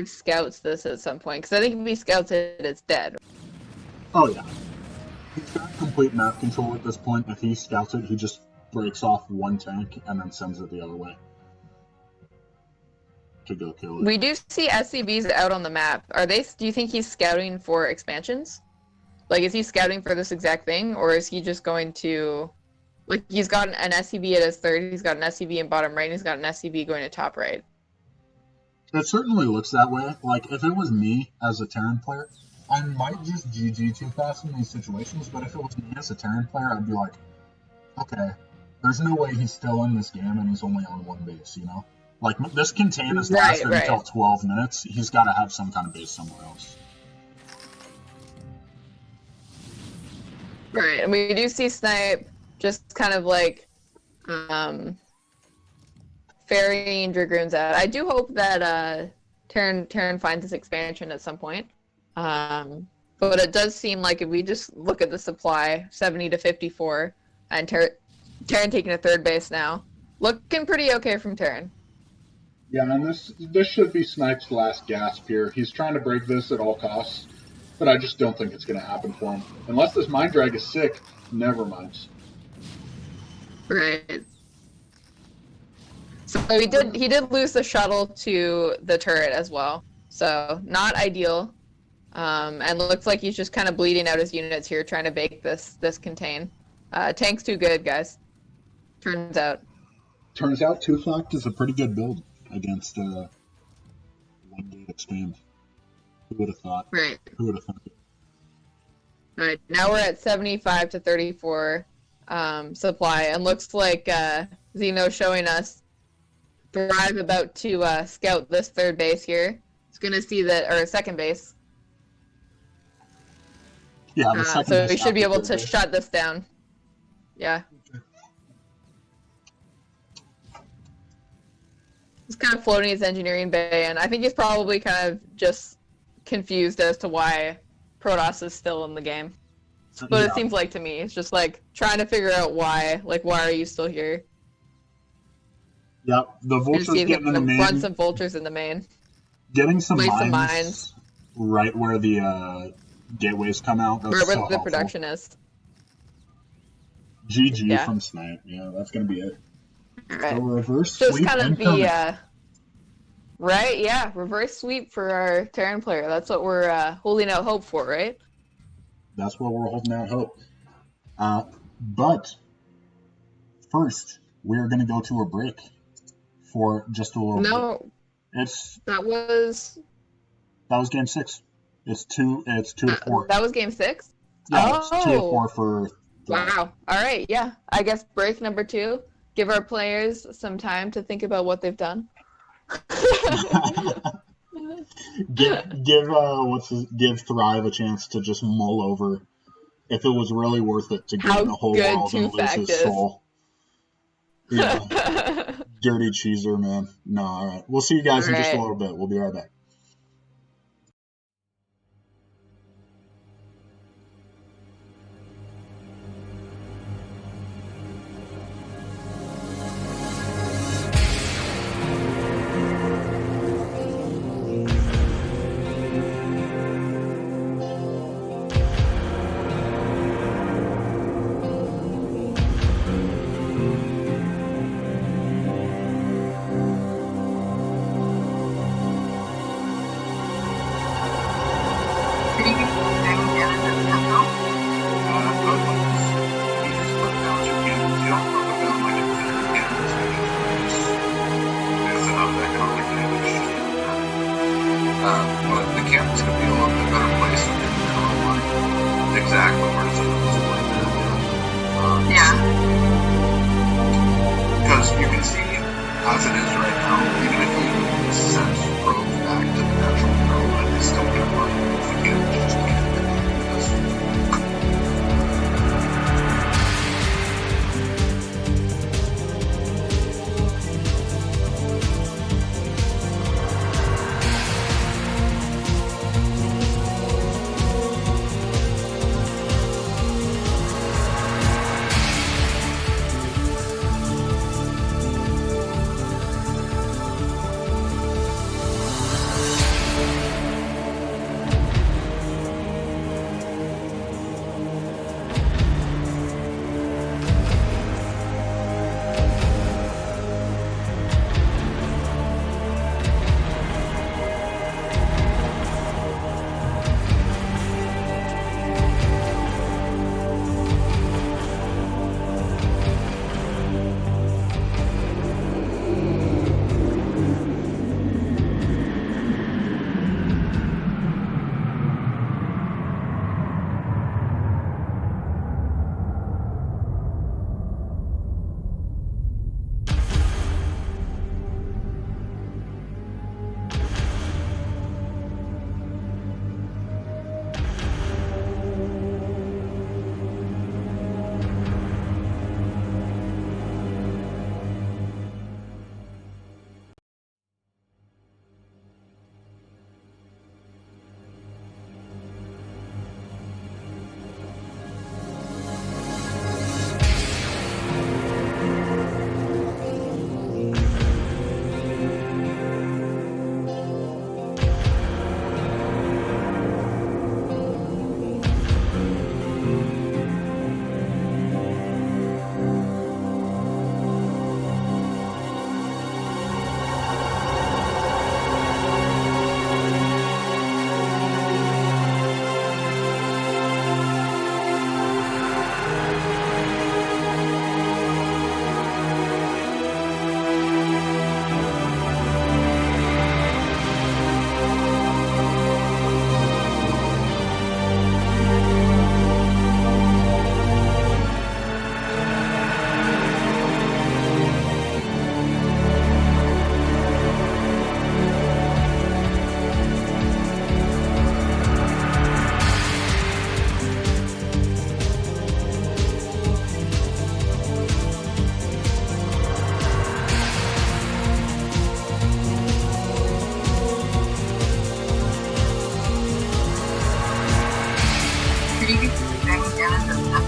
scouts this at some point, because I think if he scouts it, it's dead. Oh yeah. He's got complete map control at this point. If he scouts it, he just breaks off one tank and then sends it the other way to go kill it. We do see SCVs out on the map. Do you think he's scouting for expansions? Like, is he scouting for this exact thing, or is he just going to... Like, he's got an SCV at his third, he's got an SCV in bottom right, and he's got an SCV going to top right. It certainly looks that way. Like, if it was me as a Terran player, I might just GG too fast in these situations, but if it was me as a Terran player, I'd be like, okay, there's no way he's still in this game and he's only on one base, Like, this contain has lasted until 12 minutes. He's got to have some kind of base somewhere else. Right, and we do see Snipe just kind of like ferrying Dragoons out. I do hope that Terran finds this expansion at some point. But it does seem like if we just look at the supply, 70 to 54, and Terran taking a third base now. Looking pretty okay from Terran. Yeah, and this should be Snipe's last gasp here. He's trying to break this at all costs, but I just don't think it's going to happen for him. Unless this Mind Drag is sick, never mind. Right. So he did lose the shuttle to the turret as well. So not ideal. And looks like he's just kind of bleeding out his units here, trying to bake this contain. Tank's too good, guys. Turns out. Turns out Tuflocked is a pretty good build against one gate expand. Who would have thought? Right. Who would have thought it? All right. Now we're at 75 to 34 supply, and looks like Xeno showing us Thrive about to scout this third base here. It's gonna see that, or second base. Yeah, the second so base we should be after able third to base. shut this down. Yeah. He's kind of floating his engineering bay, and I think he's probably kind of just confused as to why Protoss is still in the game. That's what it seems like to me. It's just like trying to figure out why. Like, why are you still here? Yep, the vultures getting in the main. Run some vultures in the main. Getting some Place mines, some mines right where the gateways come out. That's where so the helpful. production is. GG from Snipe. Yeah, that's gonna be it. All right. So reverse Just sweep kind of incoming. right, yeah, reverse sweep for our Terran player. That's what we're holding out hope for, right? That's what we're holding out hope. But first, we're gonna go to a break for just a little bit. No, that was game 6. It's 2 to 4. That was game 6? Yeah, it's 2 to 4 for Wow. All right, yeah. I guess break number 2. Give our players some time to think about what they've done. give Thrive a chance to just mull over if it was really worth it to gain the whole world and lose his soul. Yeah. Dirty cheeser, man. No, all right. We'll see you guys in just a little bit. We'll be right back. But the campus could be a little bit better place than exactly where it's supposed to. Yeah. Because you can see, as it is right now, even if you send probes back to the natural environment, it's still going to work. The campus just can't.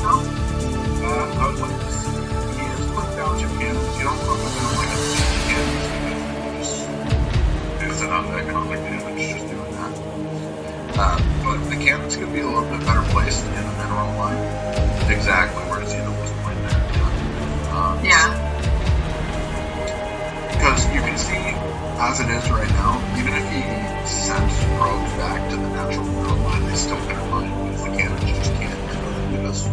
natural? I would like to see cannons put down chip cannons. You don't put them down like a cannons because it's enough economic damage just doing that. But the cannons could be a little bit better placed in the mineral line, exactly where Xeno was pointing at. Yeah. Because you can see, as it is right now, even if he sent probes back to the natural mineral line, they still couldn't mine because the cannons just can't do this.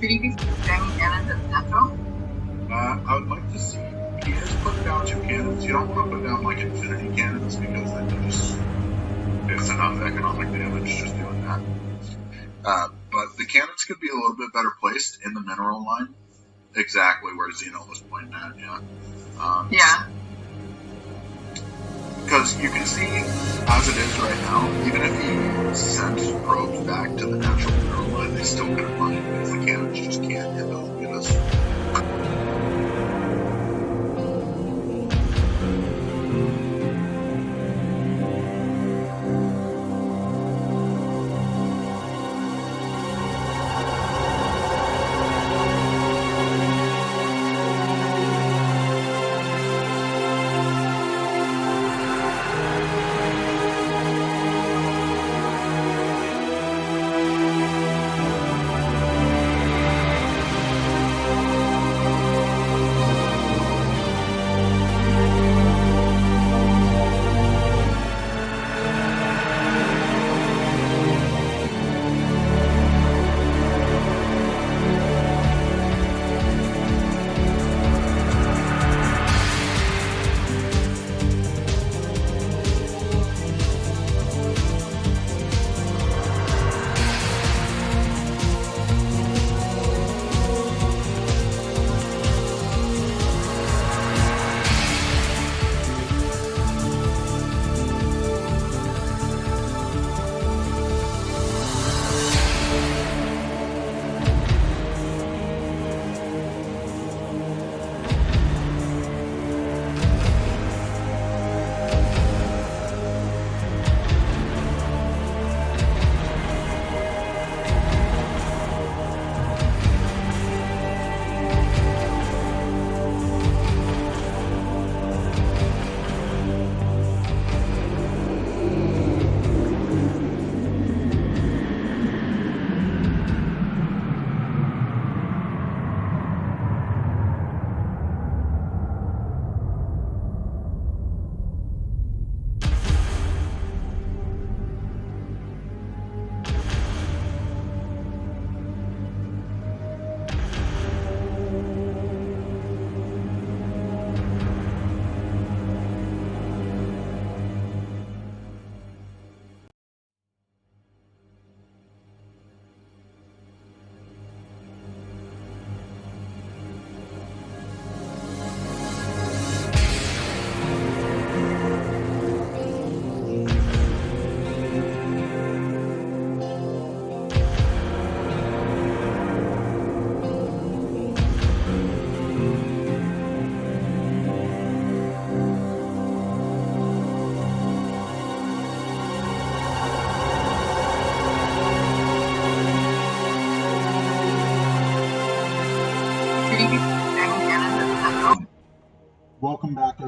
Should he be jamming cannons as natural? I would like to see cannons put down chip cannons. You don't want to put down like infinity cannons because then you just it's enough economic damage just doing that. But the cannons could be a little bit better placed in the mineral line, exactly where Xeno was pointing at. Yeah. Because you can see, as it is right now, even if he sent probes back to the natural mineral line, they still couldn't mine because the cannons just can't hit those units.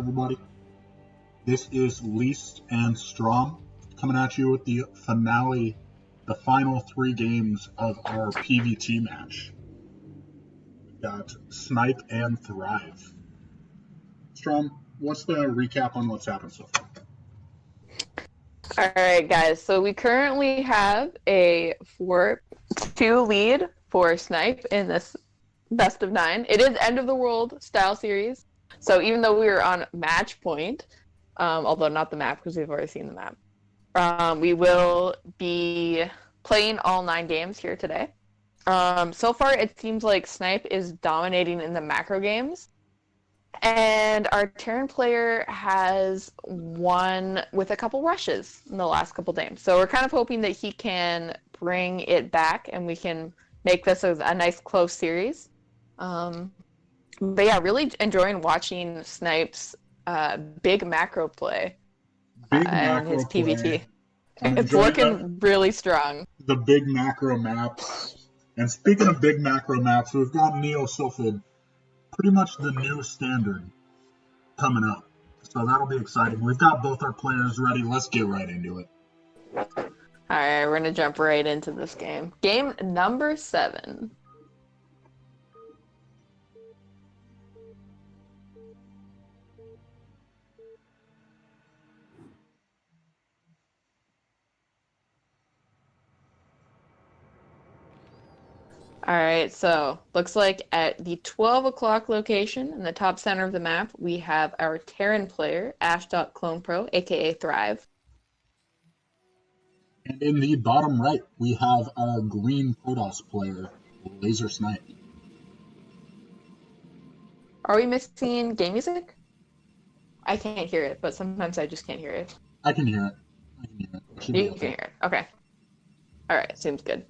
everybody. This is Least and Strom coming at you with the finale, the final 3 games of our PvT match. We've got Snipe and Thrive. Strom, what's the recap on what's happened so far? All right, guys. So we currently have a 4-2 lead for Snipe in this best of 9. It is end of the world style series. So even though we were on match point, although not the map because we've already seen the map, we will be playing all 9 games here today. So far, it seems like Snipe is dominating in the macro games. And our Terran player has won with a couple rushes in the last couple games. So we're kind of hoping that he can bring it back and we can make this a nice close series. But yeah, really enjoying watching Snipe's big macro play and his PvT. It's looking really strong. The big macro maps. And speaking of big macro maps, we've got Neo Sylphid, pretty much the new standard, coming up. So that'll be exciting. We've got both our players ready. Let's get right into it. All right, we're going to jump right into this game. Game number 7. All right, so looks like at the 12 o'clock location in the top center of the map, we have our Terran player, Ash.ClonePro, aka Thrive. And in the bottom right, we have our green Protoss player, Laser Snipe. Are we missing game music? I can't hear it, but sometimes I just can't hear it. I can hear it. You can hear it. Okay. All right, seems good.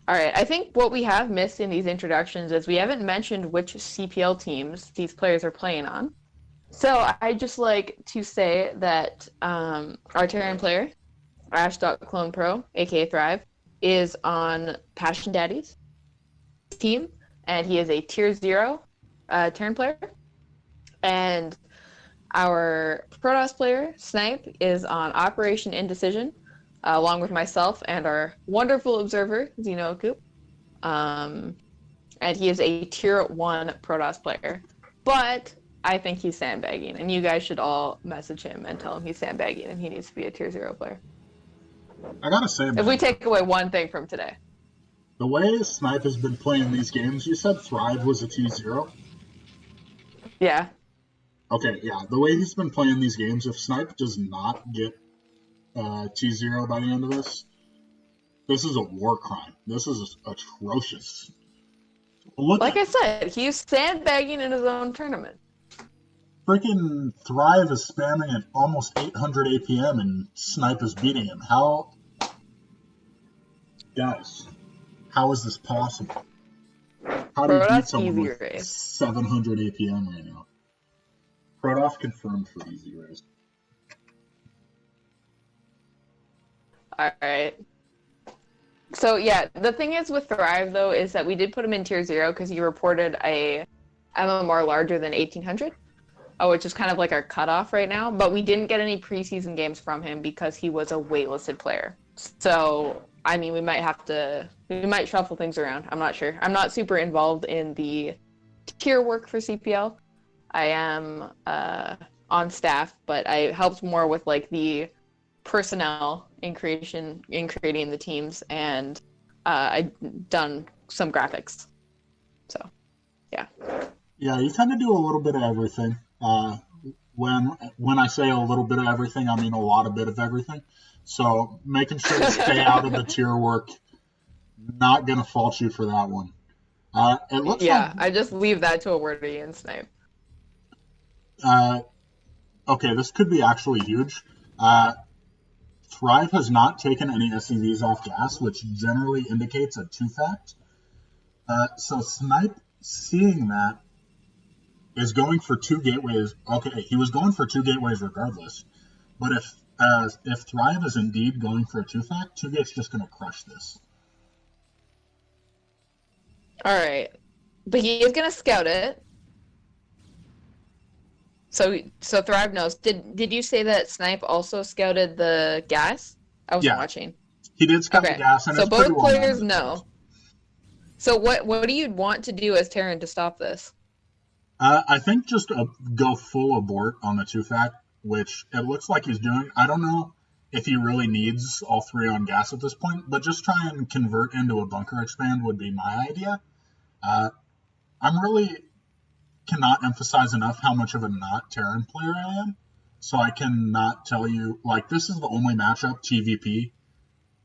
All right, I think what we have missed in these introductions is we haven't mentioned which CPL teams these players are playing on. So I'd just like to say that our Terran player, Ash.ClonePro, aka Thrive, is on Passion Daddy's team, and he is a tier 0 Terran player. And our Protoss player, Snipe, is on Operation Indecision, along with myself and our wonderful observer, Xeno Coop. And he is a tier 1 Protoss player. But I think he's sandbagging, and you guys should all message him and tell him he's sandbagging and he needs to be a tier 0 player. I gotta say, man, if we take away one thing from today. The way Snipe has been playing these games, you said Thrive was a T0? Yeah. Okay, yeah. The way he's been playing these games, if Snipe does not get T0 by the end of this is a war crime. This is atrocious. Like I said, he's sandbagging in his own tournament. Freaking Thrive is spamming at almost 800 APM and Snipe is beating him. Guys, how is this possible? How do you beat someone with 700 APM right now? Protoss confirmed for easy race. Alright. So yeah, the thing is with Thrive though is that we did put him in tier 0 because he reported a MMR larger than 1800, which is kind of like our cutoff right now, but we didn't get any preseason games from him because he was a waitlisted player. So, I mean, we might shuffle things around. I'm not sure. I'm not super involved in the tier work for CPL. I am on staff, but I helped more with like the personnel in creating the teams, and I've done some graphics. So, yeah. Yeah, you kind of do a little bit of everything. When I say a little bit of everything, I mean a lot of bit of everything. So making sure to stay out of the tier work, not gonna fault you for that one. It looks like, I just leave that to a wordy and Snipe. Okay, this could be actually huge. Thrive has not taken any SCVs off gas, which generally indicates a 2-fact. So Snipe, seeing that, is going for 2 gateways. Okay, he was going for 2 gateways regardless. But if Thrive is indeed going for a 2-fact, 2 gate's just going to crush this. All right. But he is going to scout it. So Thrive knows. Did you say that Snipe also scouted the gas? I wasn't Yeah, watching. he did scout the Okay. gas, and So it's pretty both well known players as Protoss. know. So what do you want to do as Terran to stop this? I think just go full abort on the 2-fact, which it looks like he's doing. I don't know if he really needs all 3 on gas at this point, but just try and convert into a bunker expand would be my idea. I'm really cannot emphasize enough how much of a not Terran player I am. So I cannot tell you, like, this is the only matchup, TVP,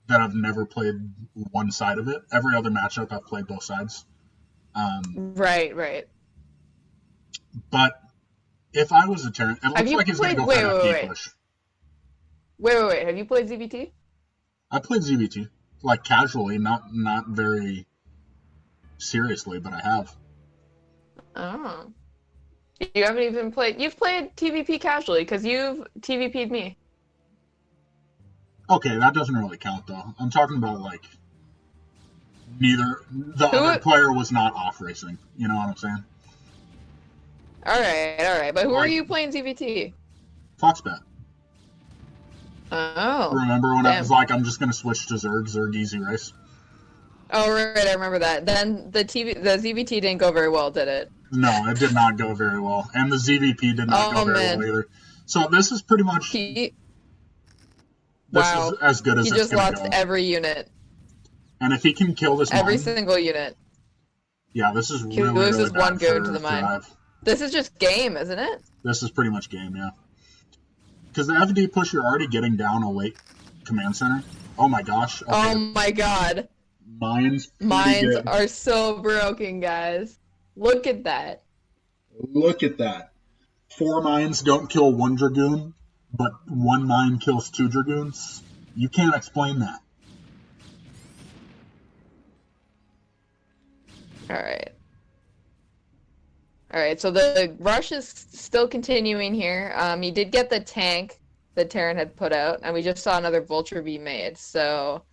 that I've never played one side of it. Every other matchup, I've played both sides. Right. But if I was a Terran, it Have looks you like he's going to played? go for Wait, an wait, FD wait, push. wait. Have you played ZBT? I played ZVT, like, casually, not very seriously, but I have. Oh. You haven't even played. You've played TVP casually because you've TVP'd me. Okay, that doesn't really count, though. I'm talking about, like, the Who? other player was not off racing. You know what I'm saying? All right. But who are Like, you playing ZVT? Foxbat. Oh, Remember when I was damn. like, I'm just going to switch to Zerg easy race? Oh, right, I remember that. Then the ZVT didn't go very well, did it? No, it did not go very well. And the ZVP did not go Oh very well man, either. So this is pretty much, he this is wow, as good as he it's just going to lost go. every unit, And if he can kill this every mine, single unit. yeah, this is He really, really loses one bad goon to for the mine. Thrive. This is just game, isn't it? This is pretty much game, yeah. Because the FD push, you're already getting down a late command center. Oh my gosh. Okay. Oh my god. Mines pretty Mines good. are so broken, guys. Look at that. Look at that. 4 mines don't kill 1 Dragoon, but 1 mine kills 2 Dragoons. You can't explain that. Alright. Alright, so the rush is still continuing here. He did get the tank that Terran had put out, and we just saw another Vulture be made, so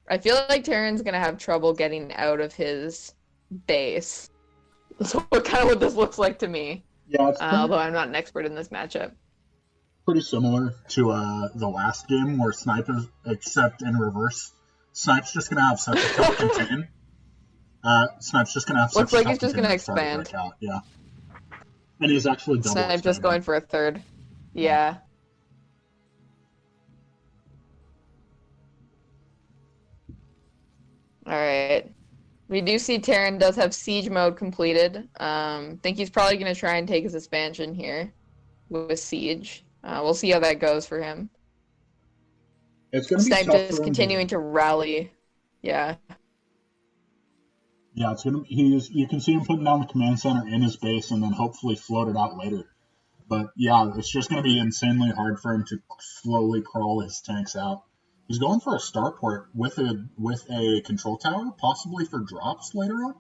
I feel like Terran's gonna have trouble getting out of his base. That's kind of what this looks like to me. Yeah, it's Although I'm not an expert in this matchup. pretty similar to the last game where Snipe is, except in reverse. Snipe's just going to have such a tough contain. Snipe's just going to have such Looks a like tough he's just contain gonna to try to expand. break out, yeah. And he's actually double Snipe just expanding. going for a third. Yeah. Alright. We do see Terran does have siege mode completed. Think he's probably going to try and take his expansion here with siege. We'll see how that goes for him. It's going to be Snipe tough just for him continuing to rally. Yeah. Yeah, it's going to. You can see him putting down the command center in his base and then hopefully float it out later. But yeah, it's just going to be insanely hard for him to slowly crawl his tanks out. He's going for a starport with a control tower, possibly for drops later on.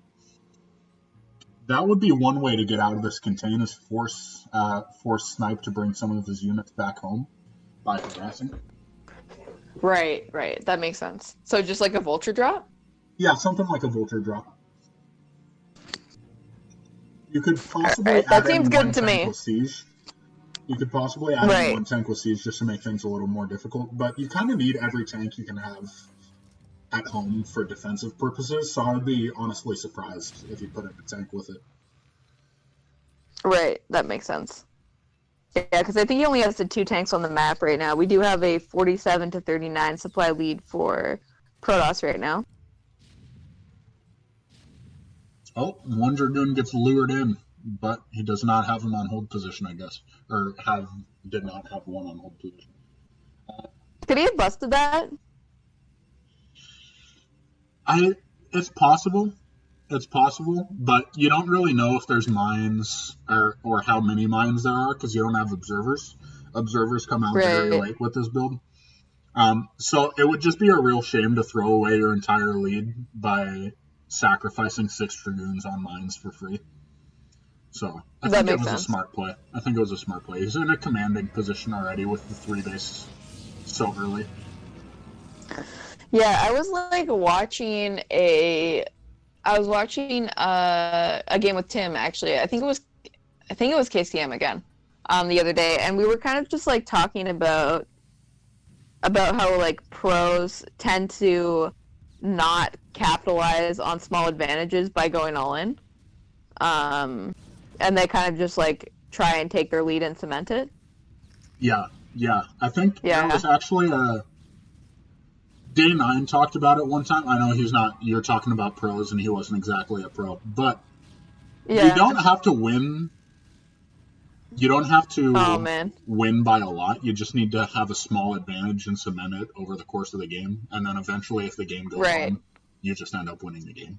That would be one way to get out of this contain, is force Snipe to bring some of his units back home by harassing. Right. That makes sense. So just like a vulture drop? Yeah, something like a vulture drop. You could possibly Alright, that add seems in good one to tank me. with siege. You could possibly add in Right. one tank with siege just to make things a little more difficult, but you kind of need every tank you can have at home for defensive purposes, so I would be honestly surprised if you put in a tank with it. Right, that makes sense. Yeah, because I think he only has the 2 tanks on the map right now. We do have a 47 to 39 supply lead for Protoss right now. Oh, one Dragoon gets lured in, but he does not have him on hold position, I guess. Or did not have one on hold position. Could he have busted that? It's possible. It's possible, but you don't really know if there's mines or how many mines there are because you don't have observers. Observers come out very late with this build. So it would just be a real shame to throw away your entire lead by sacrificing 6 Dragoons on mines for free. So I think it was a smart play. He's in a commanding position already with the 3 base so early. Yeah, I was like watching a game with Tim actually. I think it was KCM again. the other day, and we were kind of just like talking about how like pros tend to not capitalize on small advantages by going all in, and they kind of just like try and take their lead and cement it. Yeah. I think there Yeah. was actually Day 9 talked about it one time. I know you're talking about pros and he wasn't exactly a pro, but Yeah. you don't have to win. You don't have to Oh man. win by a lot. You just need to have a small advantage and cement it over the course of the game. And then eventually, if the game goes on, you just end up winning the game.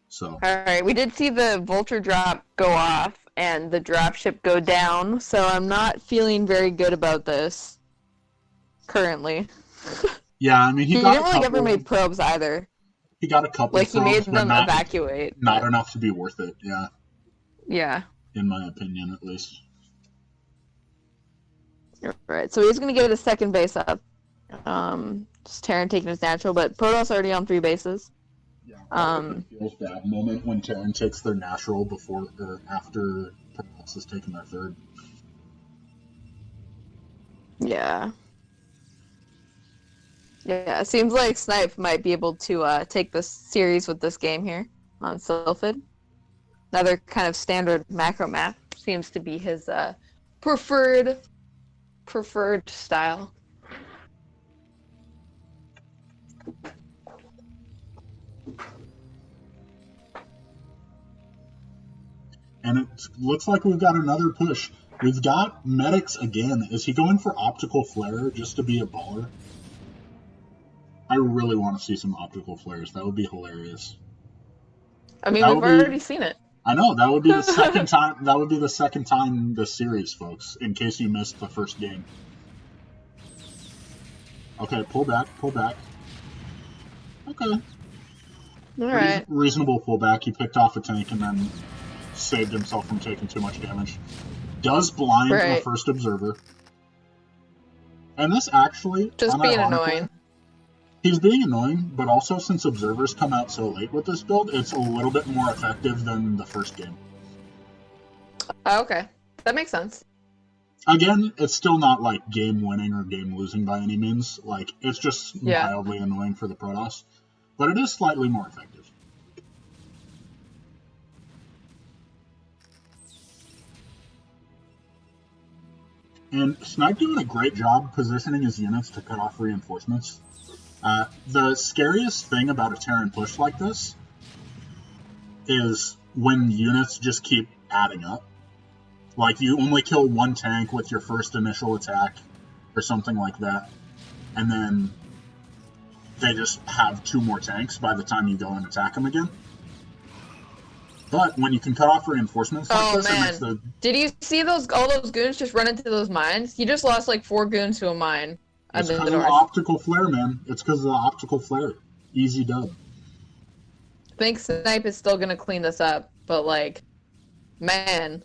So. All right, we did see the vulture drop go off and the dropship go down, so I'm not feeling very good about this currently. Yeah, I mean, he didn't really get very many probes either. He got a couple like, probes, he made but them evacuate. Not enough to be worth it, yeah. Yeah. In my opinion, at least. Alright, so he's going to get his second base up. Just Terran taking his natural, but Protoss already on 3 bases. Yeah, it feels bad moment when Terran takes their natural before or after Protoss has taken their third. Yeah. Yeah, it seems like Snipe might be able to take this series with this game here on Sylphid. Another kind of standard macro map seems to be his preferred style. And it looks like we've got another push. We've got medics again. Is he going for optical flare just to be a baller? I really want to see some optical flares. That would be hilarious. I mean, we've already seen it. I know, that would be the second time. That would be the second time this series, folks. In case you missed the first game. Okay, pull back. Okay. All right. Reasonable pullback. He picked off a tank and then saved himself from taking too much damage. Does blind the first observer. And this actually... just being annoying. He's being annoying, but also since observers come out so late with this build, it's a little bit more effective than the first game. Oh, okay. That makes sense. Again, it's still not like game winning or game losing by any means. Like, it's just mildly annoying for the Protoss. But it is slightly more effective. And Snipe doing a great job positioning his units to cut off reinforcements. The scariest thing about a Terran push like this is when units just keep adding up. Like, you only kill one tank with your first initial attack, or something like that, and then they just have 2 more tanks by the time you go and attack them again. But when you can cut off reinforcements like this, man. It makes Did you see all those goons just run into those mines? You just lost like 4 goons to a mine. It's because of the optical flare, man. It's because of the optical flare. Easy dub. I think Snipe is still gonna clean this up, but like, man.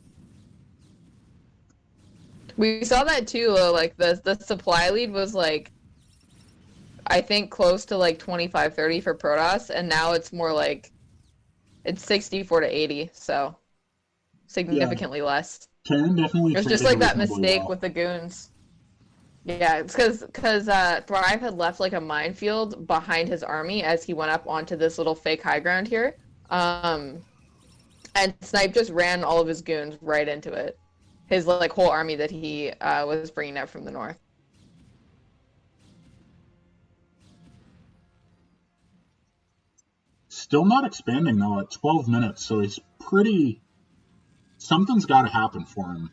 We saw that too, like the supply lead was like, I think close to like 25-30 for Protoss, and now it's more like, it's 64-80, so significantly less. Terran definitely. It's just like that mistake with the goons. Yeah, it's because Thrive had left like a minefield behind his army as he went up onto this little fake high ground here, and Snipe just ran all of his goons right into it. His like whole army that he was bringing up from the north. Still not expanding though at 12 minutes, so he's pretty. Something's got to happen for him,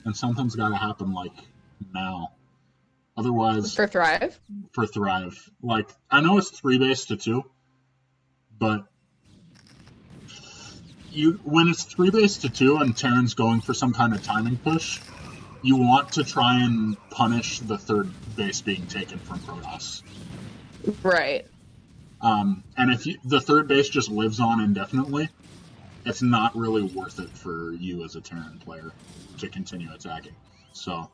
and something's got to happen like now. Otherwise, for Thrive. Like, I know it's 3 base to 2, but when it's 3 base to 2 and Terran's going for some kind of timing push, you want to try and punish the 3rd base being taken from Protoss. Right. And if the 3rd base just lives on indefinitely, it's not really worth it for you as a Terran player to continue attacking. So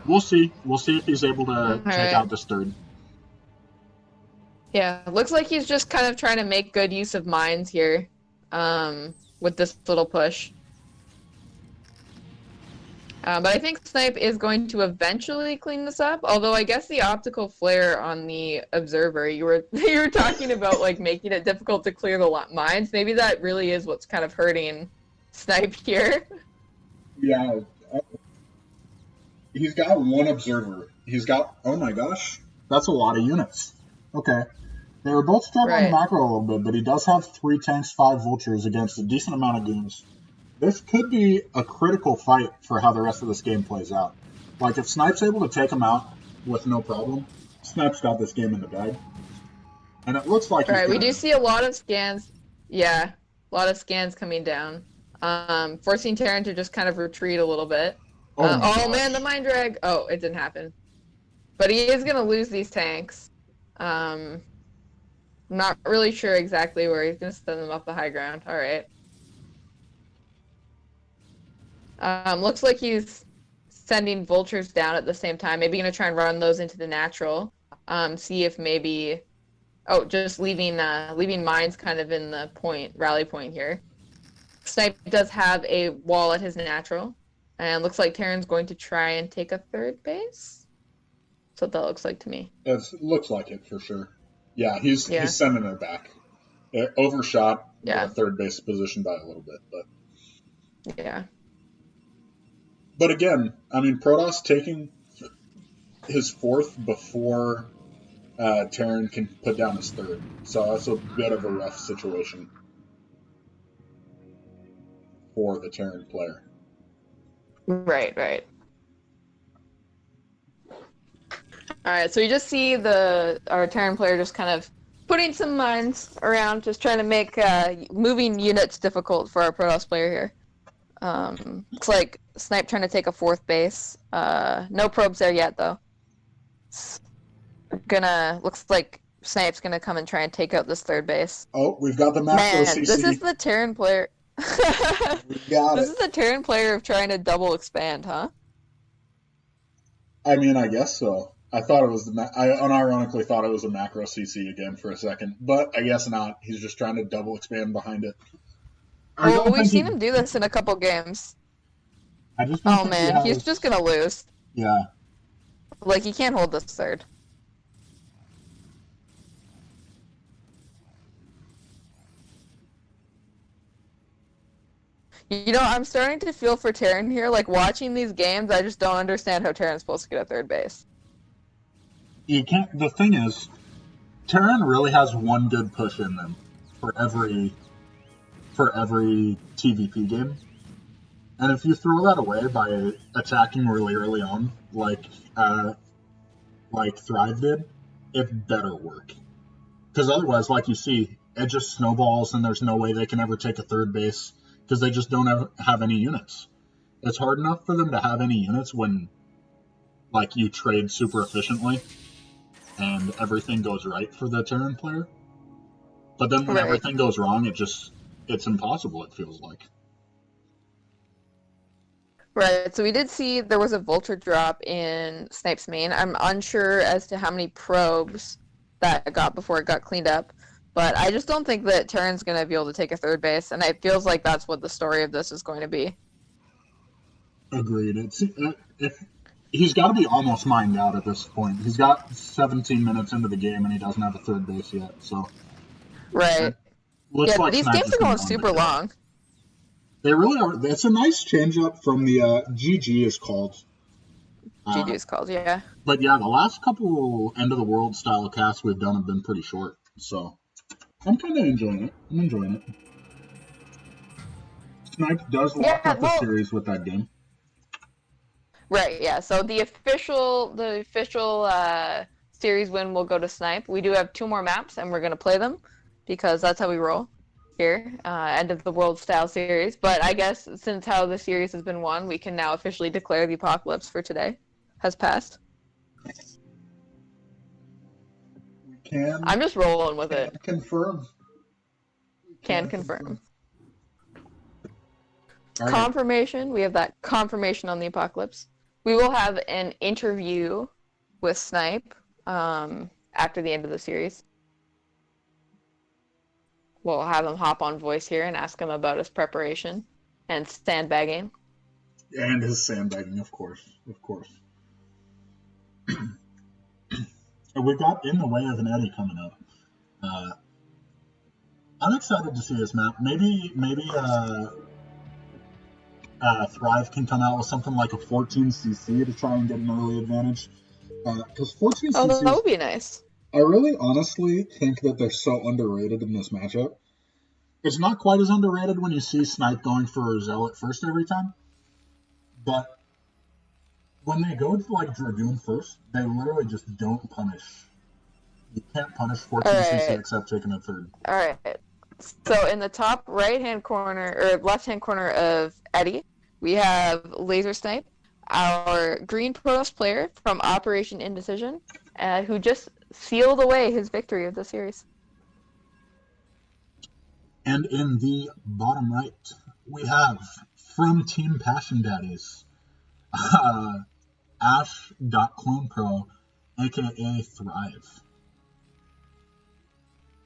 we'll see. We'll see if he's able to take out this 3rd. Yeah, looks like he's just kind of trying to make good use of mines here, with this little push. But I think Snipe is going to eventually clean this up. Although I guess the optical flare on the observer, you were you were talking about like making it difficult to clear the mines. Maybe that really is what's kind of hurting Snipe here. Yeah, he's got one observer. He's got, oh my gosh, that's a lot of units. Okay. They were both struggling Right. macro a little bit, but he does have 3 tanks, 5 vultures against a decent amount of goons. This could be a critical fight for how the rest of this game plays out. Like, if Snipe's able to take him out with no problem, Snipe's got this game in the bag. And it looks like he's Right. We gonna. do see a lot of scans. Yeah, a lot of scans coming down, forcing Terran to just kind of retreat a little bit. Oh my Oh man, the gosh. mine drag. Oh, it didn't happen. But he is gonna lose these tanks. I'm not really sure exactly where he's gonna send them up the high ground. All right. Looks like he's sending vultures down at the same time. Maybe gonna try and run those into the natural. See if maybe. Oh, just leaving mines kind of in the rally point here. Snipe does have a wall at his natural, and looks like Terran's going to try and take a third base. That's what that looks like to me. It looks like it for sure. Yeah, he's Yeah, sending her back. It overshot the yeah, third base position by a little bit, yeah. but again, I mean, Protoss taking his fourth before Terran can put down his third, so that's a bit of a rough situation for the Terran player. Right, right. All right, so you just see our Terran player just kind of putting some mines around, just trying to make moving units difficult for our Protoss player here. Looks like Snipe trying to take a fourth base. No probes there yet, though. Looks like Snipe's gonna come and try and take out this third base. Oh, we've got the macro Man, this is CC. the Terran player. We got This it. is the Terran player of trying to double expand, huh? I mean, I guess so. I thought it was I unironically thought it was a macro CC again for a second, but I guess not. He's just trying to double expand behind it. I Well, don't we've think seen he. him do this in a couple games. I just don't Oh think he man, he's just has. gonna lose. Yeah, Like, he can't hold this third. You know, I'm starting to feel for Terran here. Like, watching these games, I just don't understand how Terran's supposed to get a third base. you can't. The thing is, Terran really has one good push in them for every TVP game, and if you throw that away by attacking really early on, like Thrive did, it better work. Because otherwise, like you see, it just snowballs, and there's no way they can ever take a third base because they just don't have any units. It's hard enough for them to have any units when, like, you trade super efficiently and everything goes right for the Terran player. But then when Right. everything goes wrong, it's impossible. It feels like. Right, so we did see there was a vulture drop in Snipe's main. I'm unsure as to how many probes that got before it got cleaned up, but I just don't think that Terran's going to be able to take a third base, and it feels like that's what the story of this is going to be. Agreed. If he's got to be almost mined out at this point. He's got 17 minutes into the game and he doesn't have a third base yet. So Right. it looks Yeah, like these Snipe games is are going going to run the super show. long. They really are. It's a nice change up from the GG is called. GG's called, yeah. But yeah, the last couple end of the world style casts we've done have been pretty short. So I'm kind of enjoying it. I'm enjoying it. Snipe does lock Yeah, up the well, series with that game. right, yeah. So the official series win will go to Snipe. We do have 2 more maps, and we're gonna play them because that's how we roll here. End of the world style series. But I guess since how the series has been won, we can now officially declare the apocalypse for today has passed. We can, I'm just rolling with can it. confirm. Can confirm. All right. Confirmation. We have that confirmation on the apocalypse. We will have an interview with Snipe after the end of the series. We'll have him hop on voice here and ask him about his preparation and sandbagging. And his sandbagging, of course. And we got In the Way of an Eddy coming up. I'm excited to see this map. Maybe Thrive can come out with something like a 14cc to try and get an early advantage. Because 14cc's... Oh, that would be nice. I really honestly think that they're so underrated in this matchup. It's not quite as underrated when you see Snipe going for Zealot first every time. But when they go to like Dragoon first, they literally just don't punish. You can't punish 14cc except taking a third. Alright. So in the top right-hand corner, or left-hand corner of Eddy, we have Laser Snipe, our green Protoss player from Operation Indecision, who just sealed away his victory of the series. And in the bottom right, we have, from Team Passion Daddies, Ash.ClonePro, aka Thrive.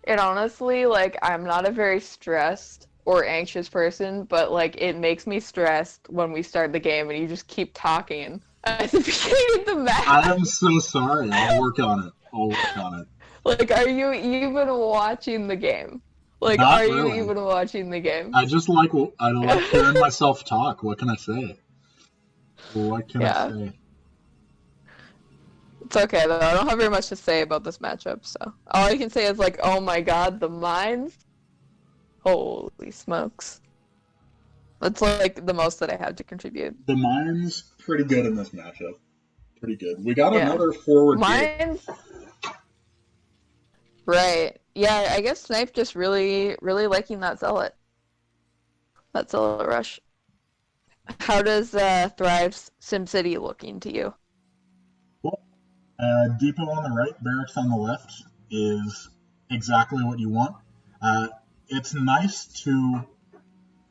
And honestly, like, I'm not a very stressed or anxious person, but, like, it makes me stressed when we start the game and you just keep talking at the beginning of the match. I am so sorry. I'll work on it. Like, are you even watching the game? Like, Not are really. you even watching the game? I like hearing myself talk. What can I say? I say? It's okay, though. I don't have very much to say about this matchup, so... All I can say is, like, oh my god, the mines? Holy smokes. That's, like, the most that I have to contribute. The mines, pretty good in this matchup. Pretty good. We got another forward mines? Right. Yeah, I guess Snipe just really, really liking that Zealot. That Zealot rush. How does Thrive's SimCity looking to you? Depot on the right, barracks on the left is exactly what you want. It's nice to...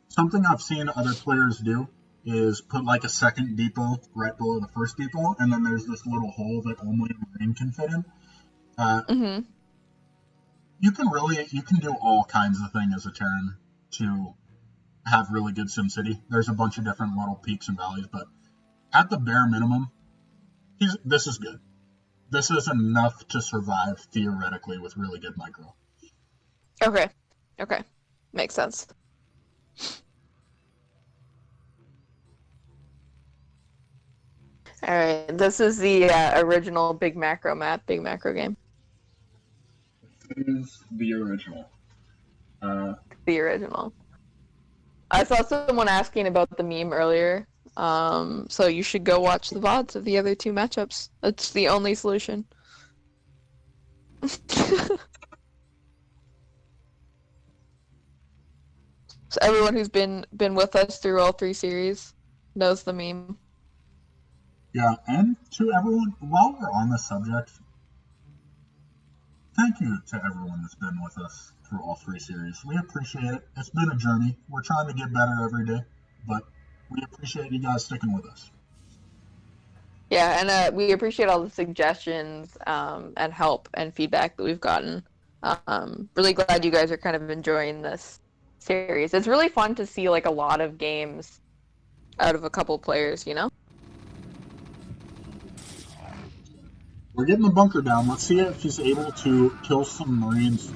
Something I've seen other players do is put like a second depot right below the first depot, and then there's this little hole that only a Marine can fit in. You can do all kinds of things as a Terran to have really good SimCity. There's a bunch of different little peaks and valleys, but at the bare minimum, this is good. This is enough to survive, theoretically, with really good micro. Okay. Makes sense. Alright, this is the original Big Macro map, Big Macro game. This is the original. The original. I saw someone asking about the meme earlier. So you should go watch the VODs of the other two matchups. That's the only solution. So everyone who's been with us through all three series knows the meme. Yeah, and to everyone, while we're on the subject, thank you to everyone that's been with us through all three series. We appreciate it. It's been a journey. We're trying to get better every day, but we appreciate you guys sticking with us. Yeah, and we appreciate all the suggestions and help and feedback that we've gotten. Really glad you guys are kind of enjoying this series. It's really fun to see like a lot of games out of a couple players, you know? We're getting the bunker down. Let's see if he's able to kill some Marines.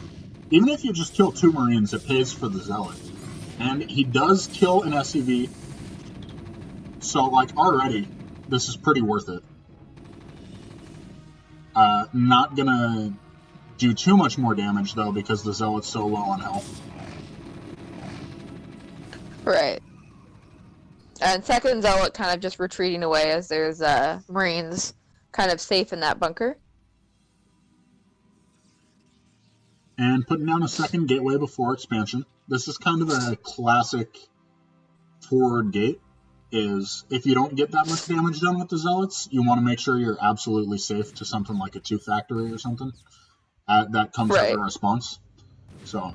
Even if you just kill 2 Marines, it pays for the Zealot. And he does kill an SCV. So, like, already, this is pretty worth it. Not gonna do too much more damage, though, because the Zealot's so low on health. Right. And second Zealot kind of just retreating away as there's Marines kind of safe in that bunker. And putting down a second gateway before expansion. This is kind of a classic forward gate. Is if you don't get that much damage done with the Zealots, you want to make sure you're absolutely safe to something like a 2 factory or something. That comes as a response. So,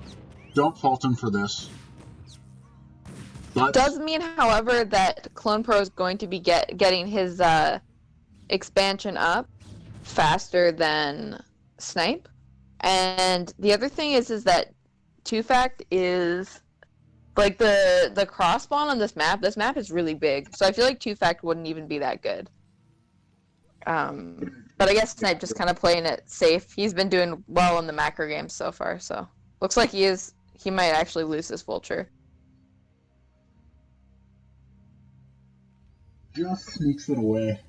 don't fault him for this. But it does mean, however, that Clone Pro is going to be getting his expansion up faster than Snipe. And the other thing is that 2-fact is Like the cross spawn on this map is really big, so I feel like 2-fact wouldn't even be that good. But I guess Snipe just kind of playing it safe. He's been doing well in the macro games so far, so looks like he might actually lose this vulture. Just sneaks it away.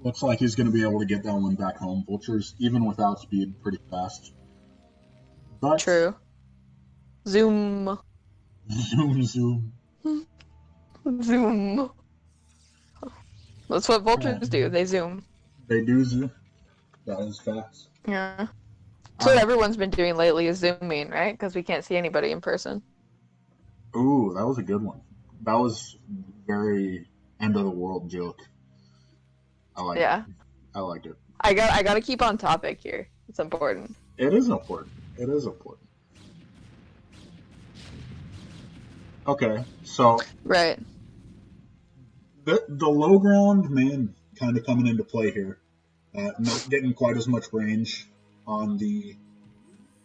Looks like he's going to be able to get that one back home. Vulture's, even without speed, pretty fast. But True. Zoom. zoom, zoom. Zoom. That's what vultures do. They zoom. They do zoom. That is facts. Yeah. That's what everyone's been doing lately is zooming, right? Because we can't see anybody in person. Ooh, that was a good one. That was very end of the world joke. I like it. I liked it. I got to keep on topic here. It's important. It is important. It is important. Okay, so Right. the low ground main kind of coming into play here. Not getting quite as much range on the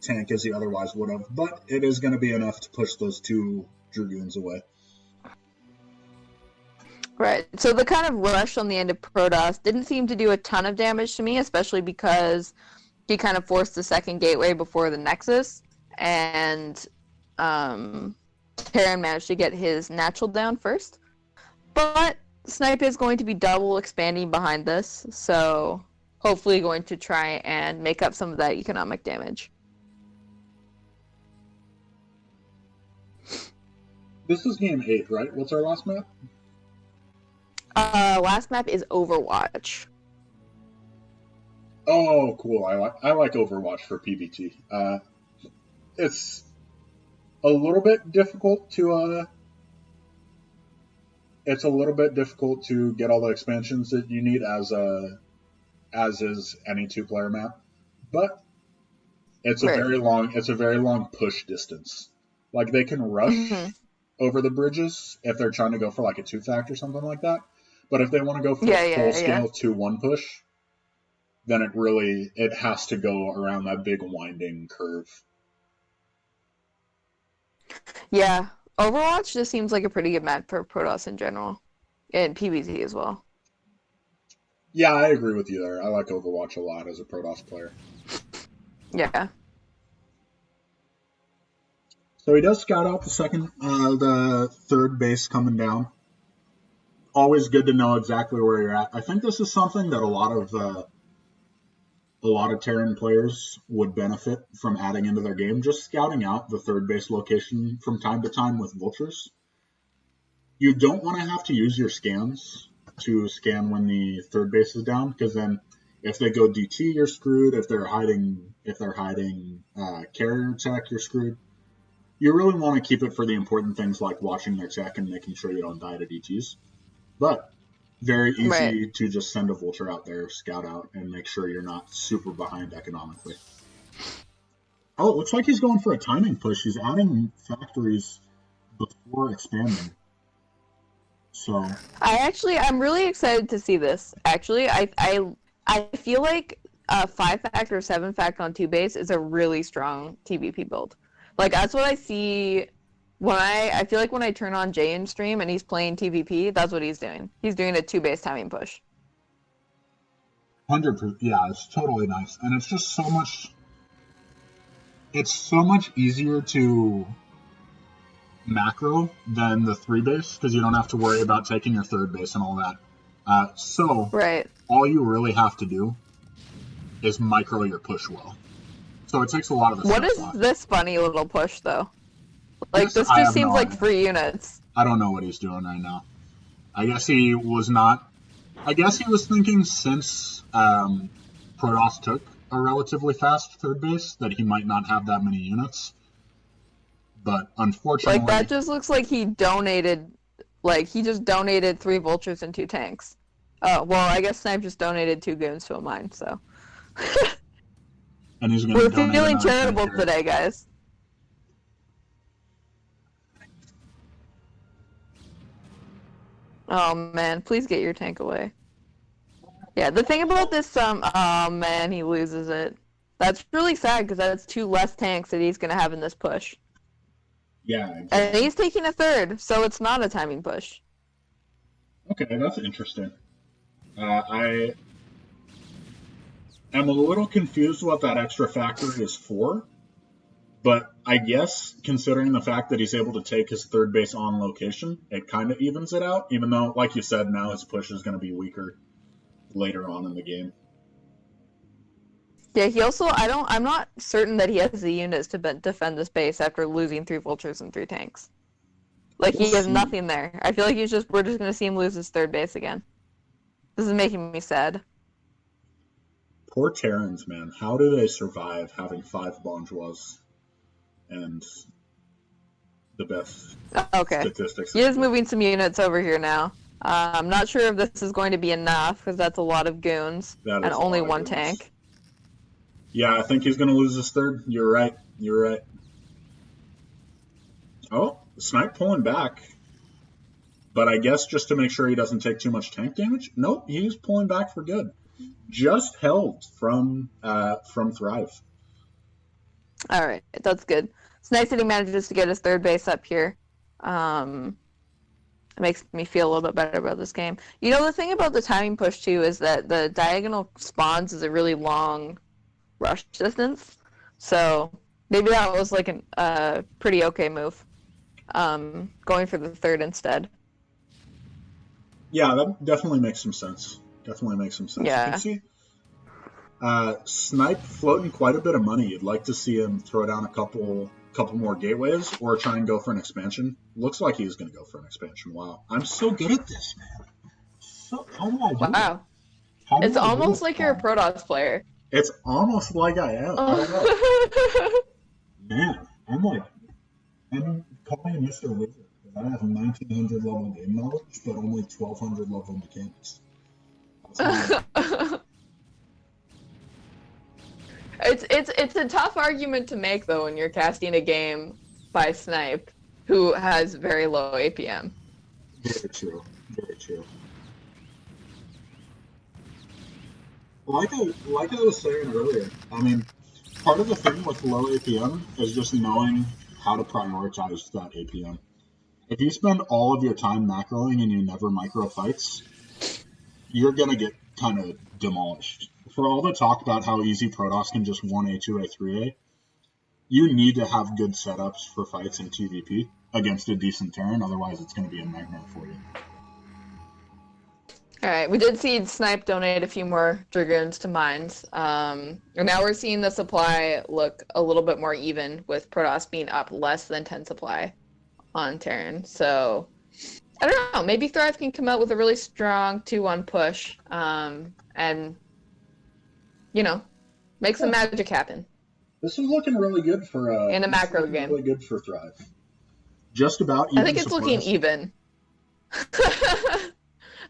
tank as he otherwise would have, but it is going to be enough to push those two Dragoons away. Right. So the kind of rush on the end of Protoss didn't seem to do a ton of damage to me, especially because he kind of forced the second gateway before the Nexus, and Terran managed to get his natural down first. But Snipe is going to be double expanding behind this, so hopefully going to try and make up some of that economic damage. This is game 8, right? What's our last map? Last map is Overwatch. Oh, cool. I like Overwatch for PvT. It's a little bit difficult to get all the expansions that you need as is any 2-player map, but it's a very long push distance. Like they can rush over the bridges if they're trying to go for like a 2-fact or something like that. But if they want to go for a full-scale 2-1 push, then it has to go around that big winding curve. Yeah, Overwatch just seems like a pretty good map for Protoss in general, and PvZ as well. Yeah, I agree with you there. I like Overwatch a lot as a Protoss player. Yeah. So he does scout out the third base coming down. Always good to know exactly where you're at. I think this is something that a lot of Terran players would benefit from adding into their game, just scouting out the third base location from time to time with vultures. You don't want to have to use your scans to scan when the third base is down, because then if they go DT, you're screwed. If they're hiding carrier tech, you're screwed. You really want to keep it for the important things like watching their tech and making sure you don't die to DTs. But very easy to just send a vulture out there, scout out, and make sure you're not super behind economically. Oh, it looks like he's going for a timing push. He's adding factories before expanding. So I'm really excited to see this. Actually, I feel like a 5-fact or 7-fact on 2 base is a really strong TVP build. Like that's what I see when I feel like when I turn on Jay in stream and he's playing TVP, that's what he's doing. He's doing a 2-base timing push. 100%, yeah, it's totally nice, and it's just so much. It's so much easier to macro than the 3-base because you don't have to worry about taking your 3rd base and all that. All you really have to do is micro your push well. So it takes a lot of the. What is this funny little push though? Like this just seems like free units. I don't know what he's doing right now. I guess he was thinking since Protoss took a relatively fast 3rd base that he might not have that many units. But unfortunately, like that just looks like he donated 3 vultures and 2 tanks. Oh well, I guess Snipe just donated 2 goons to a mine, so. And he's We're feeling charitable today, guys. Oh man, please get your tank away. Yeah, the thing about this, oh man, he loses it. That's really sad because that's 2 less tanks that he's gonna have in this push. Yeah, And exactly. he's taking a third, so it's not a timing push. Okay, that's interesting. I am a little confused what that extra factor is for, but I guess considering the fact that he's able to take his third base on location, it kind of evens it out, even though, like you said, now his push is going to be weaker later on in the game. Yeah, he also, I'm not certain that he has the units to defend this base after losing 3 vultures and 3 tanks. Like, We'll he has see. nothing there. I feel like we're just gonna see him lose his third base again. This is making me sad. Poor Terrans, man. How do they survive having 5 Bonjois and the best Okay. statistics He in the is game? moving some units over here now. I'm not sure if this is going to be enough, because that's a lot of goons That and is a only lot of one goons. tank. Yeah, I think he's going to lose his third. You're right. You're right. Oh, Snipe pulling back. But I guess just to make sure he doesn't take too much tank damage. Nope, he's pulling back for good. Just held from Thrive. All right, that's good. It's nice that he manages to get his third base up here. It makes me feel a little bit better about this game. You know, the thing about the timing push too is that the diagonal spawns is a really long rush distance. So maybe that was like a pretty okay move. Going for the third instead. Yeah, that definitely makes some sense. Definitely makes some sense. You can Yeah. see Snipe floating quite a bit of money. You'd like to see him throw down a couple more gateways or try and go for an expansion. Looks like he's going to go for an expansion. Wow, I'm so good at this, man. So how do I do it? Wow. How It's do I do almost it, like you're a Paul? Protoss player. It's almost like I am. I don't know, Oh. man. I'm calling Mr. Wizard because I have 1900 level game knowledge, but only 1200 level mechanics. That's how I. It's a tough argument to make though when you're casting a game by Snipe, who has very low APM. Very true. Very true. Like I was saying earlier, I mean, part of the thing with low APM is just knowing how to prioritize that APM. If you spend all of your time macroing and you never micro fights, you're gonna get kind of demolished. For all the talk about how easy Protoss can just 1A, 2A, 3A, you need to have good setups for fights in TVP against a decent Terran, otherwise it's going to be a nightmare for you. All right, we did see Snipe donate a few more Dragoons to mines. And now we're seeing the supply look a little bit more even, with Protoss being up less than 10 supply on Terran. So, I don't know, maybe Thrive can come out with a really strong 2-1 push, and, you know, make some magic happen This is looking really good for in a macro game. Thrive. Just about I even think it's looking supplies. even.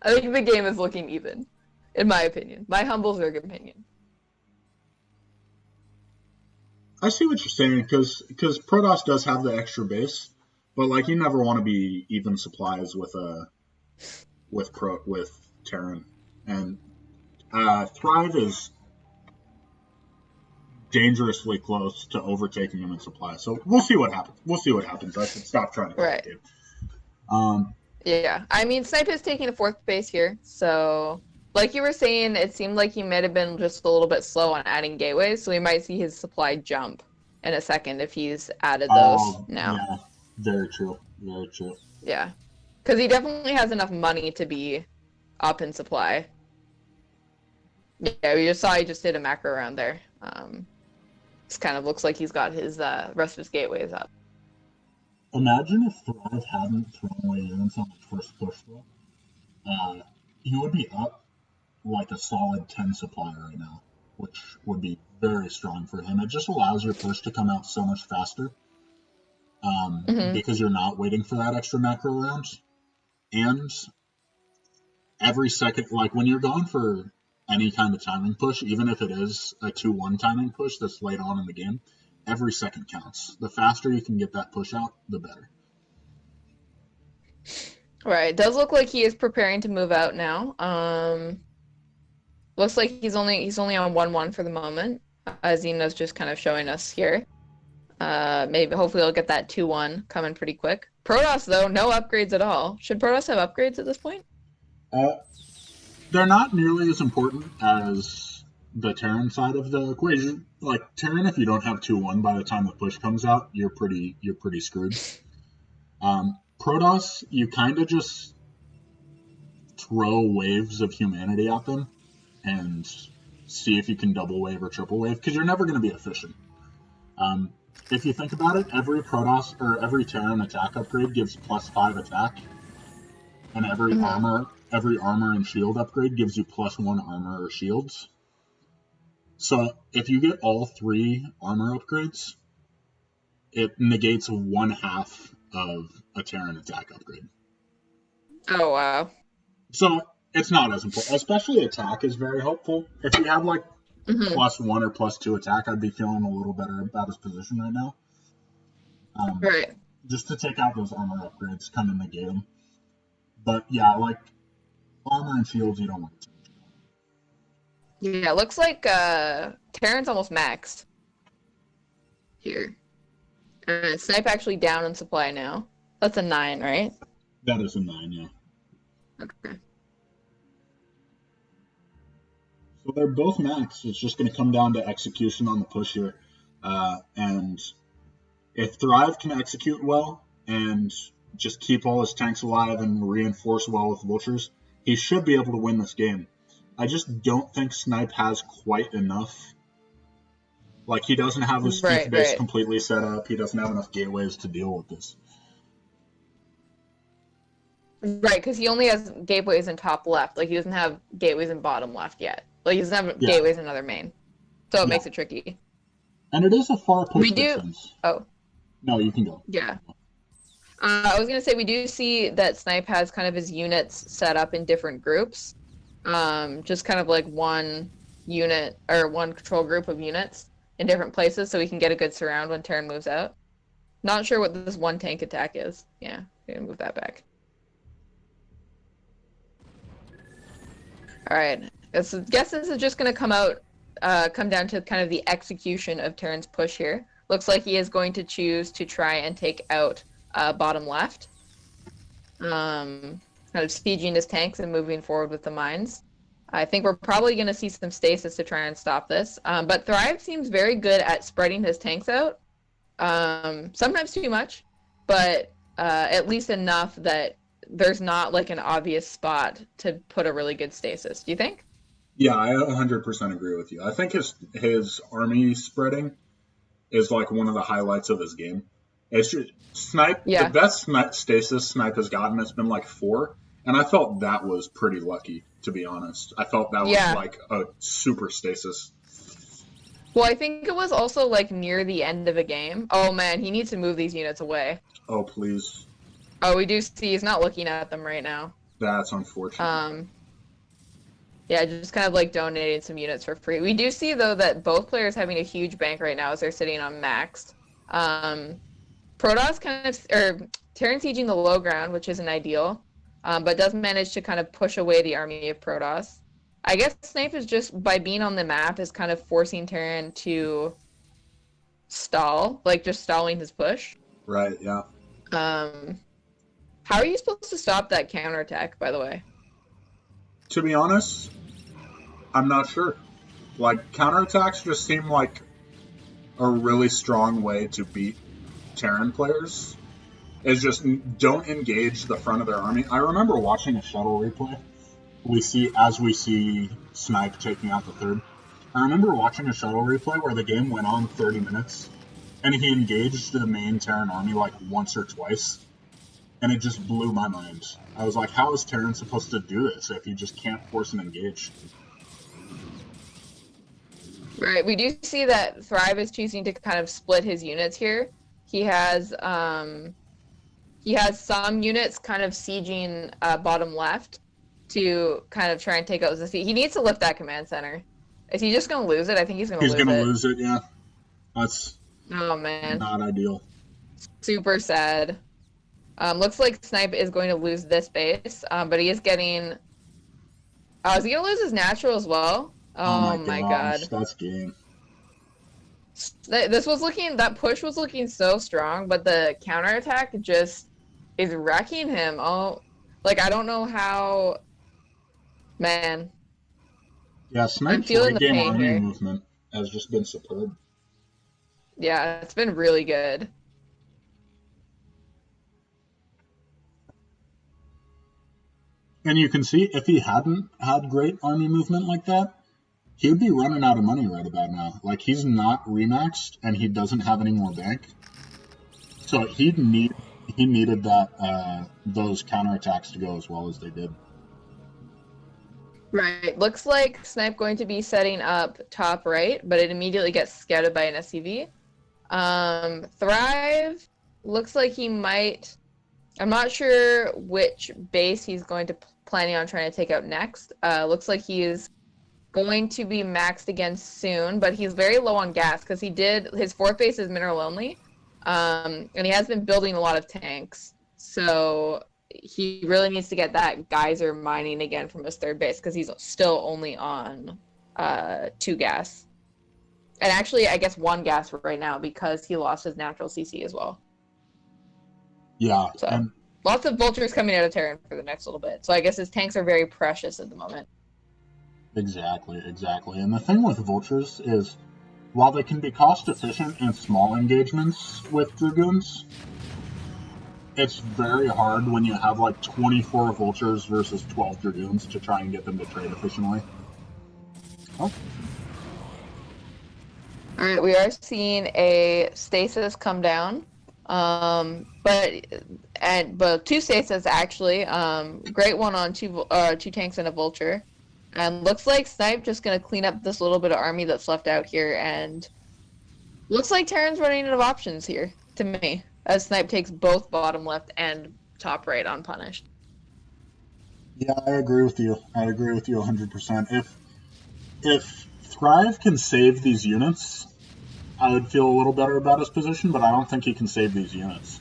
I think the game is looking even, in my opinion. My humble Zerg opinion. I see what you're saying because Protoss does have the extra base, but like you never want to be even supplies with with Terran, and Thrive is dangerously close to overtaking him in supply. So we'll see what happens. We'll see what happens. I should stop trying to call the Right. game. Um, Yeah. I mean, Snipe is taking a fourth base here, so like you were saying, it seemed like he might have been just a little bit slow on adding gateways, so we might see his supply jump in a second if he's added those now. yeah, very true. Very true. Yeah. Because he definitely has enough money to be up in supply. Yeah, we just saw he just did a macro around there. This kind of looks like he's got his rest of his gateways up. Imagine if Thrive hadn't thrown away units on the first push though. He would be up like a solid 10 supply right now, which would be very strong for him. It just allows your push to come out so much faster because you're not waiting for that extra macro round. And every second, like when you're going for any kind of timing push, even if it is a 2-1 timing push that's late on in the game, every second counts. The faster you can get that push out, the better. Right. It does look like he is preparing to move out now. Looks like he's only on 1-1 for the moment, as Ina's just kind of showing us here. Maybe hopefully he'll get that 2-1 coming pretty quick. Protoss though, no upgrades at all. Should Protoss have upgrades at this point? They're not nearly as important as the Terran side of the equation. Like Terran, if you don't have 2-1 by the time the push comes out, you're pretty screwed. Protoss, you kind of just throw waves of humanity at them and see if you can double wave or triple wave, because you're never going to be efficient. If you think about it, every Protoss or every Terran attack upgrade gives +5 attack, and every armor and shield upgrade gives you +1 armor or shields. So if you get all 3 armor upgrades, it negates 1/2 of a Terran attack upgrade. Oh wow. So it's not as important. Especially attack is very helpful. If you have like +1 or +2 attack, I'd be feeling a little better about his position right now. Right. Just to take out those armor upgrades, kind of negate them. But yeah, like armor and shields, you don't want to. Yeah, it looks like Terran's almost maxed here. Snipe actually down in supply now. That's a 9, right? That is a 9, yeah. Okay. So they're both maxed. It's just going to come down to execution on the push here. And if Thrive can execute well and just keep all his tanks alive and reinforce well with vultures, he should be able to win this game. I just don't think Snipe has quite enough. Like, he doesn't have his fifth base completely set up. He doesn't have enough gateways to deal with this. Right, because he only has gateways in top left. Like, he doesn't have gateways in bottom left yet. Like, he doesn't have gateways in other main. So it makes it tricky. And it is a far push distance. Oh. No, you can go. Yeah. I was going to say, we do see that Snipe has kind of his units set up in different groups. Just kind of like one unit, or one control group of units in different places so we can get a good surround when Terran moves out. Not sure what this one tank attack is. Yeah, we're going to move that back. Alright, I guess this is just going to come down to kind of the execution of Terran's push here. Looks like he is going to choose to try and take out bottom left. Kind of sieging his tanks and moving forward with the mines. I think we're probably going to see some stasis to try and stop this. But Thrive seems very good at spreading his tanks out. Sometimes too much, but at least enough that there's not like an obvious spot to put a really good stasis. Do you think? Yeah, I 100% agree with you. I think his army spreading is like one of the highlights of his game. It's just, Snipe, the best stasis Snipe has gotten has been like 4, and I felt that was pretty lucky, to be honest. I felt that was like a super stasis. Well, I think it was also like near the end of a game. Oh man, he needs to move these units away. Oh, please. Oh, we do see he's not looking at them right now. That's unfortunate. Yeah, just kind of like donating some units for free. We do see though that both players having a huge bank right now as they're sitting on maxed. Protoss Terran sieging the low ground, which isn't ideal, but does manage to kind of push away the army of Protoss. I guess Snipe is just, by being on the map, is kind of forcing Terran to stall, like just stalling his push. Right, yeah. How are you supposed to stop that counterattack, by the way? To be honest, I'm not sure. Like, counterattacks just seem like a really strong way to beat Terran players. Is just don't engage the front of their army. I remember watching a shuttle replay. We see Snipe taking out the third. I remember watching a shuttle replay where the game went on 30 minutes, and he engaged the main Terran army like once or twice, and it just blew my mind. I was like, how is Terran supposed to do this if you just can't force an engage? Right, we do see that Thrive is choosing to kind of split his units here. He has some units kind of sieging bottom left to kind of try and take out the sea. He needs to lift that command center. Is he just going to lose it? I think he's going to lose it. He's going to lose it, yeah. That's not ideal. Super sad. Looks like Snipe is going to lose this base, but he is getting... is he going to lose his natural as well? Oh my god. That's game. That push was looking so strong, but the counterattack just is wrecking him. Oh, like, I don't know how, man, Yeah, I'm Snipe's feeling late the game pain army here. movement has just been superb. Yeah, it's been really good. And you can see if he hadn't had great army movement like that, he would be running out of money right about now. Like, he's not remaxed and he doesn't have any more bank. So he needed that those counterattacks to go as well as they did. Right. Looks like Snipe going to be setting up top right, but it immediately gets scouted by an SCV. Thrive looks like he might. I'm not sure which base he's going to planning on trying to take out next. Looks like he is going to be maxed again soon, but he's very low on gas because his fourth base is mineral only, and he has been building a lot of tanks. So he really needs to get that geyser mining again from his third base because he's still only on 2 gas. And actually, I guess 1 gas right now because he lost his natural CC as well. Yeah, So and lots of vultures coming out of Terran for the next little bit. So I guess his tanks are very precious at the moment. exactly. And the thing with vultures is, while they can be cost efficient in small engagements with dragoons, it's very hard when you have like 24 vultures versus 12 dragoons to try and get them to trade efficiently. Oh, All right, we are seeing a stasis come down, but 2 stasis actually. Great one on 2 tanks and a vulture, and looks like Snipe just gonna clean up this little bit of army that's left out here, and looks like Terran's running out of options here to me, as Snipe takes both bottom left and top right unpunished. yeah, I agree with you. 100%. If Thrive can save these units, I would feel a little better about his position, but I don't think he can save these units.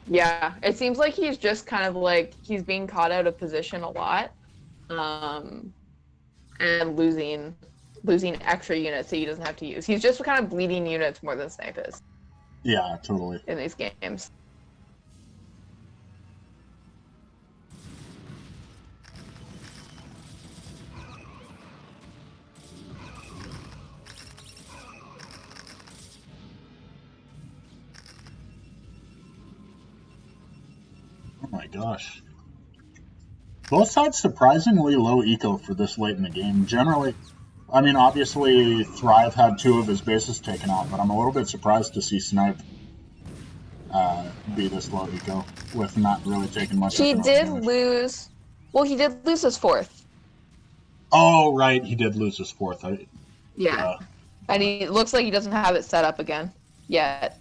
Yeah, it seems like he's just kind of like he's being caught out of position a lot, and losing extra units that he doesn't have to use. He's just kind of bleeding units more than Snipe is Yeah, totally. in these games. Oh my gosh. Both sides surprisingly low eco for this late in the game. Generally, I mean, obviously, Thrive had 2 of his bases taken out, but I'm a little bit surprised to see Snipe be this low eco with not really taking much He economic did damage. lose. Well, he did lose his 4th. Oh, right, he did lose his 4th. Yeah. And he looks like he doesn't have it set up again yet.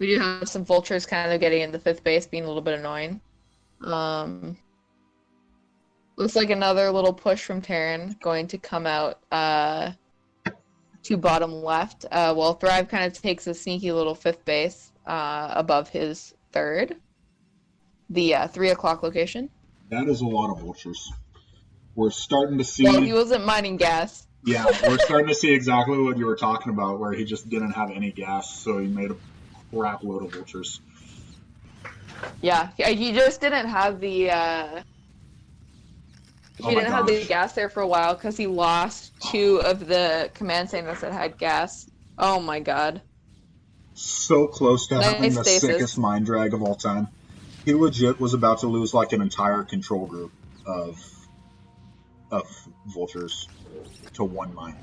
We do have some vultures kind of getting in the 5th base, being a little bit annoying. Looks like another little push from Terran going to come out to bottom left. While Thrive kind of takes a sneaky little 5th base above his 3rd. The 3 o'clock location. That is a lot of vultures. We're starting to see. Well, he wasn't mining gas. Yeah, we're starting to see exactly what you were talking about, where he just didn't have any gas, so he made a crap load of vultures. Yeah, he just didn't have the. He didn't have the gas there for a while because he lost 2 of the command centers that had gas. Oh my god. So close to having the stasis. sickest mind drag of all time. He legit was about to lose like an entire control group of vultures to 1 mine.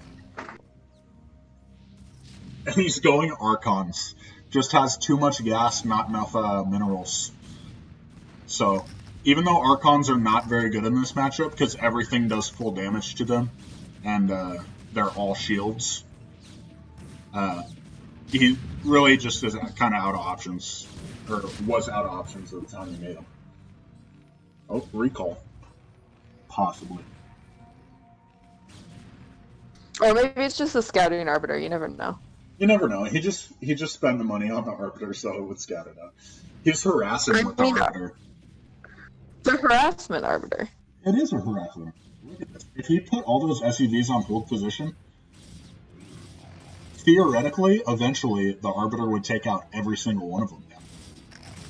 And he's going Archons. Just has too much gas, not enough minerals. So, even though Archons are not very good in this matchup, because everything does full damage to them, and they're all shields, he really just is kind of out of options, or was out of options at the time he made them. Oh, recall. Possibly. Or maybe it's just the scouting arbiter, you never know. You never know. He just spent the money on the arbiter so it would scatter out. He's harassing with the arbiter. The harassment arbiter. It is a harassment. Look at this. If he put all those SEVs on hold position, theoretically, eventually, the Arbiter would take out every single one of them.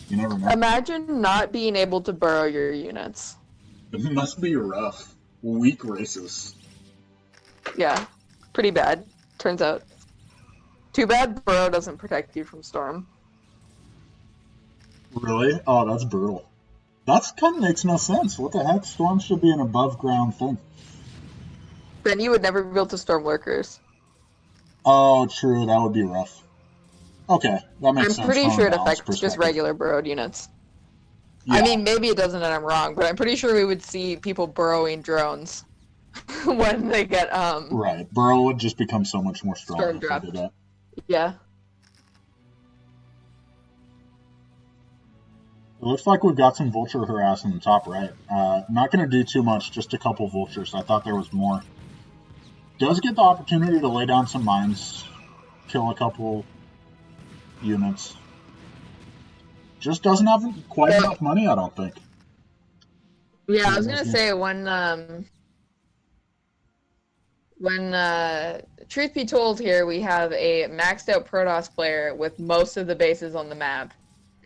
You never know. Imagine not being able to burrow your units. It must be rough. Weak races. Yeah, pretty bad, turns out. Too bad burrow doesn't protect you from storm. Really? Oh, that's brutal. That kind of makes no sense. What the heck? Storm should be an above ground thing. Then you would never be able to storm lurkers. Oh, true. That would be rough. Okay, that makes sense. I'm pretty from sure a it balance affects just perspective. regular burrowed units. Yeah. I mean, maybe it doesn't and I'm wrong, but I'm pretty sure we would see people burrowing drones when they get Right. Burrow would just become so much more strong storm if we dropped. did that. Yeah. It looks like we've got some vulture harass in the top right. Not going to do too much, just a couple vultures. I thought there was more. Does get the opportunity to lay down some mines, kill a couple units. Just doesn't have quite enough money, I don't think. Yeah, I was gonna say when truth be told here, we have a maxed out Protoss player with most of the bases on the map,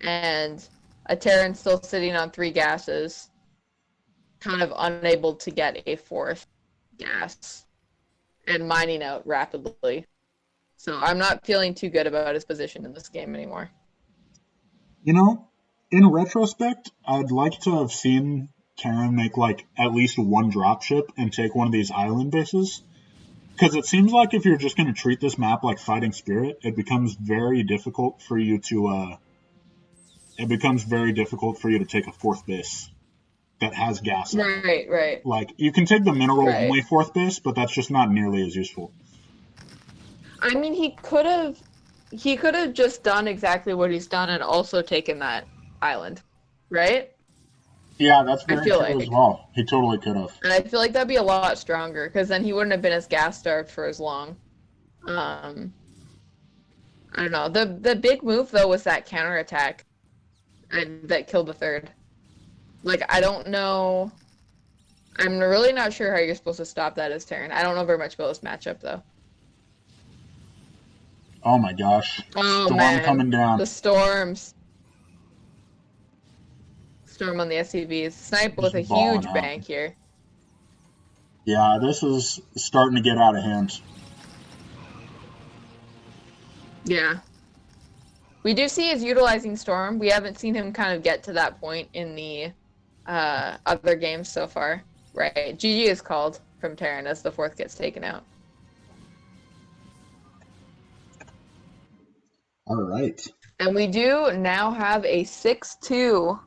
and a Terran still sitting on 3 gases, kind of unable to get a 4th gas, and mining out rapidly. So I'm not feeling too good about his position in this game anymore. You know, in retrospect, I'd like to have seen Terran make like at least one dropship and take one of these island bases. Because it seems like if you're just going to treat this map like Fighting Spirit, it becomes very difficult for you to take a 4th base that has gas. Right. Like, you can take the mineral-only 4th base, but that's just not nearly as useful. I mean, he could have just done exactly what he's done and also taken that island, right? Yeah, that's very true like. as well. He totally could have. And I feel like that'd be a lot stronger, because then he wouldn't have been as gas-starved for as long. I don't know. The big move, though, was that counterattack that killed the 3rd. Like, I don't know. I'm really not sure how you're supposed to stop that as Terran. I don't know very much about this matchup, though. Oh my gosh. Oh, Storm man. coming down. The storms. Storm on the SCVs. Snipe with a huge bank here. Yeah, this is starting to get out of hand. Yeah. We do see he's utilizing Storm. We haven't seen him kind of get to that point in the other games so far. Right. GG is called from Terran as the 4th gets taken out. All right. And we do now have a 6-2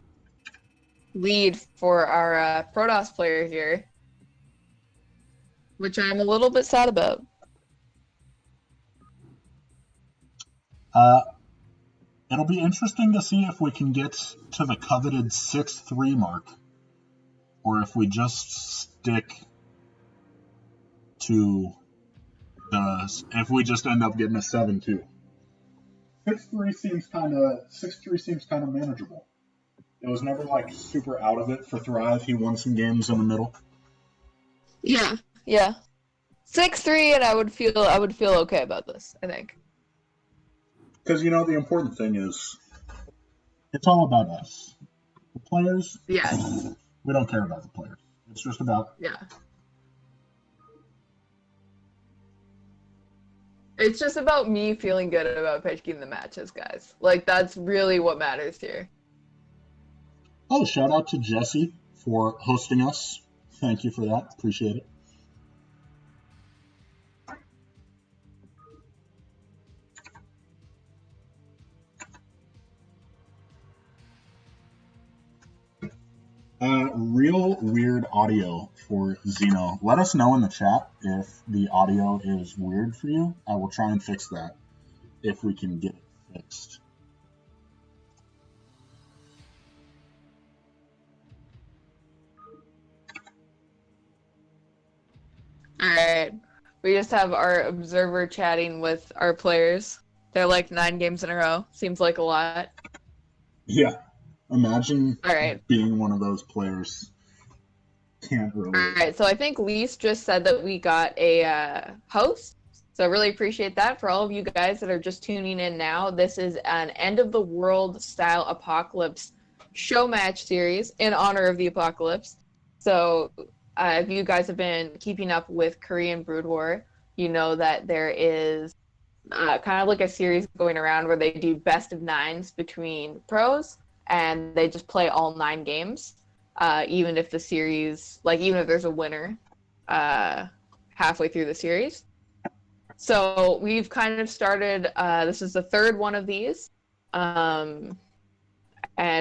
lead for our Protoss player here, which I'm a little bit sad about. It'll be interesting to see if we can get to the coveted 6-3 mark, or if we just stick to if we just end up getting a 7-2. 6-3 seems kind of manageable. It was never like super out of it for Thrive. He won some games in the middle. Yeah. 6-3, and I would feel okay about this, I think. Because, you know, the important thing is, it's all about us. The players, Yes. We don't care about the players. It's just about... Yeah. It's just about me feeling good about picking the matches, guys. Like, that's really what matters here. Oh, shout out to Jesse for hosting us. Thank you for that. Appreciate it. Real weird audio for Xeno. Let us know in the chat if the audio is weird for you. I will try and fix that if we can get it fixed. Alright. We just have our observer chatting with our players. They're like 9 games in a row. Seems like a lot. Yeah. Imagine Alright. being one of those players. Can't All relate. right, so I think Lise just said that we got a host. So I really appreciate that for all of you guys that are just tuning in now. This is an end of the world style apocalypse show match series in honor of the apocalypse. So if you guys have been keeping up with Korean Brood War, you know that there is kind of like a series going around where they do best of nines between pros and they just play all 9 games, even if the series, like even if there's a winner halfway through the series. So we've kind of started, this is the third one of these. And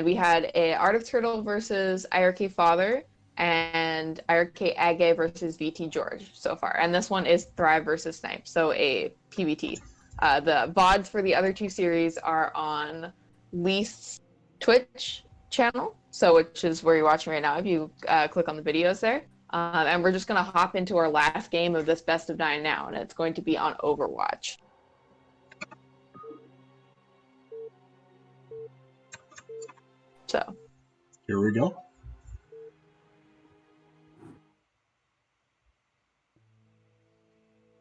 we had a Art of Turtle versus IRK Father and IRK Age versus VT George so far. And this one is Thrive versus Snipe, so a PvT. The VODs for the other 2 series are on Least's Twitch channel, so which is where you're watching right now if you click on the videos there. And we're just going to hop into our last game of this best of 9 now, and it's going to be on Overwatch. So Here we go.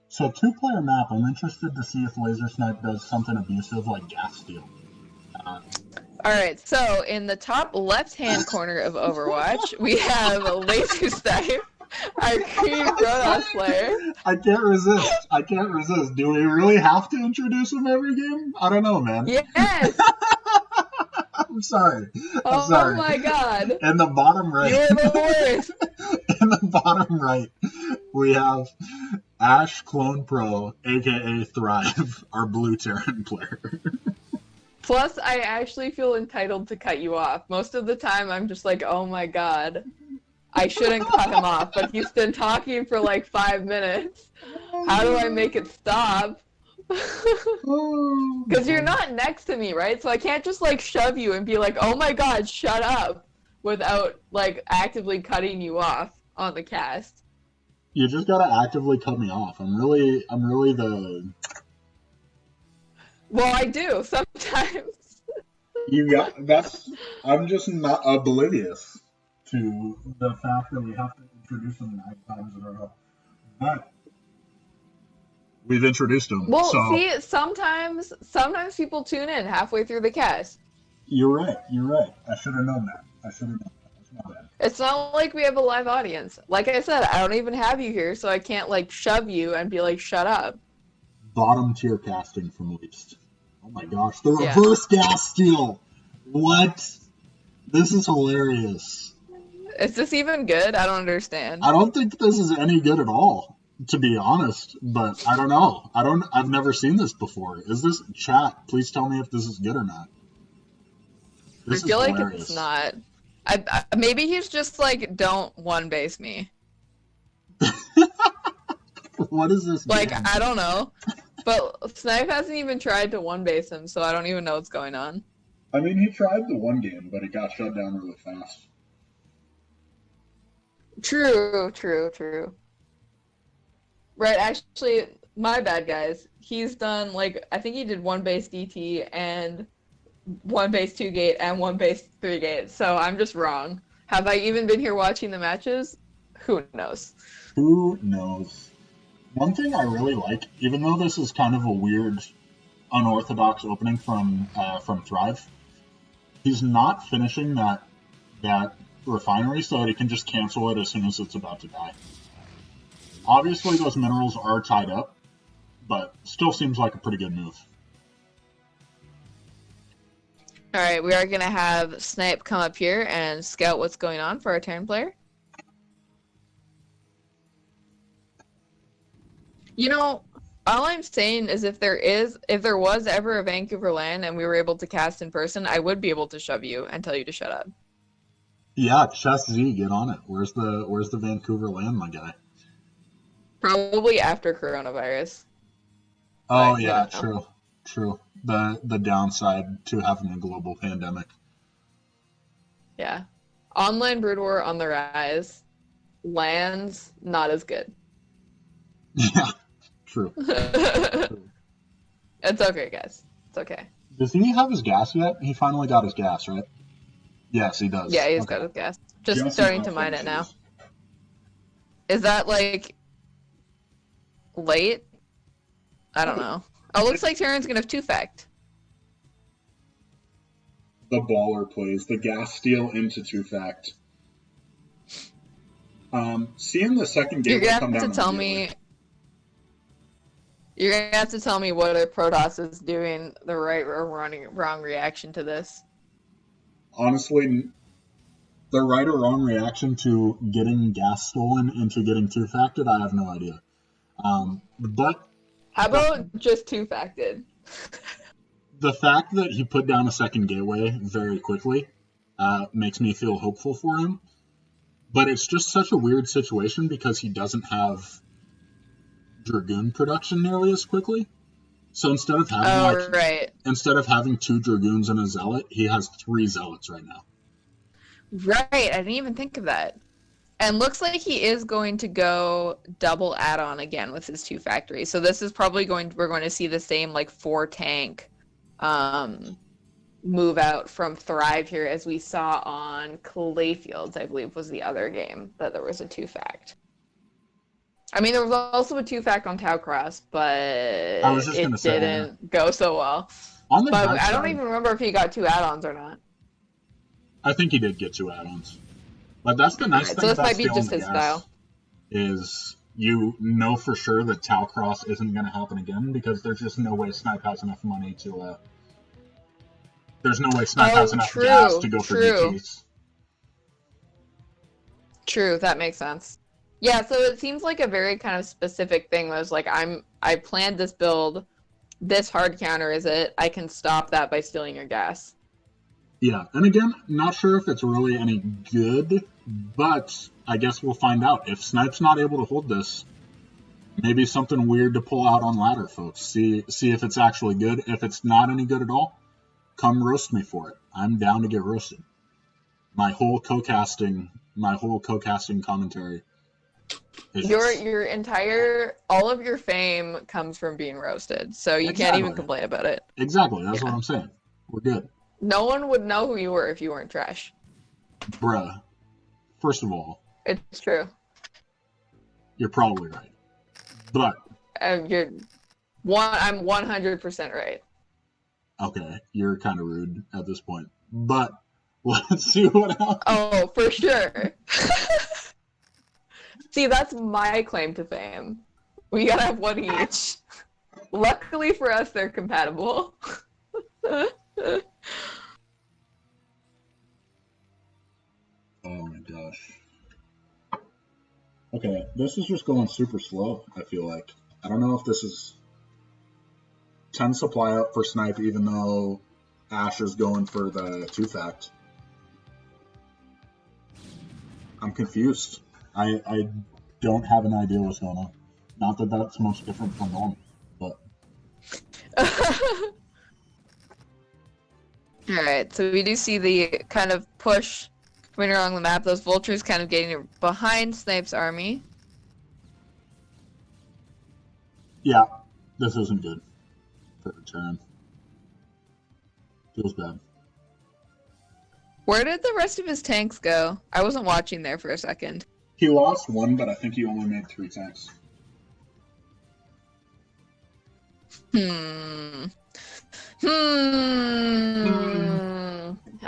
So 2-player map, I'm interested to see if Laser Snipe does something abusive like gas steal. all right, so in the top left-hand corner of Overwatch, we have Laser Snipe, our Creed Protoss player. I can't resist. Do we really have to introduce him every game? I don't know, man. Yes! I'm sorry. Oh my god. In the bottom right. You're the worst. In the bottom right, we have Ash Clone Pro, aka Thrive, our blue Terran player. Plus, I actually feel entitled to cut you off. Most of the time, I'm just like, oh my god, I shouldn't cut him off, but he's been talking for like 5 minutes. How do I make it stop? Because you're not next to me, right? So I can't just like shove you and be like, oh my god, shut up, without like actively cutting you off on the cast. You just gotta actively cut me off. I'm really the... Well, I do, sometimes. I'm just not oblivious to the fact that we have to introduce him 9 times in a row. But we've introduced him. Well, so see, sometimes people tune in halfway through the cast. You're right. I should have known that. That's my bad. It's not like we have a live audience. Like I said, I don't even have you here, so I can't like shove you and be like, shut up. Bottom tier casting from Least. Oh my gosh, the reverse gas steal! What? This is hilarious. Is this even good? I don't understand. I don't think this is any good at all, to be honest, but I don't know. I've never seen this before. Is this, chat, please tell me if this is good or not. This I feel is like hilarious. it's not. Maybe he's just like, don't one base me. What is this Like, game? I don't know. But Snipe hasn't even tried to one base him, so I don't even know what's going on. I mean, he tried the one game, but it got shut down really fast. True. Right, actually, my bad, guys. He's done, like, I think he did 1 base DT and 1 base 2 gate and 1 base 3 gate, so I'm just wrong. Have I even been here watching the matches? Who knows? Who knows? One thing I really like, even though this is kind of a weird, unorthodox opening from Thrive, he's not finishing that refinery so that he can just cancel it as soon as it's about to die. Obviously, those minerals are tied up, but still seems like a pretty good move. Alright, we are going to have Snipe come up here and scout what's going on for our Terran player. You know, all I'm saying is if there was ever a Vancouver LAN and we were able to cast in person, I would be able to shove you and tell you to shut up. Yeah, Chess Z, get on it. Where's the Vancouver LAN, my guy? Probably after coronavirus. Oh But, yeah, you know. true. The downside to having a global pandemic. Yeah. Online Brood War on the rise. LANs, not as good. Yeah, true. It's okay, guys. It's okay. Does he have his gas yet? He finally got his gas, right? Yes, he does. Yeah, he's Okay. got his gas. Just starting to mine it now. Is that like late? I don't know. Oh, looks like Terran's gonna have two-fact. The baller plays the gas steal into two-fact. Seeing the second You're gateway gonna come have down to tell immediately. me. You're gonna have to tell me whether Protoss is doing the right or wrong reaction to this. Honestly, the right or wrong reaction to getting gas stolen into getting two-facted, I have no idea. But How about just two-facted? the fact that he put down a second gateway very quickly makes me feel hopeful for him. But it's just such a weird situation because he doesn't have Dragoon production nearly as quickly. So instead of having instead of having 2 Dragoons and a Zealot, he has 3 Zealots right now. Right, I didn't even think of that. And looks like he is going to go double add-on again with his 2 factories. So this is probably we're going to see the same like 4 tank move out from Thrive here as we saw on Clayfields, I believe was the other game that there was a 2-fact. I mean, there was also a 2-fact on Towcross, but it didn't go so well. But I don't even remember if he got 2 add-ons or not. I think he did get 2 add-ons. But that's the nice thing about stealing the gas. Style. Is you know for sure that Towcross isn't going to happen again because there's just no way Snipe has enough money to... There's no way Snipe has enough gas to go for DTs. True, that makes sense. Yeah, so it seems like a very kind of specific thing was like, I planned this build, this hard counter is it, I can stop that by stealing your gas. Yeah, and again, not sure if it's really any good, but I guess we'll find out. If Snipe's not able to hold this, maybe something weird to pull out on ladder, folks. See if it's actually good. If it's not any good at all, come roast me for it. I'm down to get roasted. My whole co-casting commentary. Your entire, all of your fame comes from being roasted, so you can't even complain about it. Exactly, that's what I'm saying. We're good. No one would know who you were if you weren't trash. Bruh. First of all. It's true. You're probably right. But. I'm 100% right. Okay, you're kind of rude at this point. But, let's see what happens. Oh, for sure. See, that's my claim to fame. We gotta have one each. Luckily for us, they're compatible. Oh my gosh. Okay, this is just going super slow, I feel like. I don't know if this is 10 supply up for Snipe, even though Ash is going for the 2-fact. I'm confused. I don't have an idea what's going on. Not that that's much different from normal, but... Alright, so we do see the kind of push coming along the map. Those vultures kind of getting behind Snipe's army. Yeah, this isn't good for Terran. Feels bad. Where did the rest of his tanks go? I wasn't watching there for a second. He lost 1, but I think he only made 3 tanks. I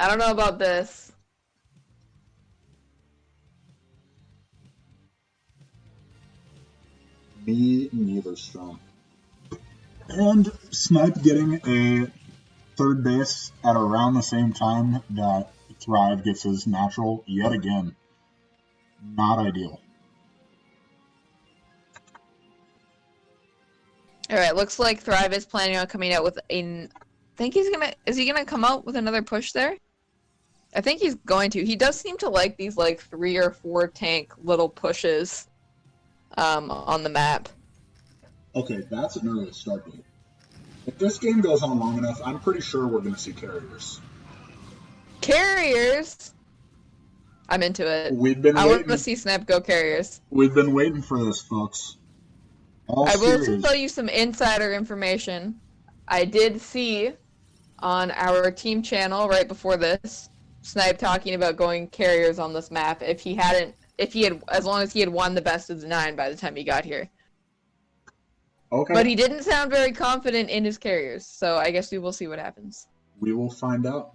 don't know about this. Me neither, Strom. And Snipe getting a 3rd base at around the same time that Thrive gets his natural yet again. Not ideal. Alright, looks like Thrive is planning on coming out with a... Is he gonna come out with another push there? I think he's going to. He does seem to like these like 3 or 4 tank little pushes on the map. Okay, that's an early start date. If this game goes on long enough, I'm pretty sure we're going to see carriers. Carriers? I'm into it. I want to see Snipe go carriers. We've been waiting for this, folks. I will tell you some insider information. I did see on our team channel right before this, Snipe talking about going carriers on this map. If he hadn't as long as he had won the best of the 9 by the time he got here. Okay. But he didn't sound very confident in his carriers, so I guess we will see what happens. We will find out.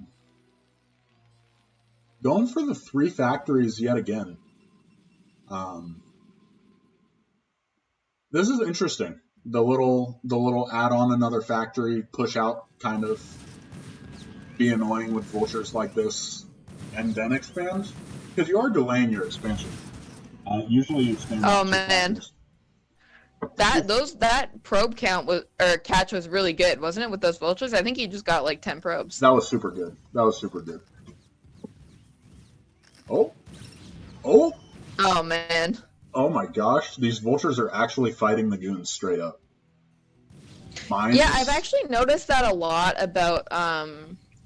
Going for the 3 factories yet again. This is interesting. The little add on another factory, push out kind of be annoying with vultures like this, and then expand, because you are delaying your expansion. Usually you expand. Oh man, that probe count catch was really good, wasn't it? With those vultures, I think he just got like 10 probes. That was super good. Oh. Oh man. Oh my gosh, these vultures are actually fighting the goons straight up. Yeah, I've actually noticed that a lot about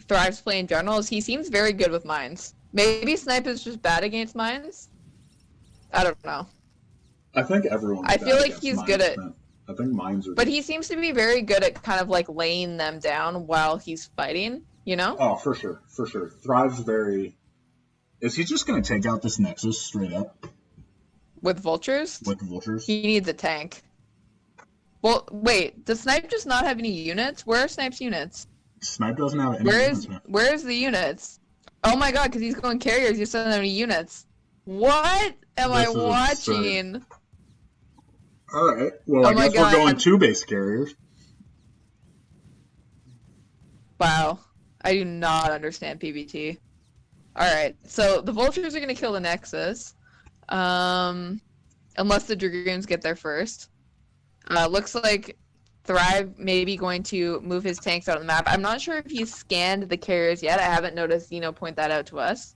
Thrive's play in general. Is he seems very good with mines. Maybe Snipe is just bad against mines. I don't know. I think everyone. I feel like he's good at. I think mines are. But he seems to be very good at kind of like laying them down while he's fighting. You know? Oh, for sure. Thrive's very. Is he just going to take out this Nexus straight up? With vultures? With vultures. He needs a tank. Well, wait. Does Snipe just not have any units? Where are Snipe's units? Snipe doesn't have any units. Where's the units? Oh my god, because he's going carriers, he doesn't have any units. What am I watching? Absurd. Alright, well, I guess we're going 2 base carriers. Wow. I do not understand PvT. Alright, so the vultures are going to kill the Nexus. Unless the Dragoons get there first. Looks like Thrive may be going to move his tanks out on the map. I'm not sure if he's scanned the carriers yet. I haven't noticed Zeno point that out to us.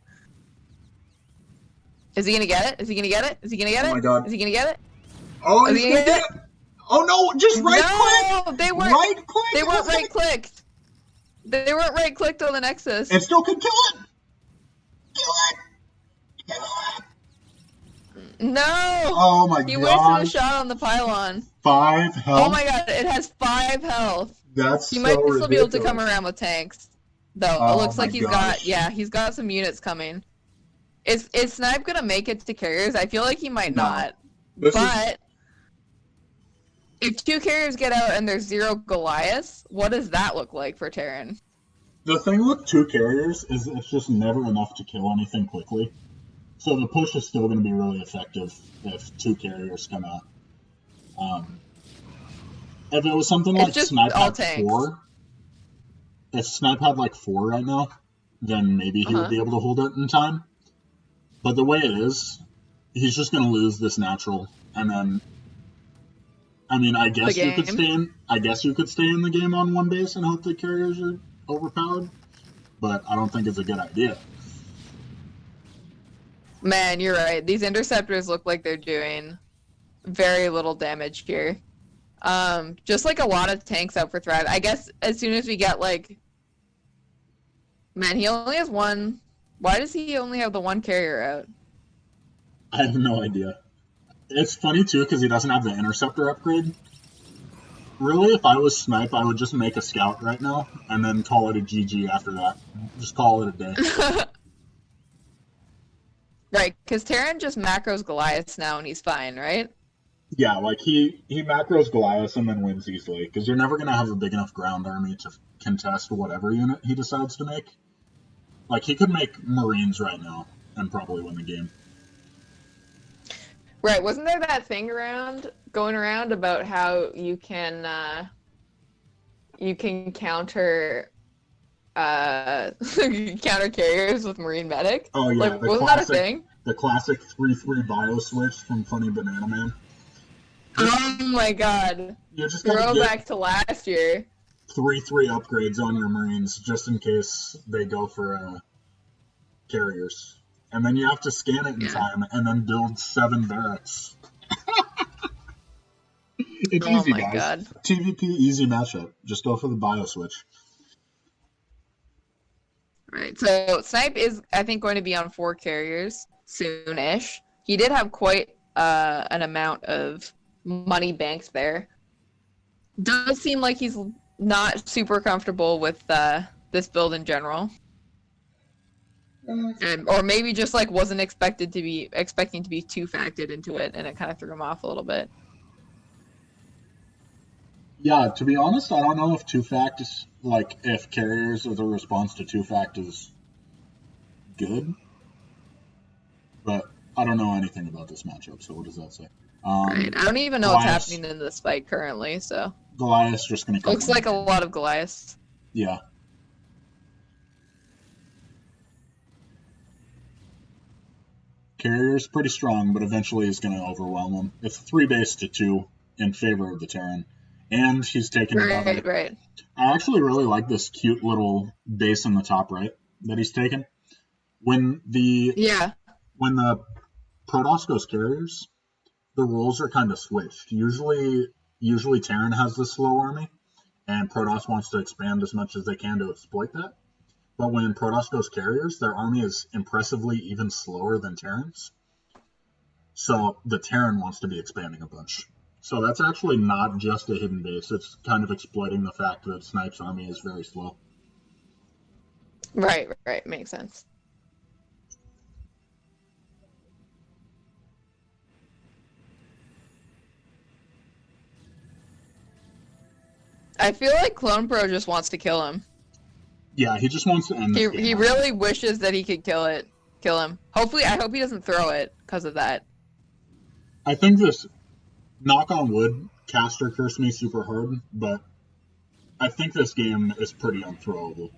Is he going to get it? Is he going to get it? Is he going to get it? Oh my god. Is he going to get it? Oh, he's going to get it! Oh no, just right click! No, they weren't right-click! They weren't right-clicked. They weren't right-clicked on the Nexus. It still could kill it! Kill it! No! Oh my god. He wasted a shot on the pylon. 5 health? Oh my god, it has 5 health. That's He might still ridiculous. be able to come around with tanks. Though, Oh it looks like gosh. he's got some units coming. Is Snipe gonna make it to carriers? I feel like he might No. not. But if 2 carriers get out and there's 0 Goliaths, what does that look like for Terran? The thing with 2 carriers is it's just never enough to kill anything quickly. So the push is still going to be really effective if 2 carriers come out. If it was something like Snipe had 4, if Snipe had like 4 right now, then maybe he would be able to hold it in time. But the way it is, he's just going to lose this natural, and then. I mean, I guess you could stay in. I guess you could stay in the game on 1 base and hope the carriers are overpowered, but I don't think it's a good idea. Man, you're right. These interceptors look like they're doing very little damage here. Just like a lot of tanks out for Thrive. I guess as soon as we get like... Man, he only has 1... Why does he only have the 1 carrier out? I have no idea. It's funny too because he doesn't have the interceptor upgrade. Really, if I was Snipe, I would just make a scout right now and then call it a GG after that. Just call it a day. Right, because Terran just macros Goliaths now and he's fine, right? Yeah, like he macros Goliath and then wins easily because you're never going to have a big enough ground army to contest whatever unit he decides to make. Like, he could make Marines right now and probably win the game. Right, wasn't there that thing going around about how you can counter counter carriers with Marine Medic? Oh yeah, like, wasn't that a thing? The classic 3-3 bio switch from Funny Banana Man. Oh my god. You just throw back to last year. 3-3 upgrades on your Marines just in case they go for carriers. And then you have to scan it in time and then build 7 barracks. It's easy, guys. God. TVP easy matchup. Just go for the bio switch. Right. So Snipe is, I think, going to be on 4 carriers soon-ish. He did have quite an amount of money banked there. Does seem like he's not super comfortable with this build in general. Or maybe just like wasn't expecting to be two-facted into it, and it kind of threw him off a little bit. Yeah, to be honest, I don't know if two-fact is, like, if carriers or the response to two-fact is good, but I don't know anything about this matchup, so what does that say? Right. I don't even know what's happening in this fight currently, so. Goliath's just going to come Looks like a lot of Goliaths. Yeah. Carrier's pretty strong, but eventually is going to overwhelm him. It's 3-2 in favor of the Terran. And he's taking another. Right. I actually really like this cute little base in the top right that he's taken. When the Protoss goes carriers, the roles are kind of switched. Usually Terran has the slow army, and Protoss wants to expand as much as they can to exploit that. But when Protoss goes carriers, their army is impressively even slower than Terran's. So the Terran wants to be expanding a bunch. So that's actually not just a hidden base. It's kind of exploiting the fact that Snipe's army is very slow. Right. Makes sense. I feel like Clone Pro just wants to kill him. Yeah, he just wants to end this game. He really wishes that he could kill him. Hopefully, I hope he doesn't throw it because of that. I think this, knock on wood, caster cursed me super hard, but I think this game is pretty unthrowable.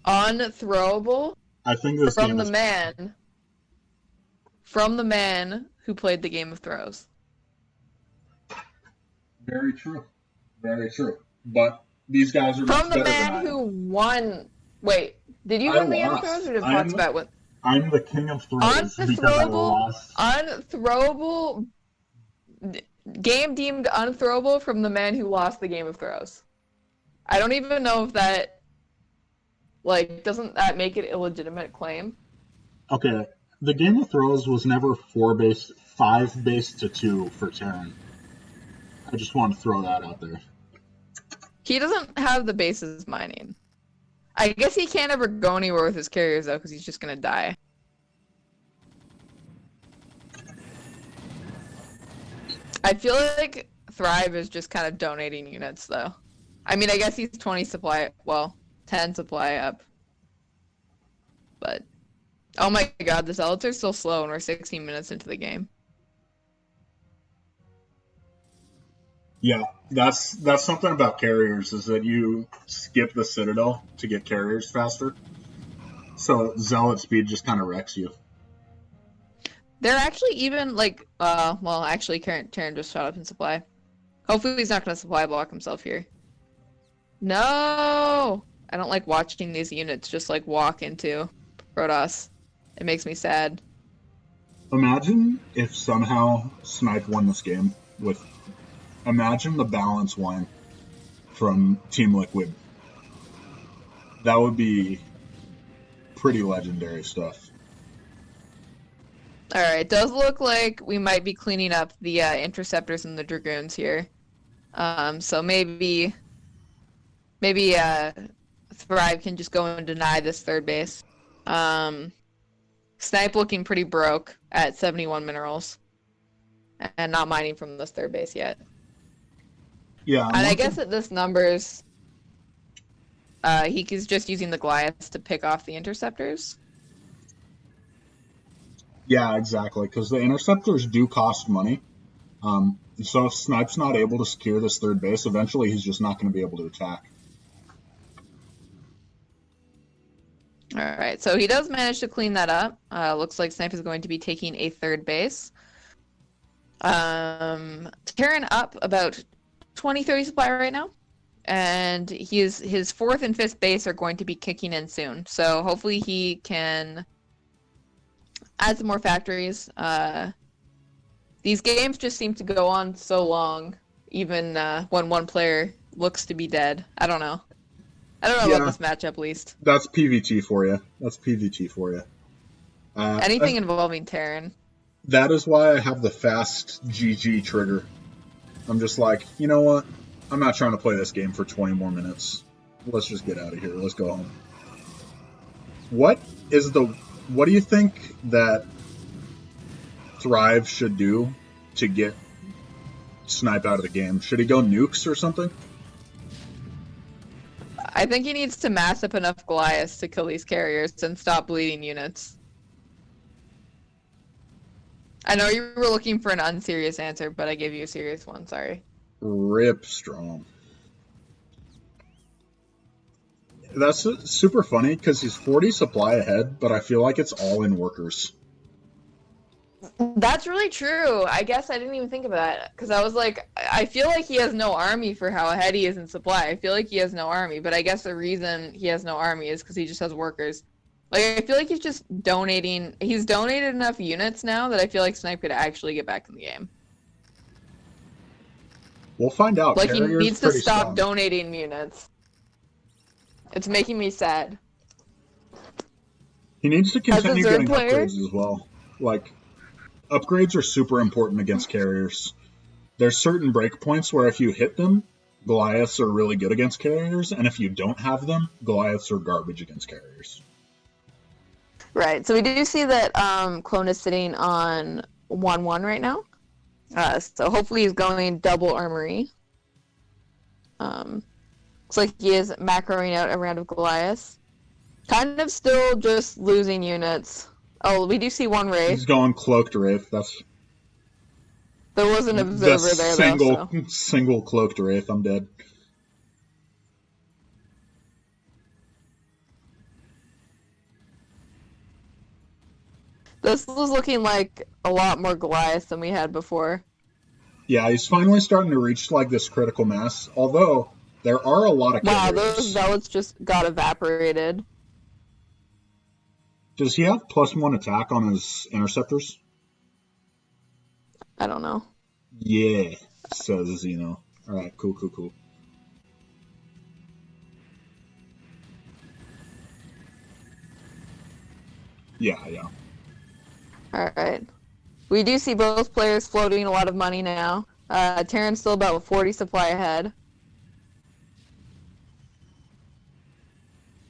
Unthrowable? I think this game from the man who played the Game of Throws. Very true. But these guys are from the man who won. Wait, did you win the Game of Throws, or did Fox Bet win? I'm the king of throws because I lost. Unthrowable. Game deemed unthrowable from the man who lost the Game of Throws. I don't even know if that, doesn't that make it a legitimate claim? Okay, the Game of Throws was never 5-2 for Terran. I just want to throw that out there. He doesn't have the bases mining. I guess he can't ever go anywhere with his carriers, though, because he's just going to die. I feel like Thrive is just kind of donating units, though. I mean, I guess he's 10 supply up. But, oh my god, the Zealots are still slow, and we're 16 minutes into the game. Yeah, that's something about carriers, is that you skip the Citadel to get carriers faster. So Zealot speed just kind of wrecks you. They're actually even, actually, Terran just shot up in supply. Hopefully he's not going to supply block himself here. No! I don't like watching these units just, walk into Protoss. It makes me sad. Imagine if somehow Snipe won this game with... Imagine the balance wine from Team Liquid. That would be pretty legendary stuff. Alright, it does look like we might be cleaning up the Interceptors and the Dragoons here. So maybe Thrive can just go and deny this third base. Snipe looking pretty broke at 71 minerals. And not mining from this third base yet. Yeah, and I guess at this numbers, he's just using the Goliaths to pick off the Interceptors. Yeah, exactly, because the Interceptors do cost money. So if Snipe's not able to secure this third base, eventually he's just not going to be able to attack. Alright, so he does manage to clean that up. Looks like Snipe is going to be taking a third base. Terran up about 20-30 supply right now, and his 4th and 5th base are going to be kicking in soon, so hopefully he can add some more factories. These games just seem to go on so long, even when one player looks to be dead. I don't know about this matchup, least. That's PvT for you. Anything involving Terran. That is why I have the fast GG trigger. I'm just like, you know what? I'm not trying to play this game for 20 more minutes. Let's just get out of here. Let's go home. What do you think that Thrive should do to get Snipe out of the game? Should he go nukes or something? I think he needs to mass up enough Goliaths to kill these carriers and stop bleeding units. I know you were looking for an unserious answer, but I gave you a serious one, sorry. Rip Strom. That's super funny because he's 40 supply ahead, but I feel like it's all in workers. That's really true. I guess I didn't even think about it because I was like, I feel like he has no army for how ahead he is in supply. I feel like he has no army, but I guess the reason he has no army is because he just has workers. Like, I feel like he's just donating. He's donated enough units now that I feel like Snipe could actually get back in the game. We'll find out. Like, he Carrier's needs to pretty stop strong. donating units. It's making me sad. He needs to continue Zerg getting player? upgrades as well. Like, upgrades are super important against carriers. There's certain breakpoints where if you hit them, Goliaths are really good against carriers, and if you don't have them, Goliaths are garbage against carriers. Right. So we do see that Clone is sitting on 1-1 right now. So hopefully he's going double armory. Looks like he is macroing out a round of Goliaths. Kind of still just losing units. Oh, we do see one Wraith. He's going cloaked Wraith. That's There was an observer there, though. So. Single cloaked Wraith. I'm dead. This was looking like a lot more Goliath than we had before. Yeah, he's finally starting to reach like this critical mass. Although there are a lot of Wow, carriers. those zealots just got evaporated. Does he have +1 attack on his interceptors? I don't know. Yeah, says Xeno. Alright, cool. Yeah. Alright. We do see both players floating a lot of money now. Terran's still about 40 supply ahead.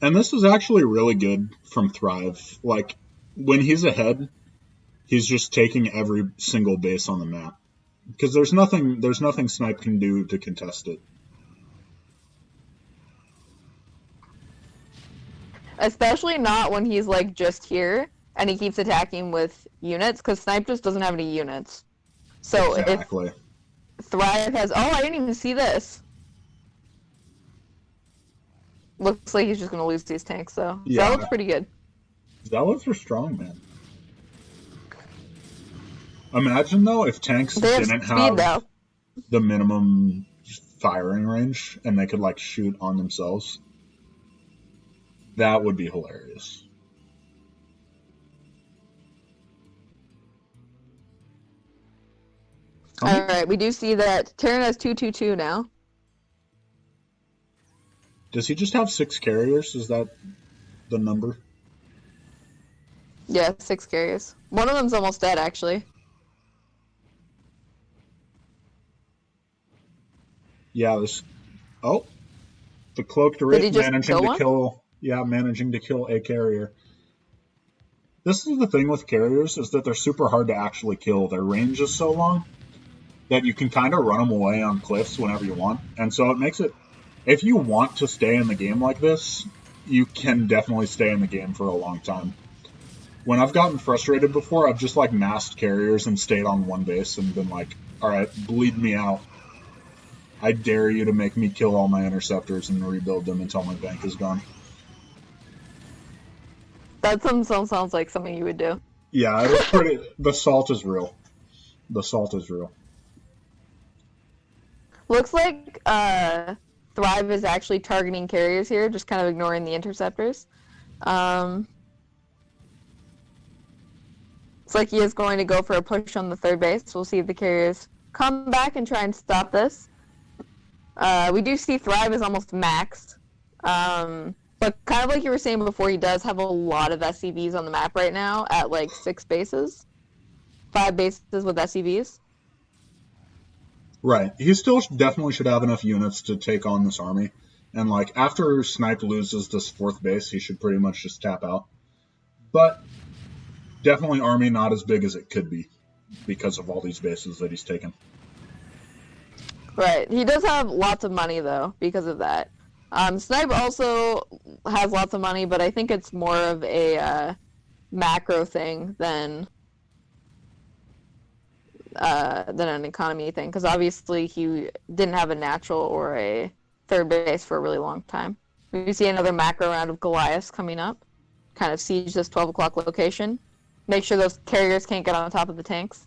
And this is actually really good from Thrive. Like, when he's ahead, he's just taking every single base on the map. Because there's nothing Snipe can do to contest it. Especially not when he's like just here and he keeps attacking with units, because Snipe just doesn't have any units. So Exactly. if Thrive has... Oh, I didn't even see this. Looks like he's just going to lose these tanks, though. Yeah. That looks pretty good. Zealots are strong, man. Imagine, though, if tanks They have didn't speed, have though. the minimum firing range and they could, like, shoot on themselves. That would be hilarious. Alright, we do see that Terran has 222 now. Does he just have 6 carriers? Is that the number? Yeah, 6 carriers. One of them's almost dead, actually. Yeah, this... Oh! The Cloaked Wraith managing to kill a carrier. This is the thing with carriers, is that they're super hard to actually kill. Their range is so long that you can kind of run them away on cliffs whenever you want. And so it makes it... If you want to stay in the game like this, you can definitely stay in the game for a long time. When I've gotten frustrated before, I've just like masked carriers and stayed on one base and been like, alright, bleed me out. I dare you to make me kill all my interceptors and rebuild them until my bank is gone. That sounds like something you would do. Yeah, it was pretty... The salt is real. The salt is real. Looks like Thrive is actually targeting carriers here, just kind of ignoring the interceptors. Looks like he is going to go for a push on the third base. We'll see if the carriers come back and try and stop this. We do see Thrive is almost maxed. But kind of like you were saying before, he does have a lot of SCVs on the map right now at like 6 bases. 5 bases with SCVs. Right. He still definitely should have enough units to take on this army. And like after Snipe loses this 4th base, he should pretty much just tap out. But definitely army not as big as it could be because of all these bases that he's taken. Right. He does have lots of money though because of that. Snipe also has lots of money, but I think it's more of a macro thing than an economy thing, because obviously he didn't have a natural or a third base for a really long time. We see another macro round of Goliaths coming up. Kind of siege this 12 o'clock location. Make sure those carriers can't get on top of the tanks.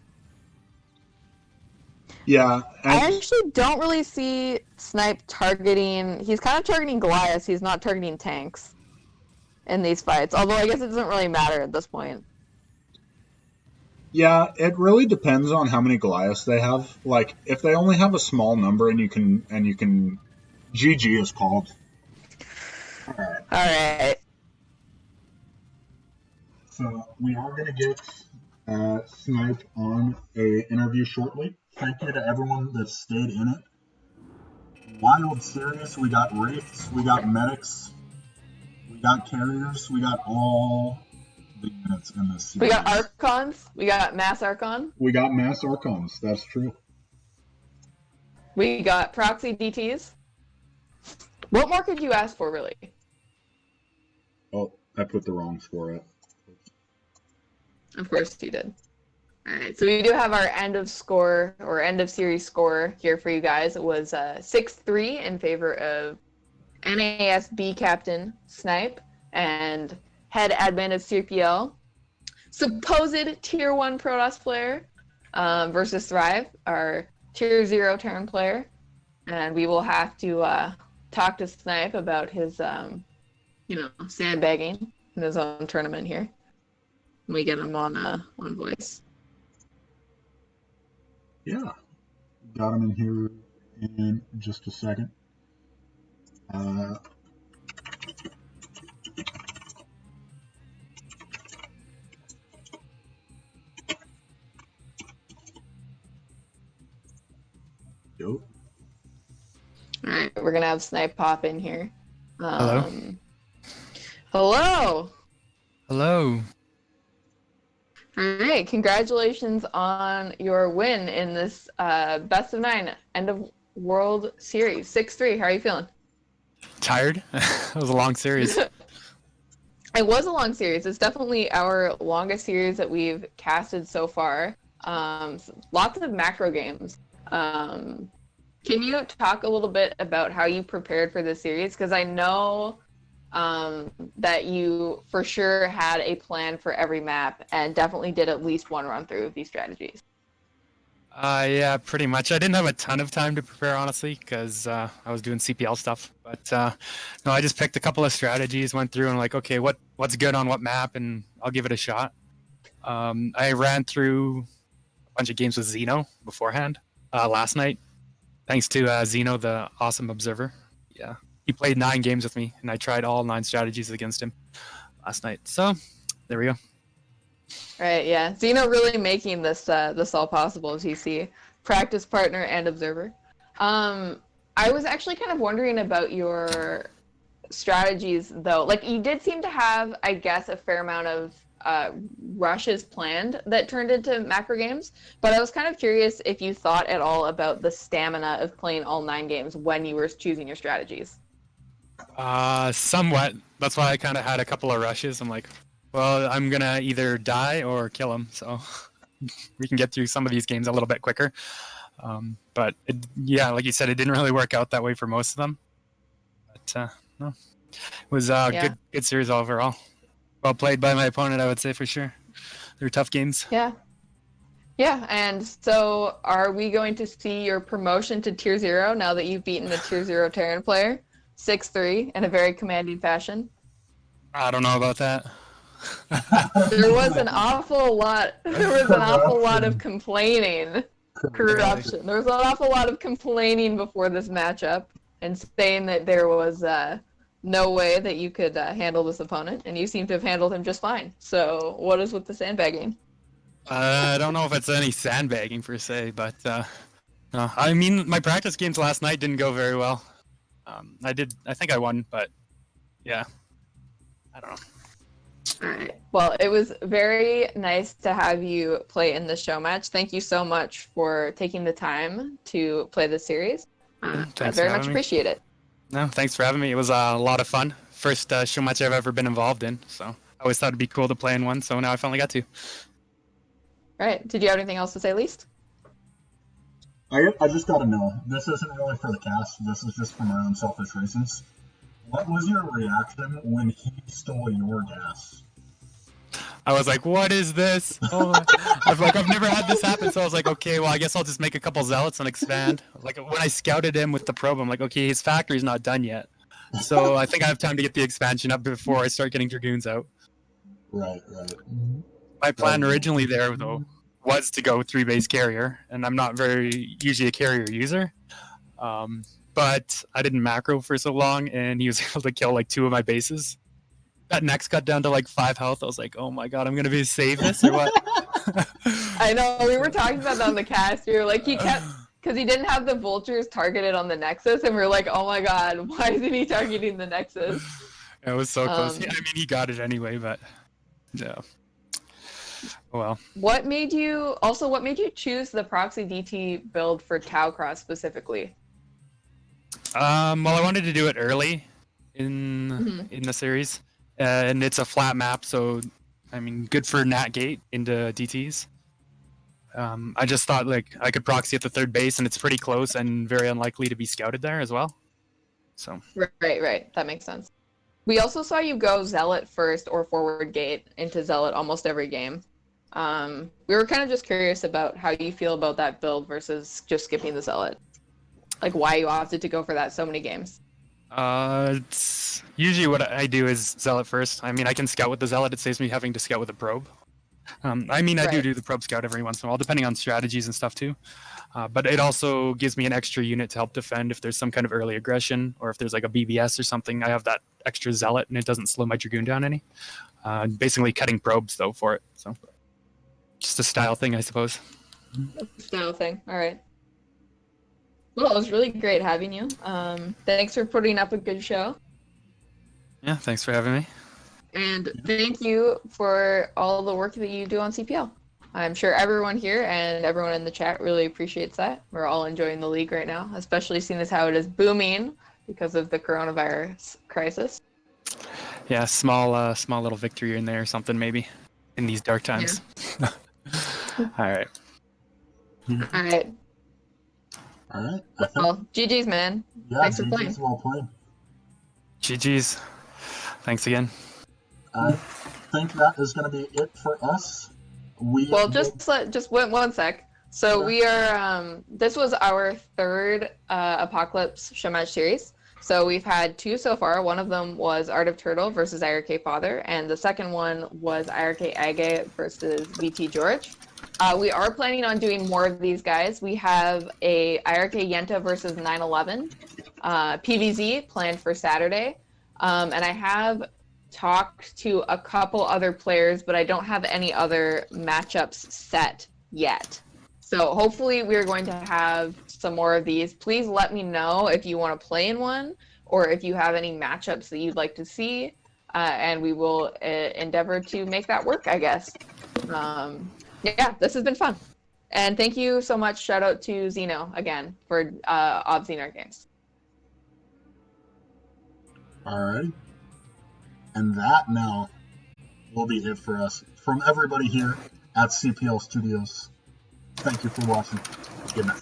Yeah. I actually don't really see Snipe targeting... He's kind of targeting Goliaths. He's not targeting tanks in these fights. Although I guess it doesn't really matter at this point. Yeah, it really depends on how many Goliaths they have. Like, if they only have a small number and you can GG is called. Alright. Alright. So we are gonna get Snipe on a interview shortly. Thank you to everyone that stayed in it. Wild series, we got wraiths, we got medics, we got carriers, we got all the units in this series. We got Archons. We got Mass Archon. We got Mass Archons, that's true. We got Proxy DTs. What more could you ask for, really? Oh, I put the wrong score up. Of course you did. Alright, so we do have our end of score, or end of series score here for you guys. It was 6-3 in favor of NASB captain Snipe and head admin of CPL, supposed tier 1 Protoss player versus Thrive, our tier 0 Terran player. And we will have to talk to Snipe about his, sandbagging in his own tournament here. We get him on voice. Yeah, got him in here in just a second. Yo. All right, we're gonna have Snipe pop in here. Hello. Hello. Hello. All right, congratulations on your win in this best of 9 end of world series 6-3. How are you feeling? Tired? It was a long series. It was a long series. It's definitely our longest series that we've casted so far. Lots of macro games. Can you talk a little bit about how you prepared for this series? Because I know that you for sure had a plan for every map and definitely did at least one run through of these strategies. Yeah, pretty much. I didn't have a ton of time to prepare, honestly, because I was doing CPL stuff. But no, I just picked a couple of strategies, went through and like, okay, what's good on what map, and I'll give it a shot. I ran through a bunch of games with Zeno beforehand last night, thanks to Zeno, the awesome observer. Yeah, he played 9 games with me, and I tried all 9 strategies against him last night. So there we go. Right, yeah. Zeno really making this all possible, as you see. Practice partner and observer. I was actually kind of wondering about your strategies, though. Like, you did seem to have, I guess, a fair amount of rushes planned that turned into macro games, but I was kind of curious if you thought at all about the stamina of playing all 9 games when you were choosing your strategies. Somewhat. That's why I kind of had a couple of rushes. I'm like, well, I'm going to either die or kill him, so we can get through some of these games a little bit quicker. But, yeah, like you said, it didn't really work out that way for most of them. But, no. It was a good series overall. Well played by my opponent, I would say, for sure. They were tough games. Yeah. Yeah, and so are we going to see your promotion to Tier 0 now that you've beaten a Tier 0 Terran player? 6-3 in a very commanding fashion. I don't know about that. There was an awful lot. There was an awful lot of complaining. Corruption. There was an awful lot of complaining before this matchup and saying that there was no way that you could handle this opponent, and you seem to have handled him just fine. So, what is with the sandbagging? I don't know if it's any sandbagging per se, but no. I mean, my practice games last night didn't go very well. I think I won, but yeah, I don't know. All right. Well, it was very nice to have you play in the show match. Thank you so much for taking the time to play the series. I Thanks very for much having me. appreciate it. No, thanks for having me. It was a lot of fun. First show match I've ever been involved in, so I always thought it'd be cool to play in one. So now I finally got to. All right. Did you have anything else to say, Least? I just gotta know. This isn't really for the cast. This is just for my own selfish reasons. What was your reaction when he stole your gas? I was like, "What is this?" Oh, I've never had this happen. So I was like, "Okay, well, I guess I'll just make a couple zealots and expand." Like when I scouted him with the probe, I'm like, "Okay, his factory's not done yet, so I think I have time to get the expansion up before I start getting dragoons out." Right. My plan originally there, though, was to go 3-base carrier, and I'm not very usually a carrier user. But I didn't macro for so long, and he was able to kill like 2 of my bases. That next cut down to like 5 health. I was like, "Oh my god, I'm gonna be safest or what?" I know we were talking about that on the cast. We were like, he kept because he didn't have the vultures targeted on the Nexus, and we were like, "Oh my god, why isn't he targeting the Nexus?" It was so close. I mean, he got it anyway, but yeah. Well, What made you choose the proxy DT build for Taucross specifically? well, I wanted to do it early in the series, and it's a flat map, so I mean, good for Nat Gate into DTs. I just thought like I could proxy at the 3rd base, and it's pretty close and very unlikely to be scouted there as well. So Right. That makes sense. We also saw you go Zealot first or forward gate into Zealot almost every game. We were kind of just curious about how you feel about that build versus just skipping the Zealot. Like why you opted to go for that so many games. it's usually what I do is Zealot first. I mean, I can scout with the Zealot. It saves me having to scout with a probe. I mean, I do the probe scout every once in a while, depending on strategies and stuff too. But it also gives me an extra unit to help defend if there's some kind of early aggression, or if there's like a BBS or something. I have that extra Zealot, and it doesn't slow my Dragoon down any. Basically cutting probes though for it. So just a style thing, I suppose. Style thing. All right. Well, it was really great having you. Thanks for putting up a good show. Yeah, thanks for having me. And thank you for all the work that you do on CPL. I'm sure everyone here and everyone in the chat really appreciates that. We're all enjoying the league right now, especially seeing as how it is booming because of the coronavirus crisis. Yeah, small little victory in there or something maybe in these dark times. Yeah. All right. All right. Well, GG's, man. Yeah, thanks for playing. Well played. GG's. Thanks again. I think that is going to be it for us. Just one sec. So we are. This was our 3rd Apocalypse Showmatch series. So we've had 2 so far. One of them was Art of Turtle versus IRK Father, and the second one was IRK Age versus VT George. We are planning on doing more of these guys. We have a IRK Yenta versus 911 PVZ planned for Saturday, and I have talked to a couple other players, but I don't have any other matchups set yet. So hopefully we're going to have some more of these. Please let me know if you want to play in one or if you have any matchups that you'd like to see, and we will endeavor to make that work, I guess. Yeah, this has been fun. And thank you so much. Shout out to Xeno again for Xenar Games. All right. And that now will be it for us. From everybody here at CPL Studios, thank you for watching. Good night.